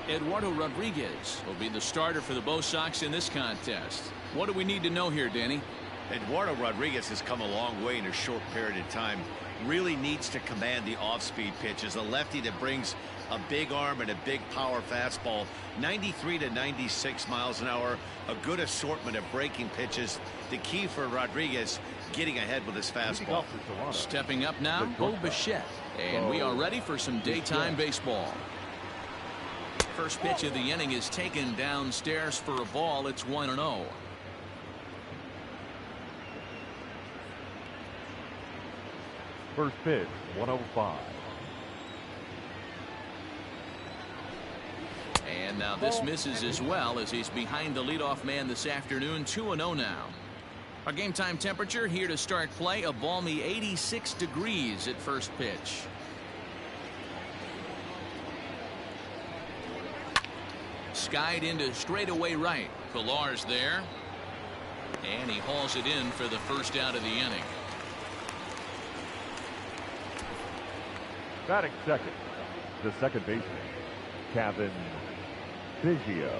Eduardo Rodriguez will be the starter for the Bo Sox in this contest. What do we need to know here, Danny?
Eduardo Rodriguez has come a long way in a short period of time. Really needs to command the off-speed pitches. A lefty that brings a big arm and a big power fastball. 93 to 96 miles an hour. A good assortment of breaking pitches. The key for Rodriguez, getting ahead with his fastball.
Stepping up now, Bo Bichette. And we are ready for some daytime baseball. First pitch of the inning is taken downstairs for a ball. It's 1-0.
First pitch, 105.
And now this misses as well as he's behind the leadoff man this afternoon. 2-0 now. Our game time temperature here to start play, a balmy 86 degrees at first pitch. Skied into straightaway right. Pilar's there. And he hauls it in for the first out of the inning.
Batting second, the second baseman, Cavan Biggio.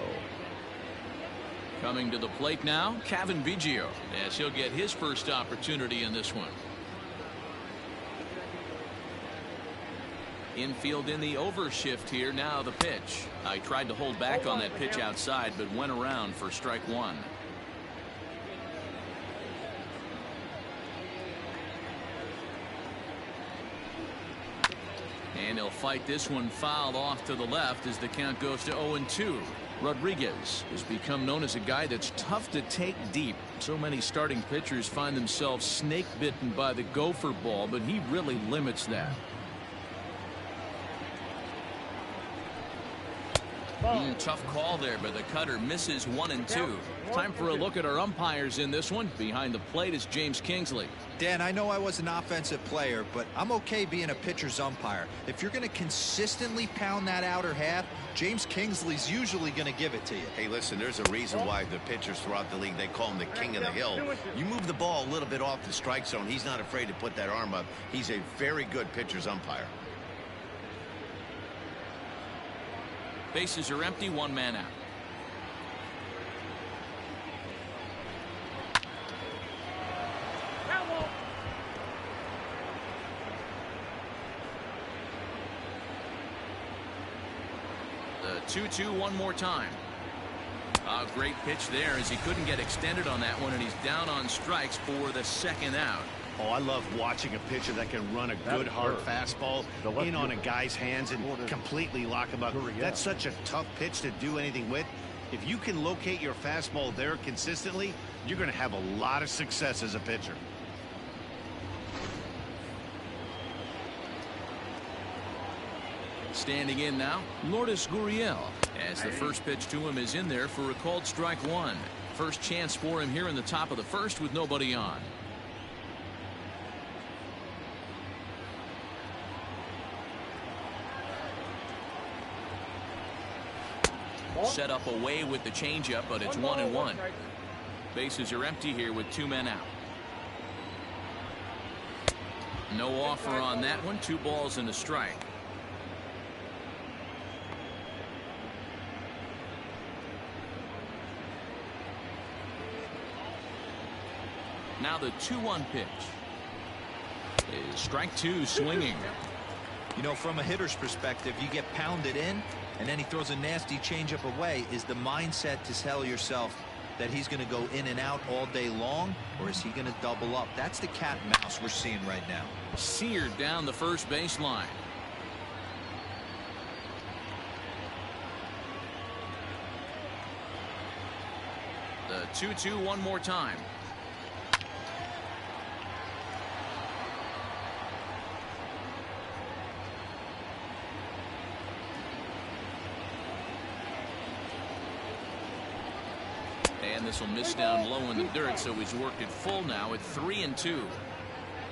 Coming to the plate now, Cavan Biggio, as he'll get his first opportunity in this one. Infield in the overshift here. Now the pitch. I tried to hold back on that pitch outside, but went around for strike one. And he'll fight this one fouled off to the left as the count goes to 0-2. Rodriguez has become known as a guy that's tough to take deep. So many starting pitchers find themselves snake bitten by the gopher ball, but he really limits that. Tough call there, but the cutter misses 1-2. Time for a look at our umpires in this one. Behind the plate is James Kingsley.
Dan, I know I was an offensive player, but I'm okay being a pitcher's umpire. If you're going to consistently pound that outer half, James Kingsley's usually going to give it to you.
Hey, listen, there's a reason why the pitchers throughout the league, they call him the king of the hill. You move the ball a little bit off the strike zone, he's not afraid to put that arm up. He's a very good pitcher's umpire.
Bases are empty, one man out. The 2-2 one more time. A great pitch there as he couldn't get extended on that one, and he's down on strikes for the second out.
Oh, I love watching a pitcher that can run a good hard fastball in on a guy's hands and completely lock him up. That's such a tough pitch to do anything with. If you can locate your fastball there consistently, you're going to have a lot of success as a pitcher.
Standing in now, Lourdes Gurriel, as the first pitch to him is in there for a called strike one. First chance for him here in the top of the first with nobody on. Set up away with the changeup, but it's 1-1. Bases are empty here with two men out. No offer on that one. 2 balls and a strike. Now the 2-1 pitch is strike 2 swinging.
You know, from a hitter's perspective, you get pounded in and then he throws a nasty changeup away. Is the mindset to tell yourself that he's going to go in and out all day long, or is he going to double up? That's the cat and mouse we're seeing right now.
Seared down the first baseline. The 2-2 one more time. And this will miss down low in the dirt, so he's worked it full now at 3-2.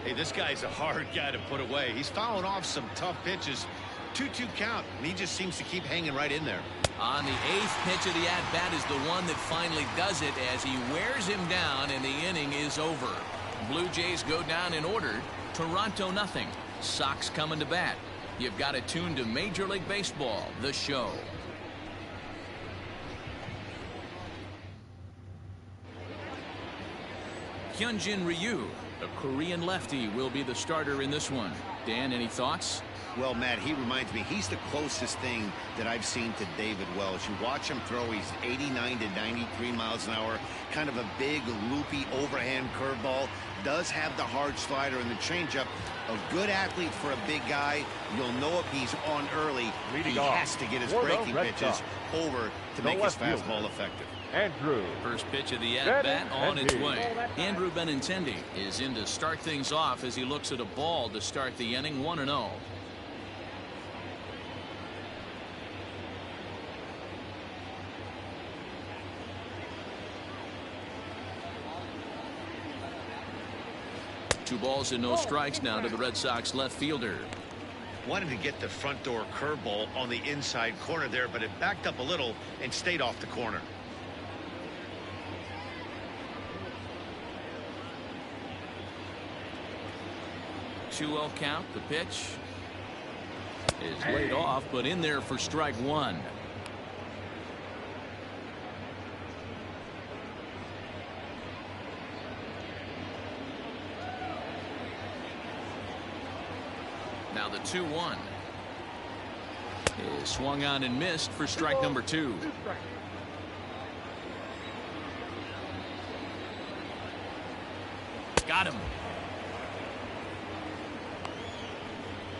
Hey, this guy's a hard guy to put away. He's fouling off some tough pitches. 2-2 count, and he just seems to keep hanging right in there.
On the 8th pitch of the at-bat is the one that finally does it as he wears him down, and the inning is over. Blue Jays go down in order. Toronto nothing. Sox coming to bat. You've got it tuned to Major League Baseball, the show. Hyunjin Ryu, a Korean lefty, will be the starter in this one. Dan, any thoughts?
Well, Matt, he reminds me, he's the closest thing that I've seen to David Wells. You watch him throw, he's 89 to 93 miles an hour, kind of a big, loopy, overhand curveball. Does have the hard slider and the changeup. A good athlete for a big guy. You'll know if he's on early. He has to get his breaking pitches over to make his fastball effective.
Andrew.
First pitch of the at-bat on its way. Andrew Benintendi is in to start things off as he looks at a ball to start the inning, 1-0. Two balls and no strikes now to the Red Sox left fielder.
Wanted to get the front door curveball on the inside corner there, but it backed up a little and stayed off the corner.
Two-0 count. The pitch is laid off, but in there for strike one. Now the 2-1 is swung on and missed for strike number 2. Got him.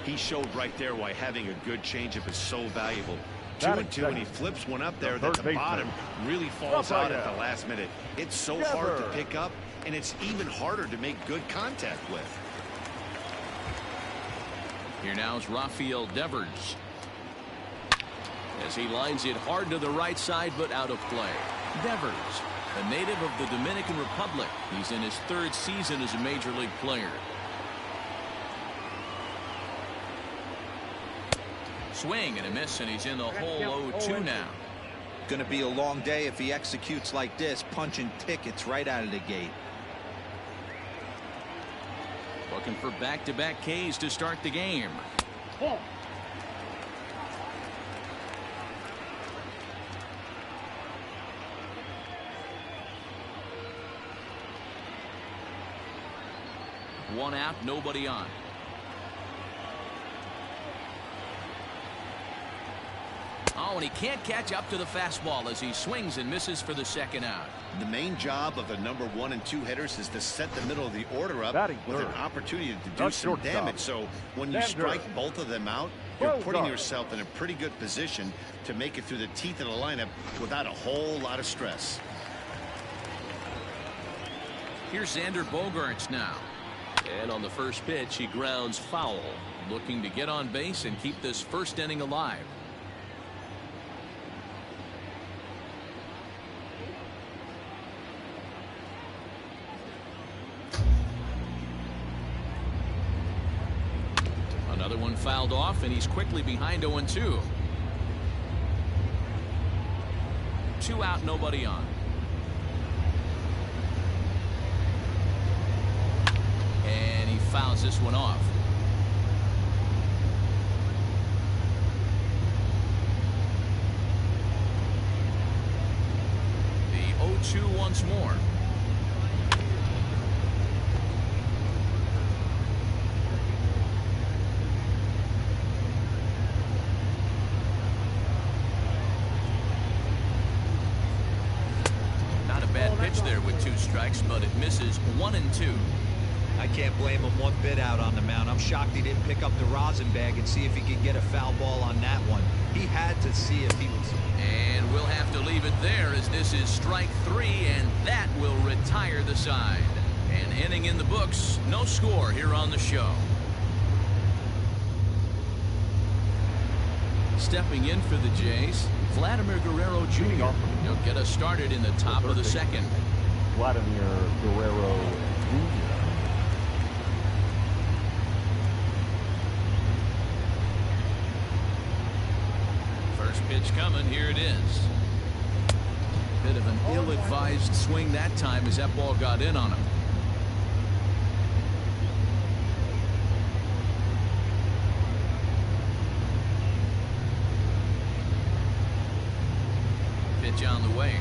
He showed right there why having a good changeup is so valuable. 2-2, and he flips one up there that the bottom really falls out at the last minute. It's so hard to pick up, and it's even harder to make good contact with.
Here now is Rafael Devers as he lines it hard to the right side, but out of play. Devers, a native of the Dominican Republic. He's in his 3rd season as a major league player. Swing and a miss, and he's in the hole 0-2 now.
Going to be a long day if he executes like this, punching tickets right out of the gate.
Looking for back-to-back Ks to start the game.
Ball.
One out, nobody on. Oh, and he can't catch up to the fastball as he swings and misses for the 2nd out.
The main job of the number 1 and 2 hitters is to set the middle of the order up with an opportunity to do some damage. So when you strike both of them out, you're putting yourself in a pretty good position to make it through the teeth of the lineup without a whole lot of stress.
Here's Xander Bogaerts now. And on the first pitch, he grounds foul, looking to get on base and keep this 1st inning alive. Another one fouled off, and he's quickly behind 0-2. 2 out, nobody on. And he fouls this one off. The 0-2 once more. There with 2 strikes, but it misses 1-2.
I can't blame him one bit out on the mound. I'm shocked he didn't pick up the rosin bag and see if he could get a foul ball on that one. He had to see if he was.
And we'll have to leave it there as this is strike 3, and that will retire the side. An inning in the books, no score here on the show. Stepping in for the Jays, Vladimir Guerrero Jr. He'll get us started in the top of the second.
Vladimir Guerrero Jr.
First pitch coming. Here it is. Bit of an ill-advised swing that time as that ball got in on him. Pitch on the way.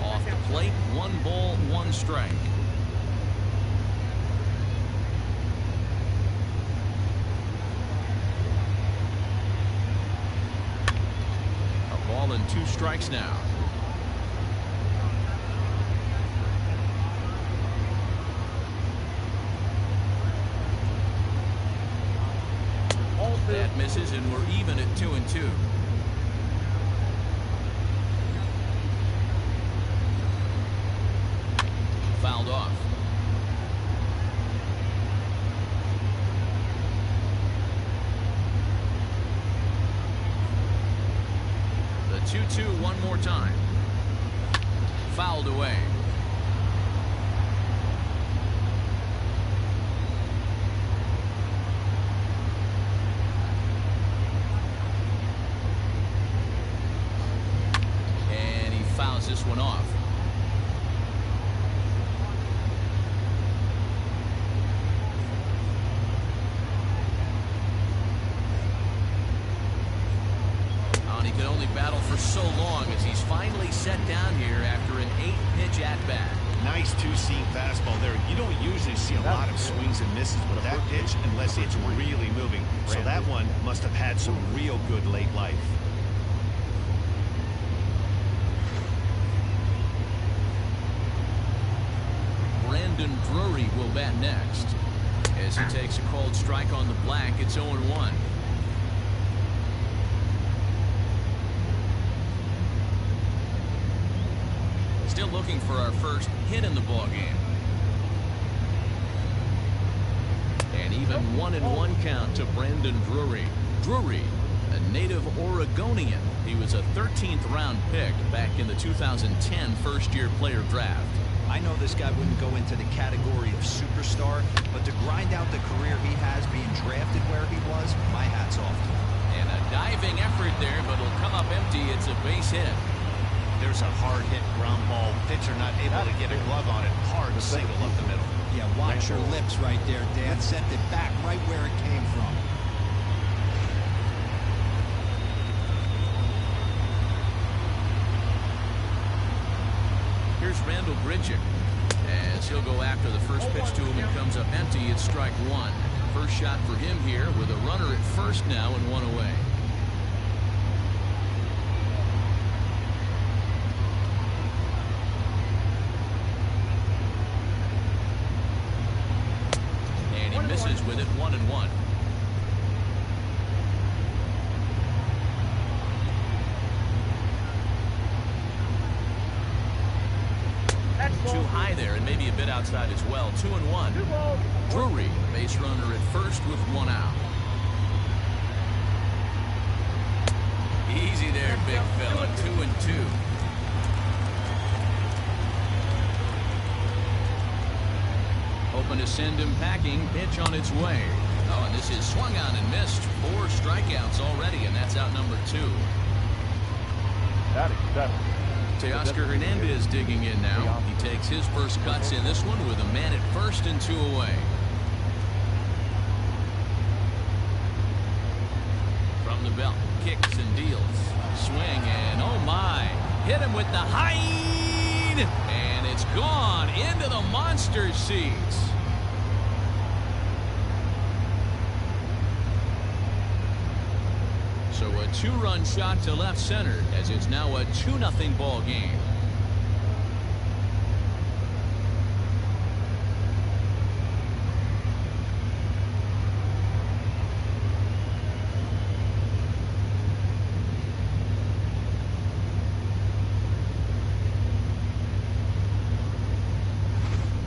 Off the plate, 1 ball, 1 strike. A ball and 2 strikes now. That misses, and we're even at 2-2. Fouled off. The 2-2 one more time. Fouled away. And he fouls this one off. Battle for so long as he's finally set down here after an 8-pitch at-bat.
Nice 2-seam fastball there. You don't usually see a lot of swings and misses with that pitch unless it's really moving. So that one must have had some real good late life.
Brandon Drury will bat next. As he takes a called strike on the black, it's 0-1. Still looking for our first hit in the ball game. And even 1-1 count to Brandon Drury. Drury, a native Oregonian. He was a 13th round pick back in the 2010 first-year player draft.
I know this guy wouldn't go into the category of superstar, but to grind out the career he has being drafted where he was, my hat's off to him.
And a diving effort there, but it'll come up empty. It's a base hit.
There's a hard hit ground ball. Pitcher not able to get a glove on it. Hard single up the middle.
Yeah, watch your lips right there, Dan. Sent it back right where it came from.
Here's Randall Bridgick as he'll go after the first pitch to him and comes up empty. It's strike 1. First shot for him here with a runner at first now and 1 away. And he misses with it, 1-1. Too high there and maybe a bit outside as well. 2-1. Drury, base runner at first with 1 out. Easy there, big fella. 2-2. Hoping to send him packing. Pitch on its way. Oh, and this is swung on and missed. 4 strikeouts already, and that's out number 2.
That is 7.
Teoscar Hernandez digging in now. He takes his first cuts in this one with a man at first and 2 away. From the belt, kicks and deals. Swing and oh my. Hit him with the hide. And it's gone into the monster seats. So a 2-run shot to left center as it's now a 2-0 ball game.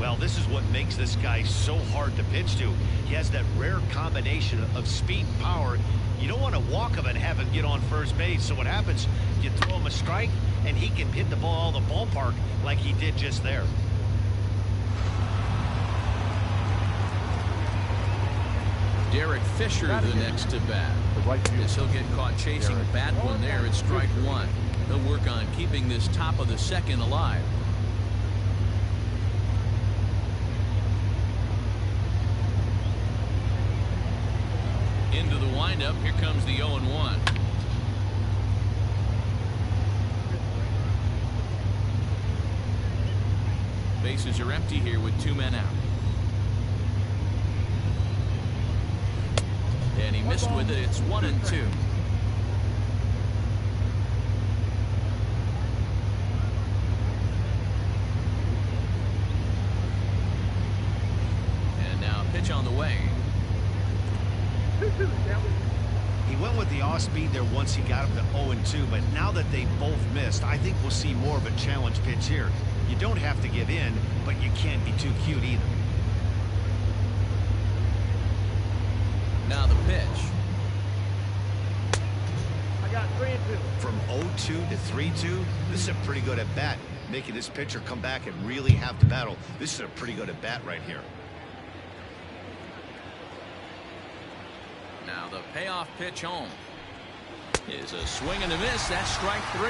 Well, this is what makes this guy so hard to pitch to. He has that rare combination of speed and power. You don't want to walk him and have him get on first base. So what happens, you throw him a strike, and he can hit the ball out of the ballpark like he did just there.
Derek Fisher the next to bat. As he'll get caught chasing a bad one there at strike one. He'll work on keeping this top of the second alive. Into the windup. Here comes the 0-1. Bases are empty here with 2 men out. And he missed with it. It's 1-2. And now a pitch on the way.
He went with the off-speed there once he got him to 0-2, but now that they both missed, I think we'll see more of a challenge pitch here. You don't have to give in, but you can't be too cute either.
Now the pitch.
I got 3-2.
From 0-2 to 3-2, this is a pretty good at bat. Making this pitcher come back and really have to battle. This is a pretty good at bat right here.
Now the payoff pitch home is a swing and a miss. That's strike 3.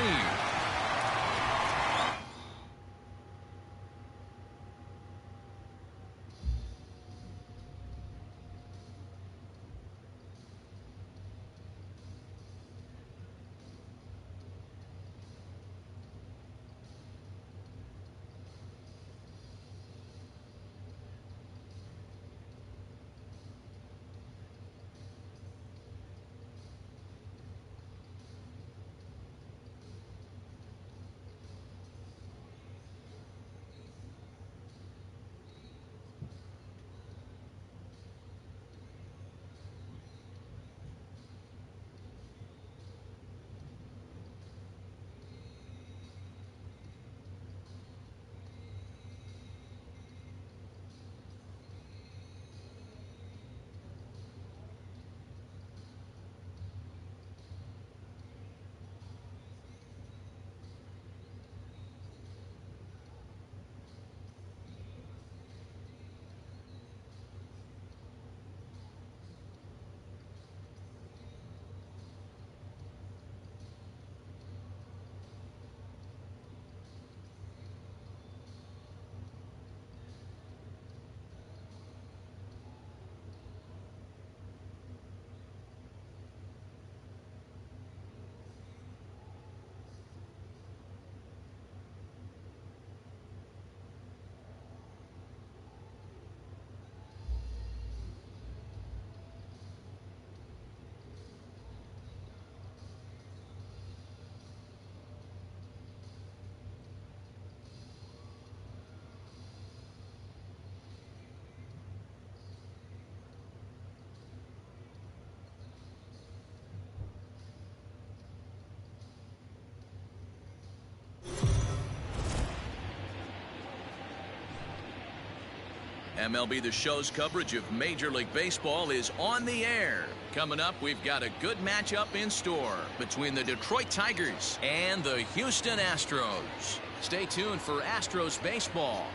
MLB The Show's coverage of Major League Baseball is on the air. Coming up, we've got a good matchup in store between the Detroit Tigers and the Houston Astros. Stay tuned for Astros baseball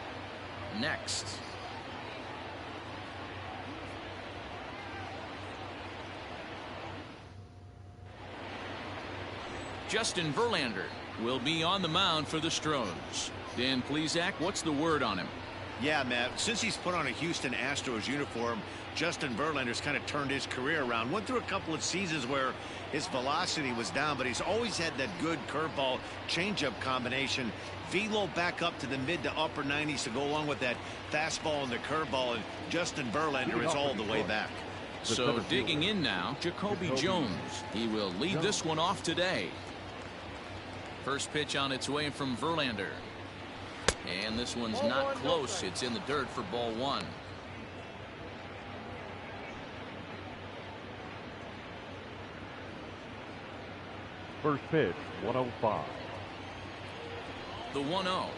next. Justin Verlander will be on the mound for the Stros. Dan Plesac, what's the word on him?
Yeah, Matt, since he's put on a Houston Astros uniform, Justin Verlander's kind of turned his career around. Went through a couple of seasons where his velocity was down, but he's always had that good curveball changeup combination. Velo back up to the mid to upper 90s to go along with that fastball and the curveball, and Justin Verlander is all the way back.
So digging in now, Jacoby Jones. He will lead this one off today. First pitch on its way from Verlander. And this one's not close. It's in the dirt for ball one.
First pitch, 105.
The 1-0.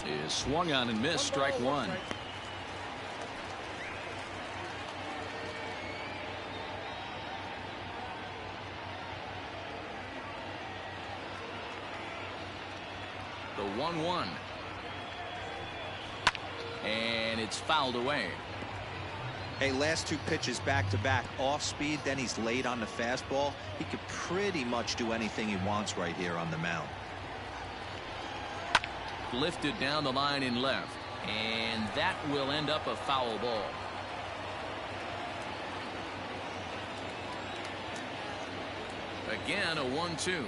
is swung on and missed. Strike one. The 1-1. And it's fouled away.
Hey, last two pitches back to back off speed, then he's late on the fastball. He could pretty much do anything he wants right here on the mound.
Lifted down the line in left, and that will end up a foul ball. Again, a 1-2.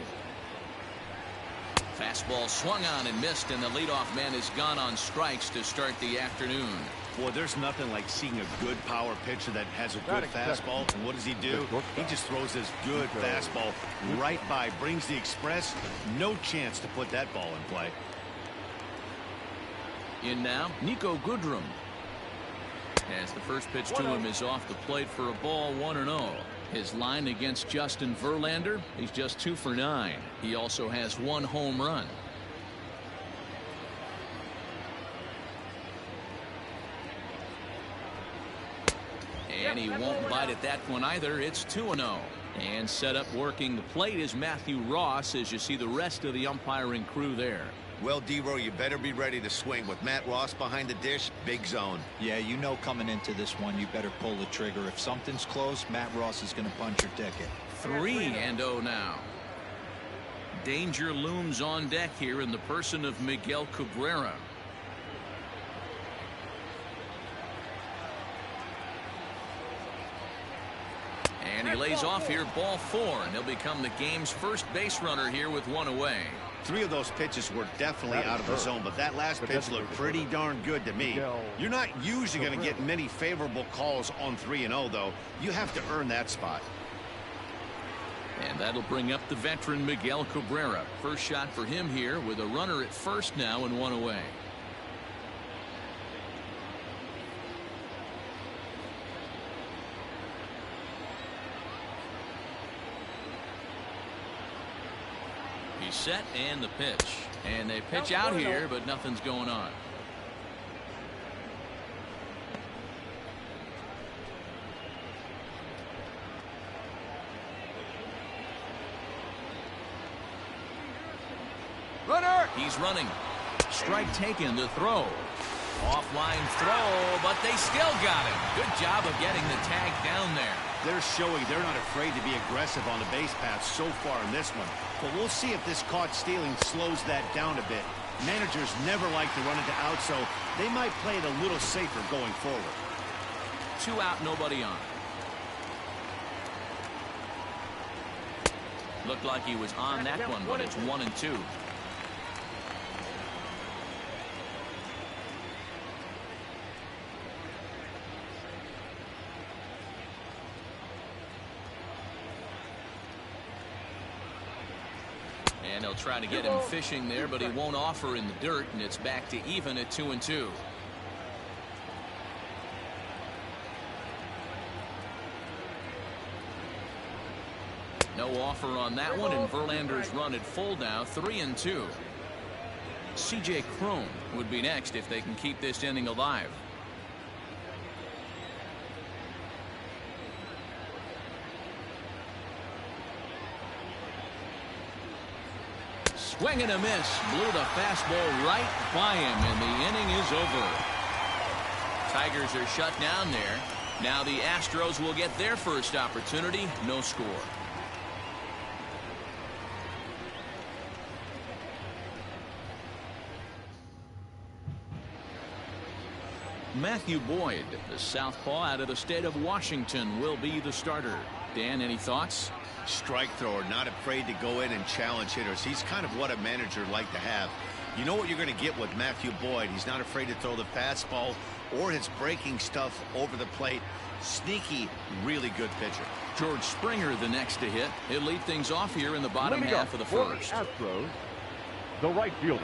Fastball swung on and missed, and the leadoff man is gone on strikes to start the afternoon.
Boy, there's nothing like seeing a good power pitcher that has a good fastball. And what does he do? He just throws this good fastball right by, brings the express. No chance to put that ball in play.
In now, Nico Goodrum. As the first pitch to him is off the plate for a ball, 1-0. His line against Justin Verlander, he's just 2 for 9. He also has 1 home run. And he won't bite at that one either. It's 2-0. And set up working the plate is Matthew Ross, as you see the rest of the umpiring crew there.
Well, D-Row, you better be ready to swing. With Matt Ross behind the dish, big zone.
Yeah, you know coming into this one, you better pull the trigger. If something's close, Matt Ross is going to punch your ticket.
3-0 now. Danger looms on deck here in the person of Miguel Cabrera. And he lays off here, ball 4, and he'll become the game's first base runner here with 1 away.
3 of those pitches were definitely out of the zone, but that last pitch looked pretty darn good to me. You're not usually going to get many favorable calls on 3-0, though. You have to earn that spot.
And that'll bring up the veteran Miguel Cabrera. First shot for him here with a runner at first now and 1 away. He's set and the pitch. And they pitch out here, but nothing's going on.
Runner!
He's running. Strike taken, the throw. Offline throw, but they still got him. Good job of getting the tag down there.
They're showing they're not afraid to be aggressive on the base path so far in this one. But we'll see if this caught stealing slows that down a bit. Managers never like to run into out, so they might play it a little safer going forward.
2 out, nobody on. Looked like he was on that one, but it's 1-2. And they'll try to get him fishing there, but he won't offer in the dirt, and it's back to even at 2-2. No offer on that one, and Verlander's run at full now, 3-2. C.J. Cron would be next if they can keep this inning alive. Swing and a miss. Blew the fastball right by him, and the inning is over. Tigers are shut down there. Now the Astros will get their first opportunity. No score. Matthew Boyd, the southpaw out of the state of Washington, will be the starter. Dan, any thoughts?
Strike thrower, not afraid to go in and challenge hitters. He's kind of what a manager would like to have. You know what you're going to get with Matthew Boyd. He's not afraid to throw the fastball or his breaking stuff over the plate. Sneaky, really good pitcher.
George Springer the next to hit. He'll lead things off here in the bottom half of the first.
Astros, the right fielder.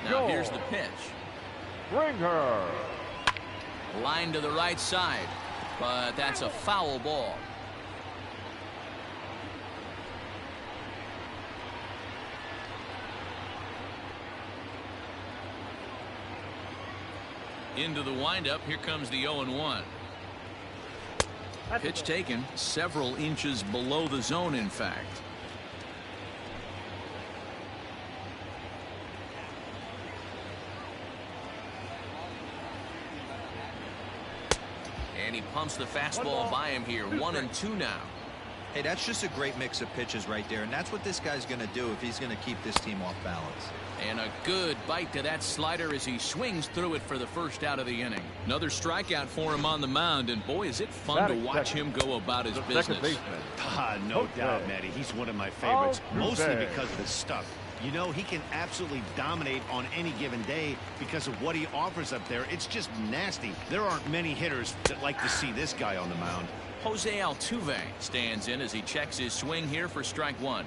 Now here's the pitch.
Springer.
Line to the right side, but that's a foul ball. Into the windup. Here comes the 0-1. Pitch taken several inches below the zone, in fact. And he pumps the fastball by him here. 1-2 now.
Hey, that's just a great mix of pitches right there, and that's what this guy's going to do if he's going to keep this team off balance.
And a good bite to that slider as he swings through it for the first out of the inning. Another strikeout for him on the mound, and boy, is it fun to watch him go about his business.
No doubt, Matty. He's one of my favorites, mostly because of his stuff. You know, he can absolutely dominate on any given day because of what he offers up there. It's just nasty. There aren't many hitters that like to see this guy on the mound.
Jose Altuve stands in as he checks his swing here for strike one.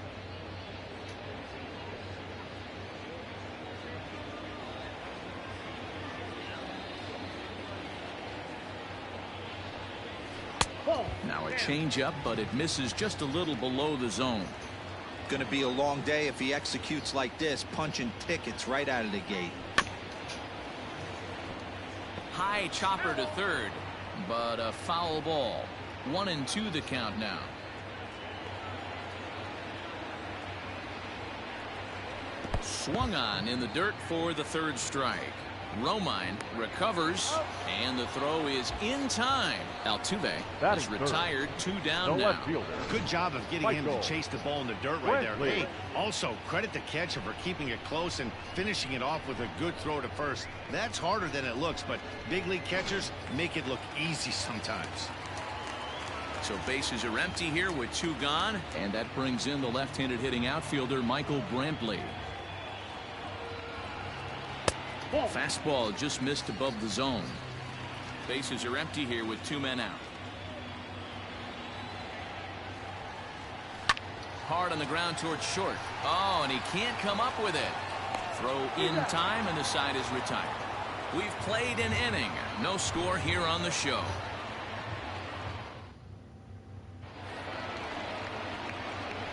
Now a changeup, but it misses just a little below the zone.
Going to be a long day if he executes like this, punching tickets right out of the gate.
High chopper to third, but a foul ball. 1-2 the count now. Swung on in the dirt for the third strike. Romine recovers, and the throw is in time. Altuve is retired, 2 down now.
Good job of getting him to chase the ball in the dirt right there. Hey, also credit the catcher for keeping it close and finishing it off with a good throw to first. That's harder than it looks, but big league catchers make it look easy sometimes.
So bases are empty here with 2 gone, and that brings in the left-handed hitting outfielder Michael Brantley. Fastball just missed above the zone. Bases are empty here with 2 men out. Hard on the ground towards short. Oh, and he can't come up with it. Throw in time, and the side is retired. We've played an inning. No score here on the show.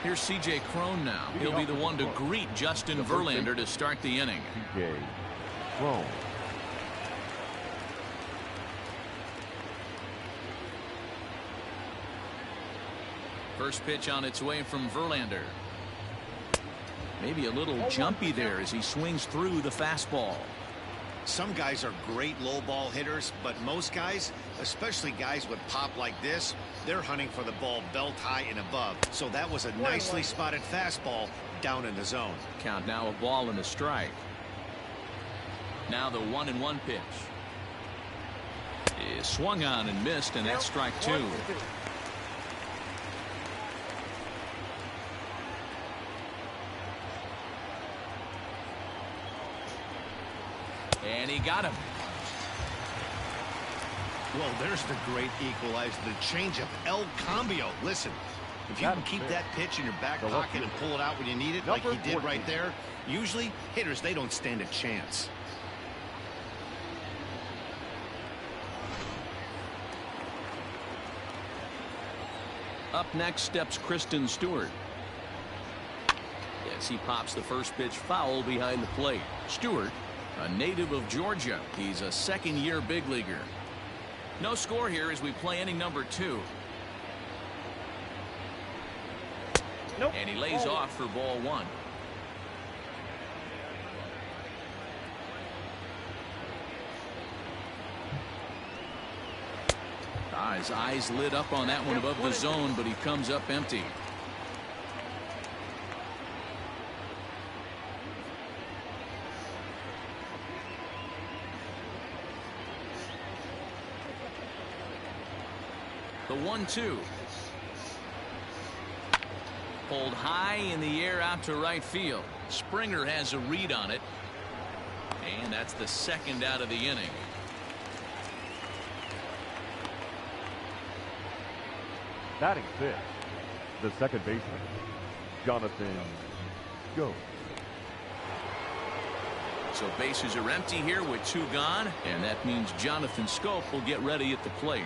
Here's C.J. Cron now. He'll be the one to greet Justin Verlander to start the inning.
C.J. Cron.
First pitch on its way from Verlander. Maybe a little jumpy there as he swings through the fastball.
Some guys are great low ball hitters, but most guys, especially guys with pop like this, they're hunting for the ball belt high and above. So that was a nicely spotted fastball down in the zone.
Count now, a ball and a strike. Now the 1-1 pitch is swung on and missed, and that's strike 2. And he got him.
Well, there's the great equalizer, the changeup, El Cambio. Listen, if you can keep that pitch in your back pocket and pull it out when you need it, like he did right there, usually hitters, they don't stand a chance.
Up next steps Kristen Stewart. Yes, he pops the first pitch foul behind the plate. Stewart, a native of Georgia. He's a second-year big leaguer. No score here as we play inning number 2. And he lays off for ball 1. His eyes lit up on that one above the zone, but he comes up empty. The 1-2. Pulled high in the air out to right field. Springer has a read on it. And that's the second out of the inning.
Batting fifth, the second baseman, Jonathan Schoop.
So bases are empty here with 2 gone, and that means Jonathan Schoop will get ready at the plate.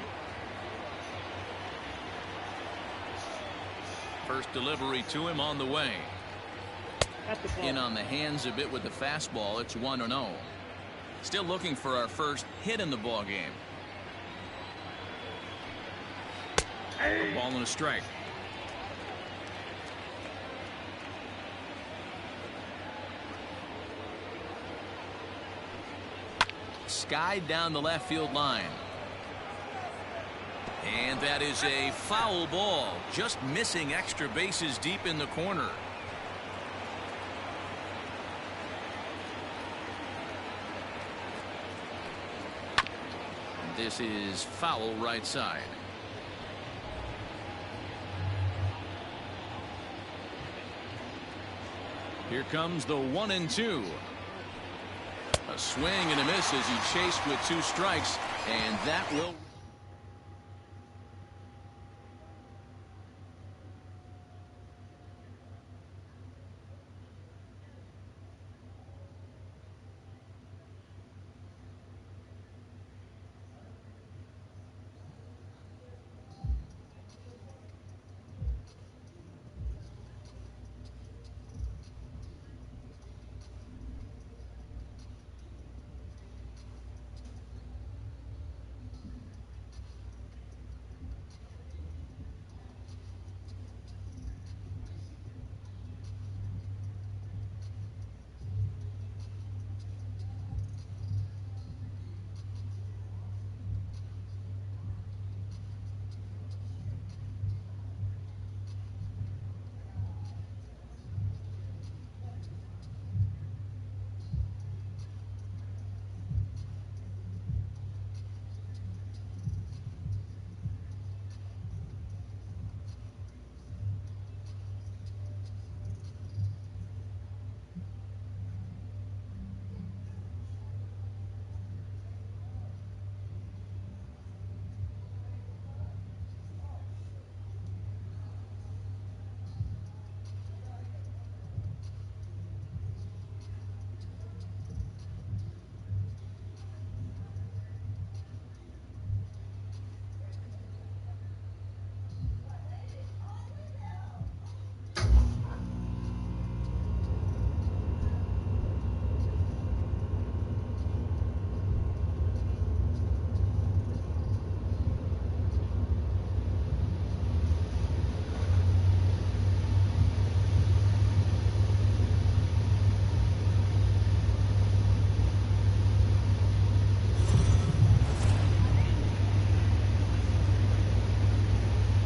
First delivery to him on the way. In on the hands a bit with the fastball. It's 1-0. Still looking for our first hit in the ball game. A ball and a strike. Skied down the left field line. And that is a foul ball, just missing extra bases deep in the corner. This is foul right side. Here comes the 1-2. A swing and a miss as he chased with 2 strikes, and that will.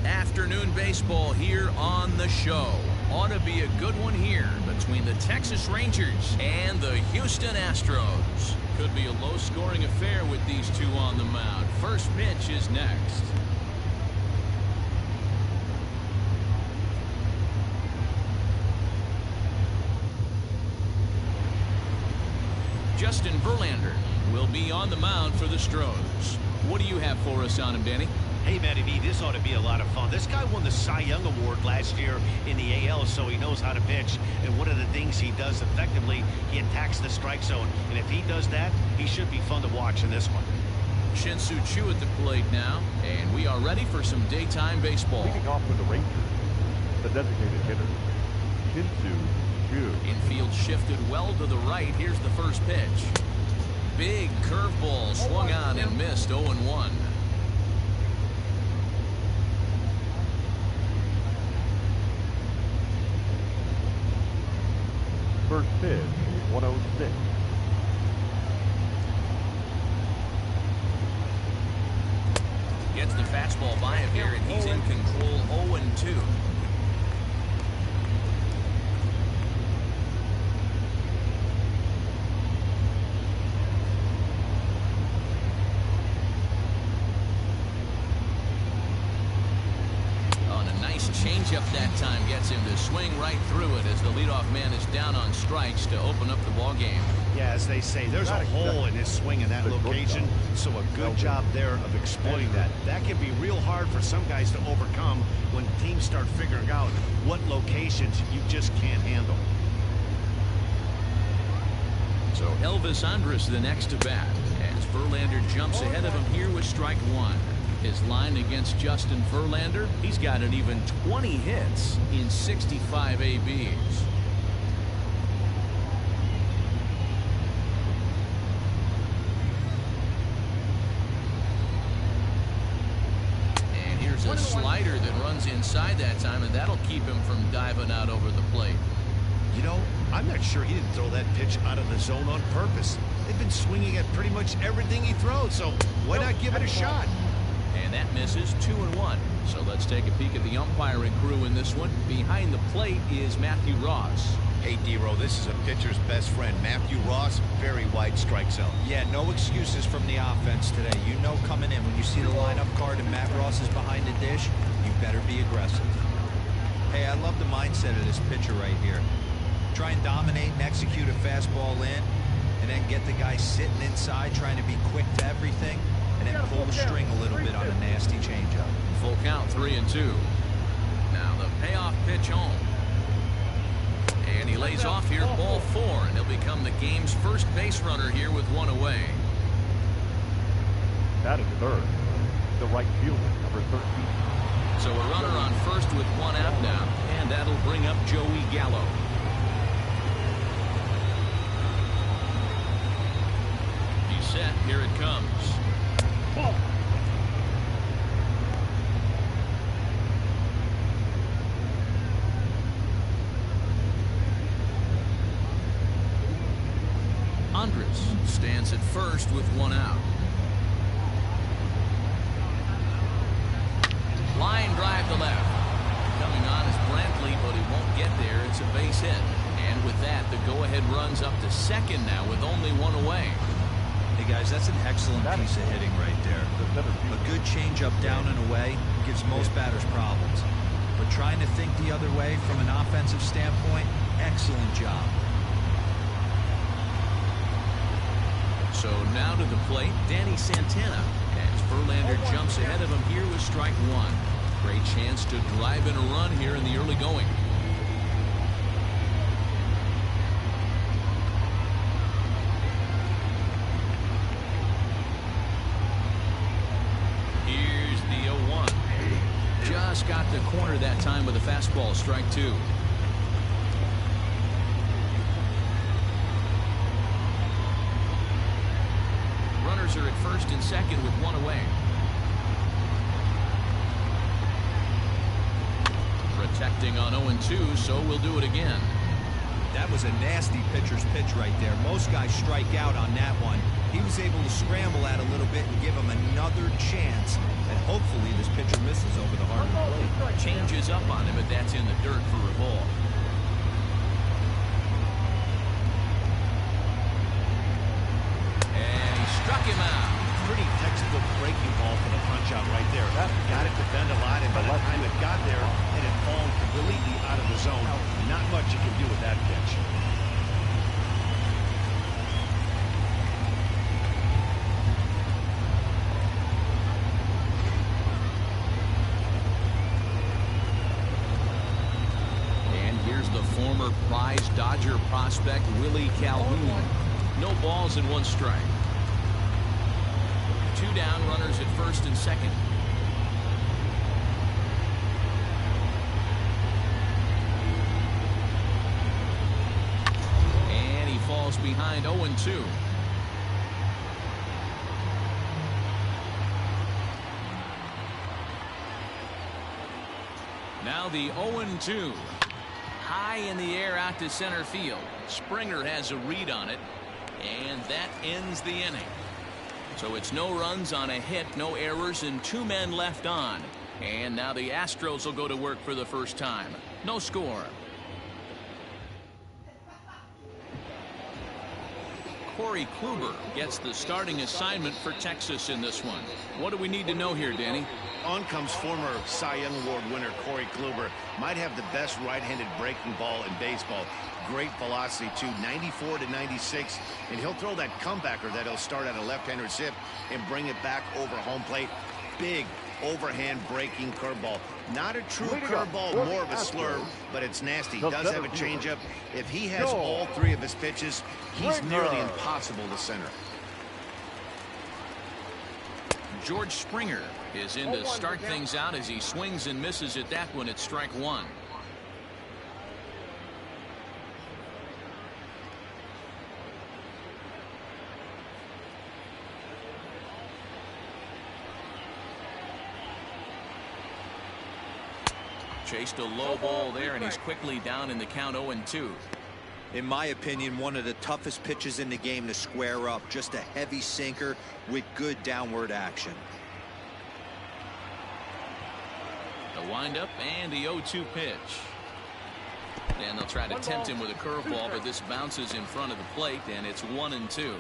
Afternoon baseball here on the show. Ought to be a good one here between the Texas Rangers and the Houston Astros. Could be a low-scoring affair with these two on the mound. First pitch is next. Justin Verlander will be on the mound for the Stros. What do you have for us on him, Danny?
Hey, Matty V, this ought to be a lot of fun. This guy won the Cy Young Award last year in the AL, so he knows how to pitch. And one of the things he does effectively, he attacks the strike zone. And if he does that, he should be fun to watch in this one.
Shin-Soo Choo at the plate now, and we are ready for some daytime baseball.
Leading off with the Rangers, the designated hitter, Shin-Soo Choo.
Infield shifted well to the right. Here's the first pitch. Big curveball swung on and missed. 0-1.
First pitch, 106.
Gets the fastball by him here, and he's in control. 0-2. Changeup that time gets him to swing right through it as the leadoff man is down on strikes to open up the ball game.
Yeah, as they say, there's a hole in his swing in that location, so a good job there of exploiting that. That can be real hard for some guys to overcome when teams start figuring out what locations you just can't handle.
So Elvis Andrus the next to bat as Verlander jumps ahead of him here with strike 1. His line against Justin Verlander, he's got an even 20 hits in 65 ABs. keep him from diving out over the plate.
You know, I'm not sure he didn't throw that pitch out of the zone on purpose. They've been swinging at pretty much everything he throws, so why not give it a shot?
And that misses 2-1. So let's take a peek at the umpiring crew in this one. Behind the plate is Matthew Ross.
Hey, D-Row, this is a pitcher's best friend. Matthew Ross, very wide strike zone.
Yeah, no excuses from the offense today. You know coming in when you see the lineup card and Matt Ross is behind the dish, you better be aggressive. Hey, I love the mindset of this pitcher right here. Try and dominate and execute a fastball in, and then get the guy sitting inside trying to be quick to everything, and then pull the string a little bit on a nasty changeup.
Full count, 3-2. Now the payoff pitch home. And he lays off here, ball 4, and he'll become the game's first base runner here with one away.
That is third. The right fielder, number 13.
So a runner on first with one out now, and that'll bring up Joey Gallo. He's set. Here it comes.
Ball.
Andres stands at first with one out. Line drive to left. Coming on is Brantley, but he won't get there. It's a base hit. And with that, the go-ahead runs up to second now with only one away.
Hey, guys, that's an excellent piece of hitting right there. A good changeup down and away gives most batters problems. But trying to think the other way from an offensive standpoint, excellent job.
So now to the plate, Danny Santana, as Verlander jumps ahead of him here with strike one. Great chance to drive in a run here in the early going. Here's the 0-1. Just got the corner that time with a fastball, strike two. Runners are at first and second with one away. Protecting on 0-2, so we'll do it again.
That was a nasty pitcher's pitch right there. Most guys strike out on that one. He was able to scramble at a little bit and give him another chance. And hopefully this pitcher misses over the heart of the plate.
Changes up on him, but that's in the dirt for a ball. Struck him out.
Pretty textbook breaking ball for the punch out right there. Got it to bend a lot, and by the time it got there, it had fallen completely out of the zone. Not much you can do with that pitch.
And here's the former prize Dodger prospect, Willie Calhoun. No balls and one strike. Two down, runners at first and second. And he falls behind 0-2. Now the 0-2. High in the air out to center field. Springer has a read on it, and that ends the inning. So it's no runs on a hit, no errors, and two men left on. And now the Astros will go to work for the first time. No score. Corey Kluber gets the starting assignment for Texas in this one. What do we need to know here, Danny?
On comes former Cy Young Award winner Corey Kluber. Might have the best right-handed breaking ball in baseball. Great velocity too, 94 to 96, and he'll throw that comebacker that he'll start at a left-hander's hip and bring it back over home plate. Big overhand breaking curveball. Not a true curveball, more of a slurve, but it's nasty. Does have a changeup. If he has all three of his pitches, he's nearly impossible to center.
George Springer is in to start things out as he swings and misses at that one at strike one. Chased a low ball there, and he's quickly down in the count 0-2.
In my opinion, one of the toughest pitches in the game to square up. Just a heavy sinker with good downward action.
The windup and the 0-2 pitch. And they'll try to tempt him with a curveball, but this bounces in front of the plate, and it's 1-2.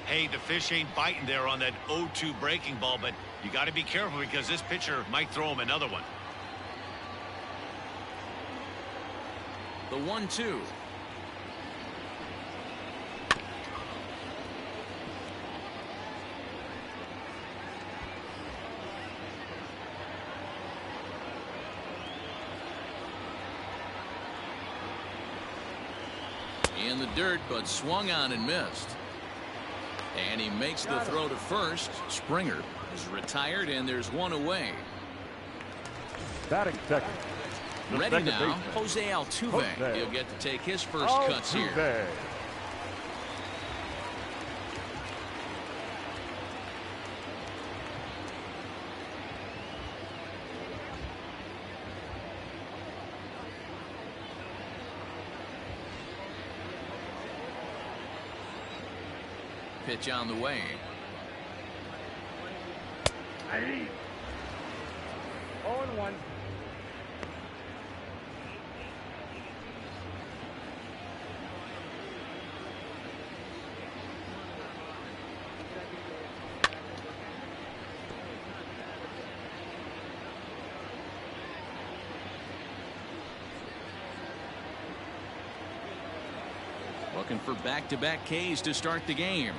Hey, the fish ain't biting there on that 0-2 breaking ball, but you got to be careful because this pitcher might throw him another one.
The 1-2. In the dirt, but swung on and missed. And he makes the throw to first. Springer is retired, and there's one away.
Batting second.
Ready now, Jose Altuve. He'll get to take his first cuts here. Pitch on the way.
0-1.
Looking for back-to-back Ks to start the game.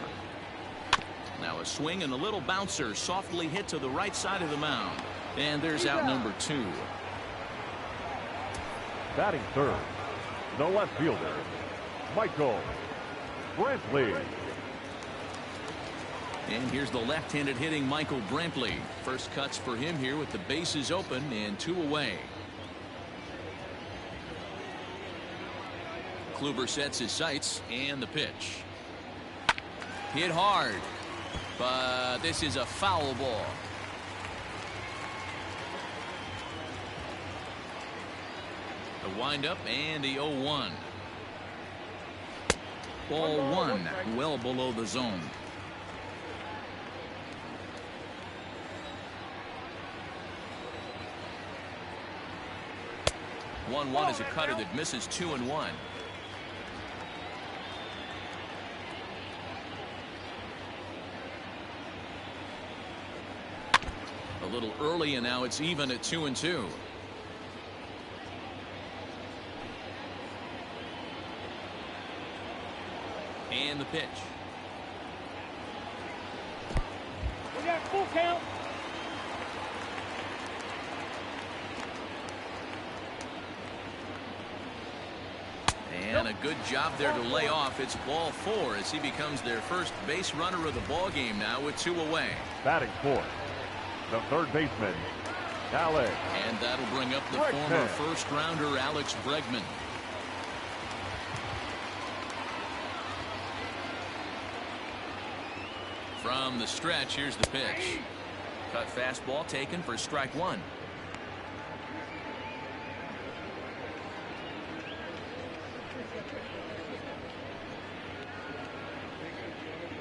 Now a swing and a little bouncer softly hit to the right side of the mound. And there's out number 2.
Batting third, the left fielder, Michael Brantley.
And here's the left-handed hitting Michael Brantley. First cuts for him here with the bases open and 2 away. Kluber sets his sights, and the pitch. Hit hard, but this is a foul ball. The windup and the 0-1. Ball 1, well below the zone. One is a cutter that misses 2-1. A little early, and now it's even at 2-2. And the pitch.
We got full count.
And a good job there to lay off. It's ball 4 as he becomes their first base runner of the ball game now with 2 away.
Batting fourth, the third baseman, Alex.
And that'll bring up the former first-rounder Alex Bregman. From the stretch, here's the pitch. Cut fastball taken for strike 1.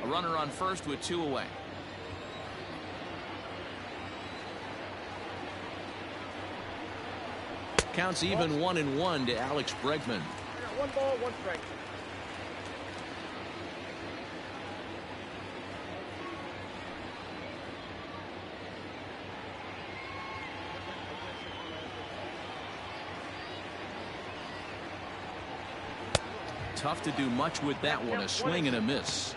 A runner on first with 2 away. Counts even 1-1 to Alex Bregman.
1 ball, 1 strike.
Tough to do much with that one. A swing and a miss.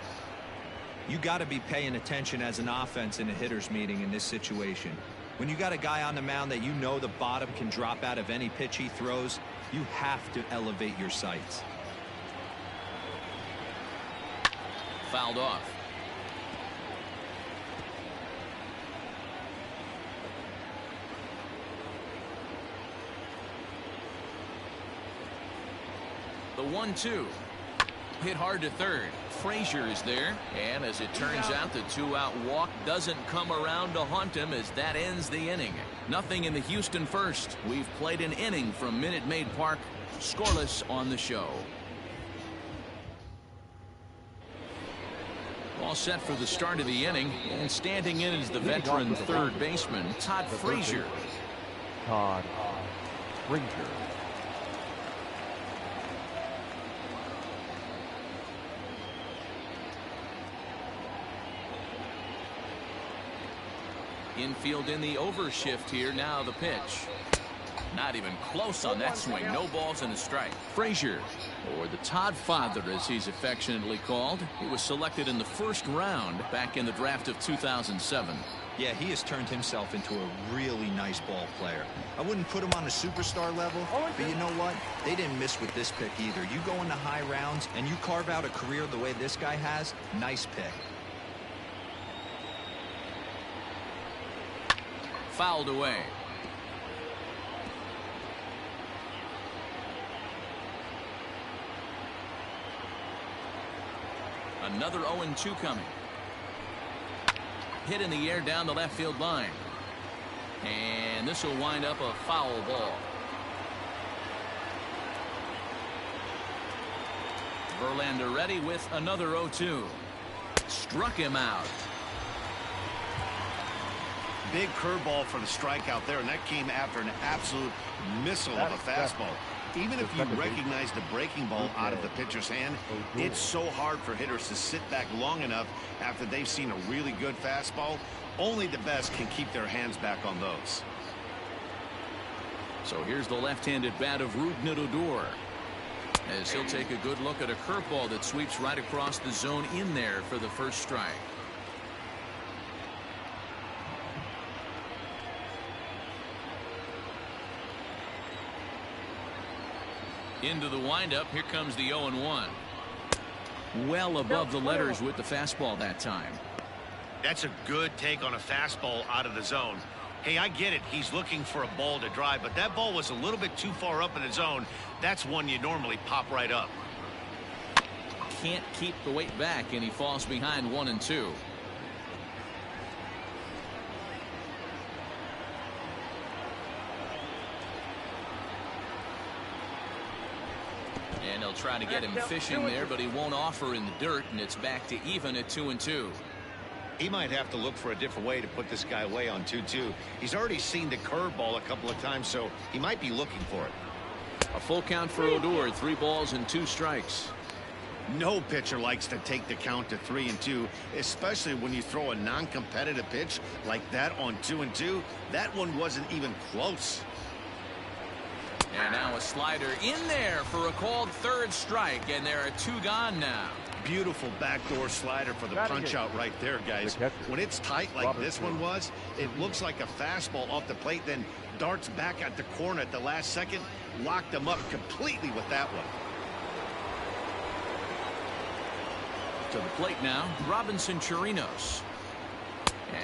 You got to be paying attention as an offense in a hitter's meeting in this situation. When you got a guy on the mound that you know the bottom can drop out of any pitch he throws, you have to elevate your sights.
Fouled off. The 1-2. Hit hard to third. Frazier is there, and as it turns out, the 2-out walk doesn't come around to haunt him as that ends the inning. Nothing in the Houston first. We've played an inning from Minute Maid Park. Scoreless on the show. All set for the start of the inning, and standing in is the veteran third baseman, Todd Frazier.
Todd Frazier.
Infield in the overshift here. Now the pitch. Not even close on that swing. No balls and a strike. Frazier, or the Todd Father as he's affectionately called. He was selected in the first round back in the draft of 2007.
Yeah, he has turned himself into a really nice ball player. I wouldn't put him on a superstar level, but you know what? They didn't miss with this pick either. You go into high rounds and you carve out a career the way this guy has. Nice pick.
Fouled away. Another 0-2 coming. Hit in the air down the left field line. And this will wind up a foul ball. Verlander ready with another 0-2. Struck him out.
Big curveball for the strikeout there, and that came after an absolute missile of a fastball. Even if you recognize the breaking ball out of the pitcher's hand, it's so hard for hitters to sit back long enough after they've seen a really good fastball. Only the best can keep their hands back on those.
So here's the left-handed bat of Rougned Odor, as he'll take a good look at a curveball that sweeps right across the zone in there for the first strike. Into the windup. Here comes the 0-1. Well above the letters with the fastball that time.
That's a good take on a fastball out of the zone. Hey, I get it. He's looking for a ball to drive, but that ball was a little bit too far up in the zone. That's one you normally pop right up.
Can't keep the weight back, and he falls behind 1-2. And they'll try to get him fishing there, but he won't offer in the dirt, and it's back to even at 2-2.
He might have to look for a different way to put this guy away on 2-2. He's already seen the curveball a couple of times, so he might be looking for it.
A full count for Odor, 3 balls and 2 strikes.
No pitcher likes to take the count to 3-2, especially when you throw a non-competitive pitch like that on 2-2. That one wasn't even close.
And now a slider in there for a called third strike, and there are 2 gone now.
Beautiful backdoor slider for the punch out right there, guys. When it's tight like this one was, it looks like a fastball off the plate, then darts back at the corner at the last second. Locked them up completely with that one.
To the plate now, Robinson Chirinos.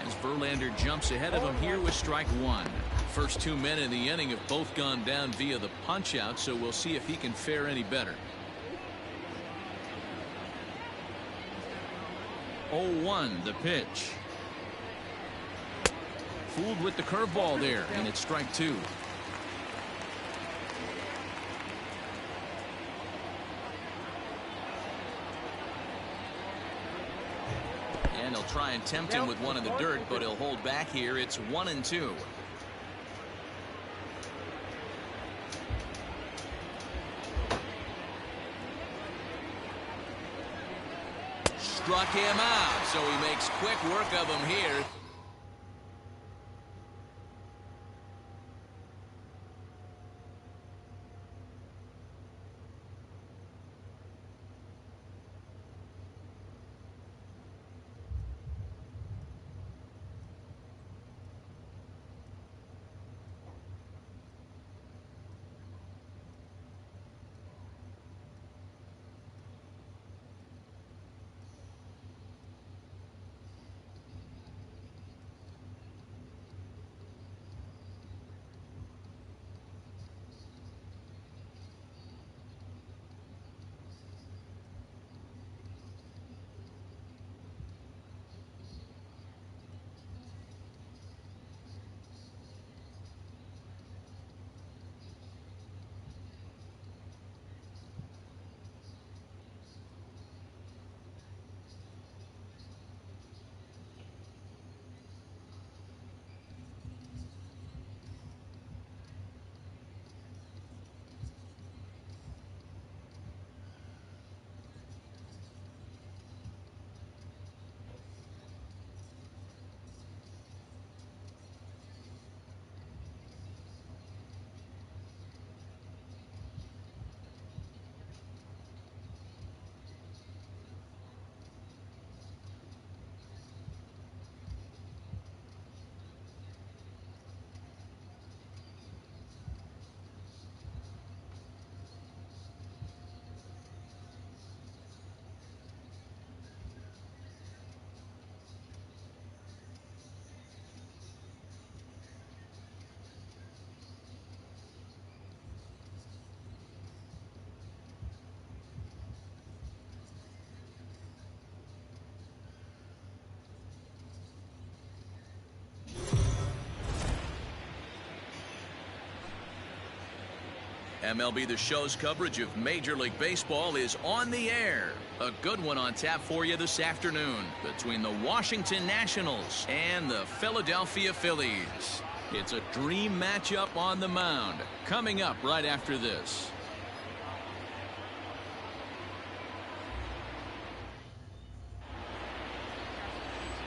As Verlander jumps ahead of him here with strike 1. First 2 men in the inning have both gone down via the punch out, so we'll see if he can fare any better. 0-1 the pitch. Fooled with the curveball there, and it's strike 2. And he'll try and tempt him with one in the dirt, but he'll hold back here. It's 1-2. Struck him out, so he makes quick work of him here. MLB The Show's coverage of Major League Baseball is on the air. A good one on tap for you this afternoon between the Washington Nationals and the Philadelphia Phillies. It's a dream matchup on the mound. Coming up right after this.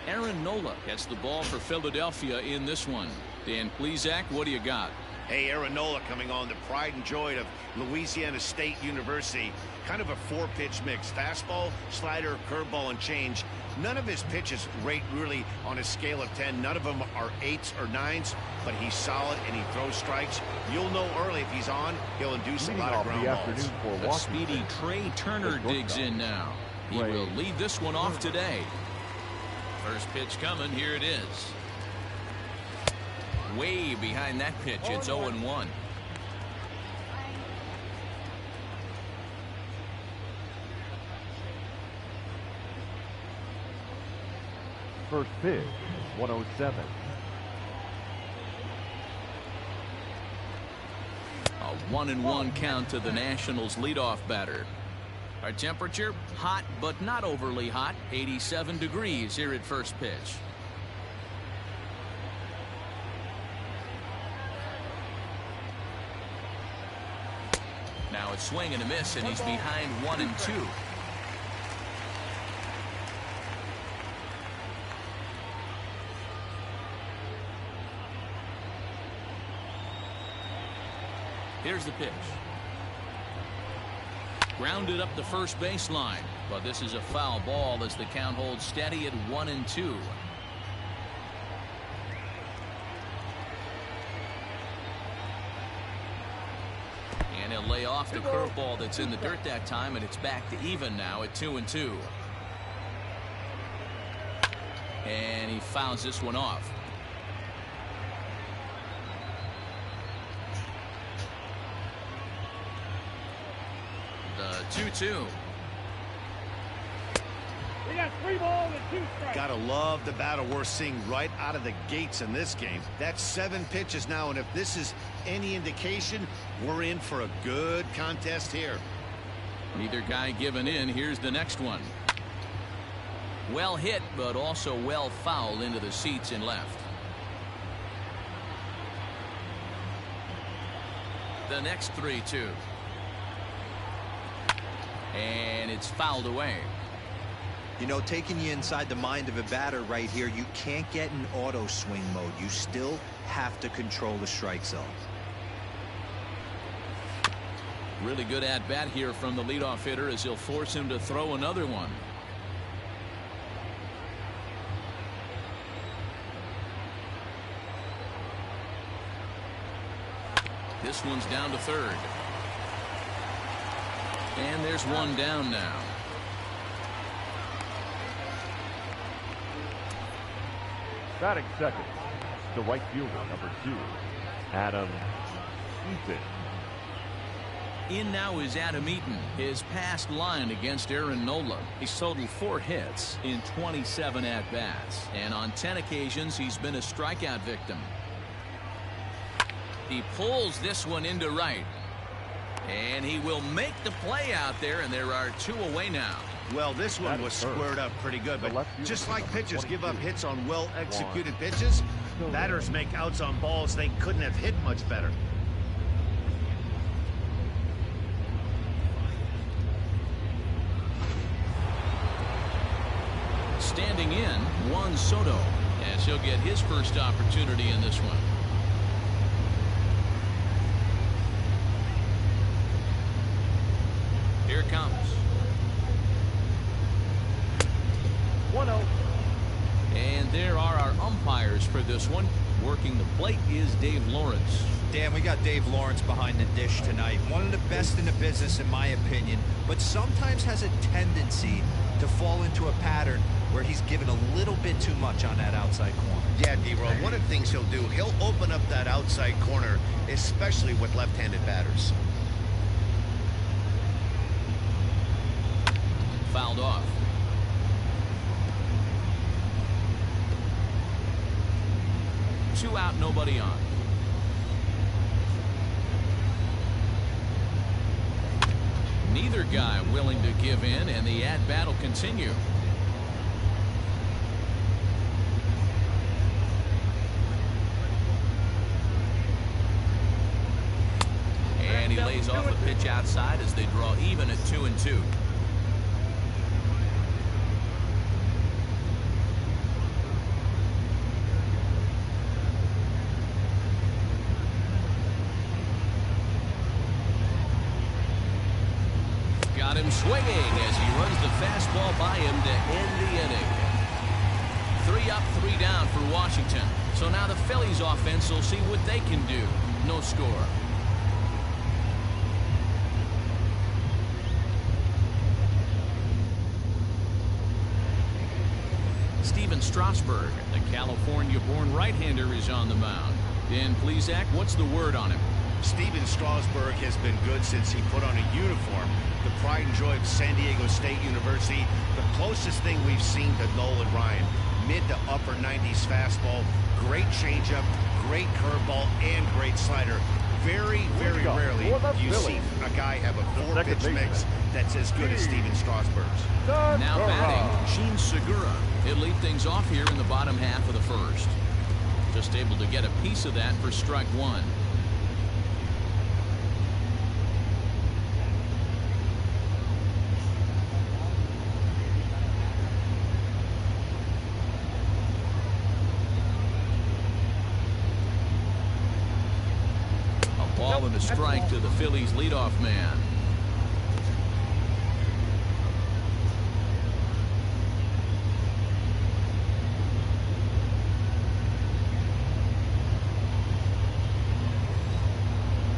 Aaron Nola gets the ball for Philadelphia in this one. Dan Plesac, what do you got?
Hey, Aaron Nola coming on, the pride and joy of Louisiana State University. Kind of a four-pitch mix. Fastball, slider, curveball, and change. None of his pitches rate really on a scale of 10. None of them are 8s or 9s, but he's solid and he throws strikes. You'll know early if he's on, he'll induce a lot of ground balls.
A speedy Trey Turner digs in now. He will lead this one off today. First pitch coming, here it is. Way behind that pitch, it's 0-1.
First pitch, 107.
A 1-1 count to the Nationals leadoff batter. Our temperature, hot but not overly hot, 87 degrees here at first pitch. Now it's swing and a miss, and he's behind 1-2. Here's the pitch. Grounded up the first baseline, but this is a foul ball as the count holds steady at 1-2. And he'll lay off the curveball that's in the dirt that time, and it's back to even now at 2-2. And he fouls this one off. The 2-2.
We got 3 balls and 2 strikes.
Gotta love the battle we're seeing right out of the gates in this game. That's 7 pitches now, and if this is any indication, we're in for a good contest here.
Neither guy giving in. Here's the next one. Well hit, but also well fouled into the seats and left. The next 3-2. And it's fouled away.
You know, taking you inside the mind of a batter right here, you can't get in auto swing mode. You still have to control the strike zone.
Really good at bat here from the leadoff hitter as he'll force him to throw another one. This one's down to third. And there's one down now.
Batting second, the right fielder, number 2, Adam Eaton.
In now is Adam Eaton. His past line against Aaron Nola. He's totaled 4 hits in 27 at-bats. And on 10 occasions, he's been a strikeout victim. He pulls this one into right. And he will make the play out there, and there are 2 away now.
Well, this one was squared up pretty good, but just like pitchers give up hits on well-executed pitches, batters make outs on balls they couldn't have hit much better.
Standing in, Juan Soto, as he'll get his first opportunity in this one. Here it comes.
1-0.
And there are our umpires for this one. Working the plate is Dave Lawrence.
Dan, we got Dave Lawrence behind the dish tonight. One of the best in the business, in my opinion, but sometimes has a tendency to fall into a pattern where he's given a little bit too much on that outside corner.
Yeah, D-Roll, one of the things he'll do, he'll open up that outside corner, especially with left-handed batters.
Fouled off. Two out, nobody on. Neither guy willing to give in, and the at-bat will continue. And he lays off a pitch outside as they draw even at 2-2. Got him swinging as he runs the fastball by him to end the inning. 3 up, 3 down for Washington. So now the Phillies offense will see what they can do. No score. Steven Strasburg, the California-born right-hander, is on the mound. Dan Plesac, what's the word on him?
Steven Strasburg has been good since he put on a uniform. The pride and joy of San Diego State University. The closest thing we've seen to Nolan Ryan. Mid to upper 90s fastball. Great changeup, great curveball, and great slider. Very, very rarely do you see a guy have a 4-pitch mix that's as good as Steven Strasburg's.
Now batting, Gene Segura. He'll lead things off here in the bottom half of the first. Just able to get a piece of that for strike 1. Ball and a strike to the Phillies leadoff man.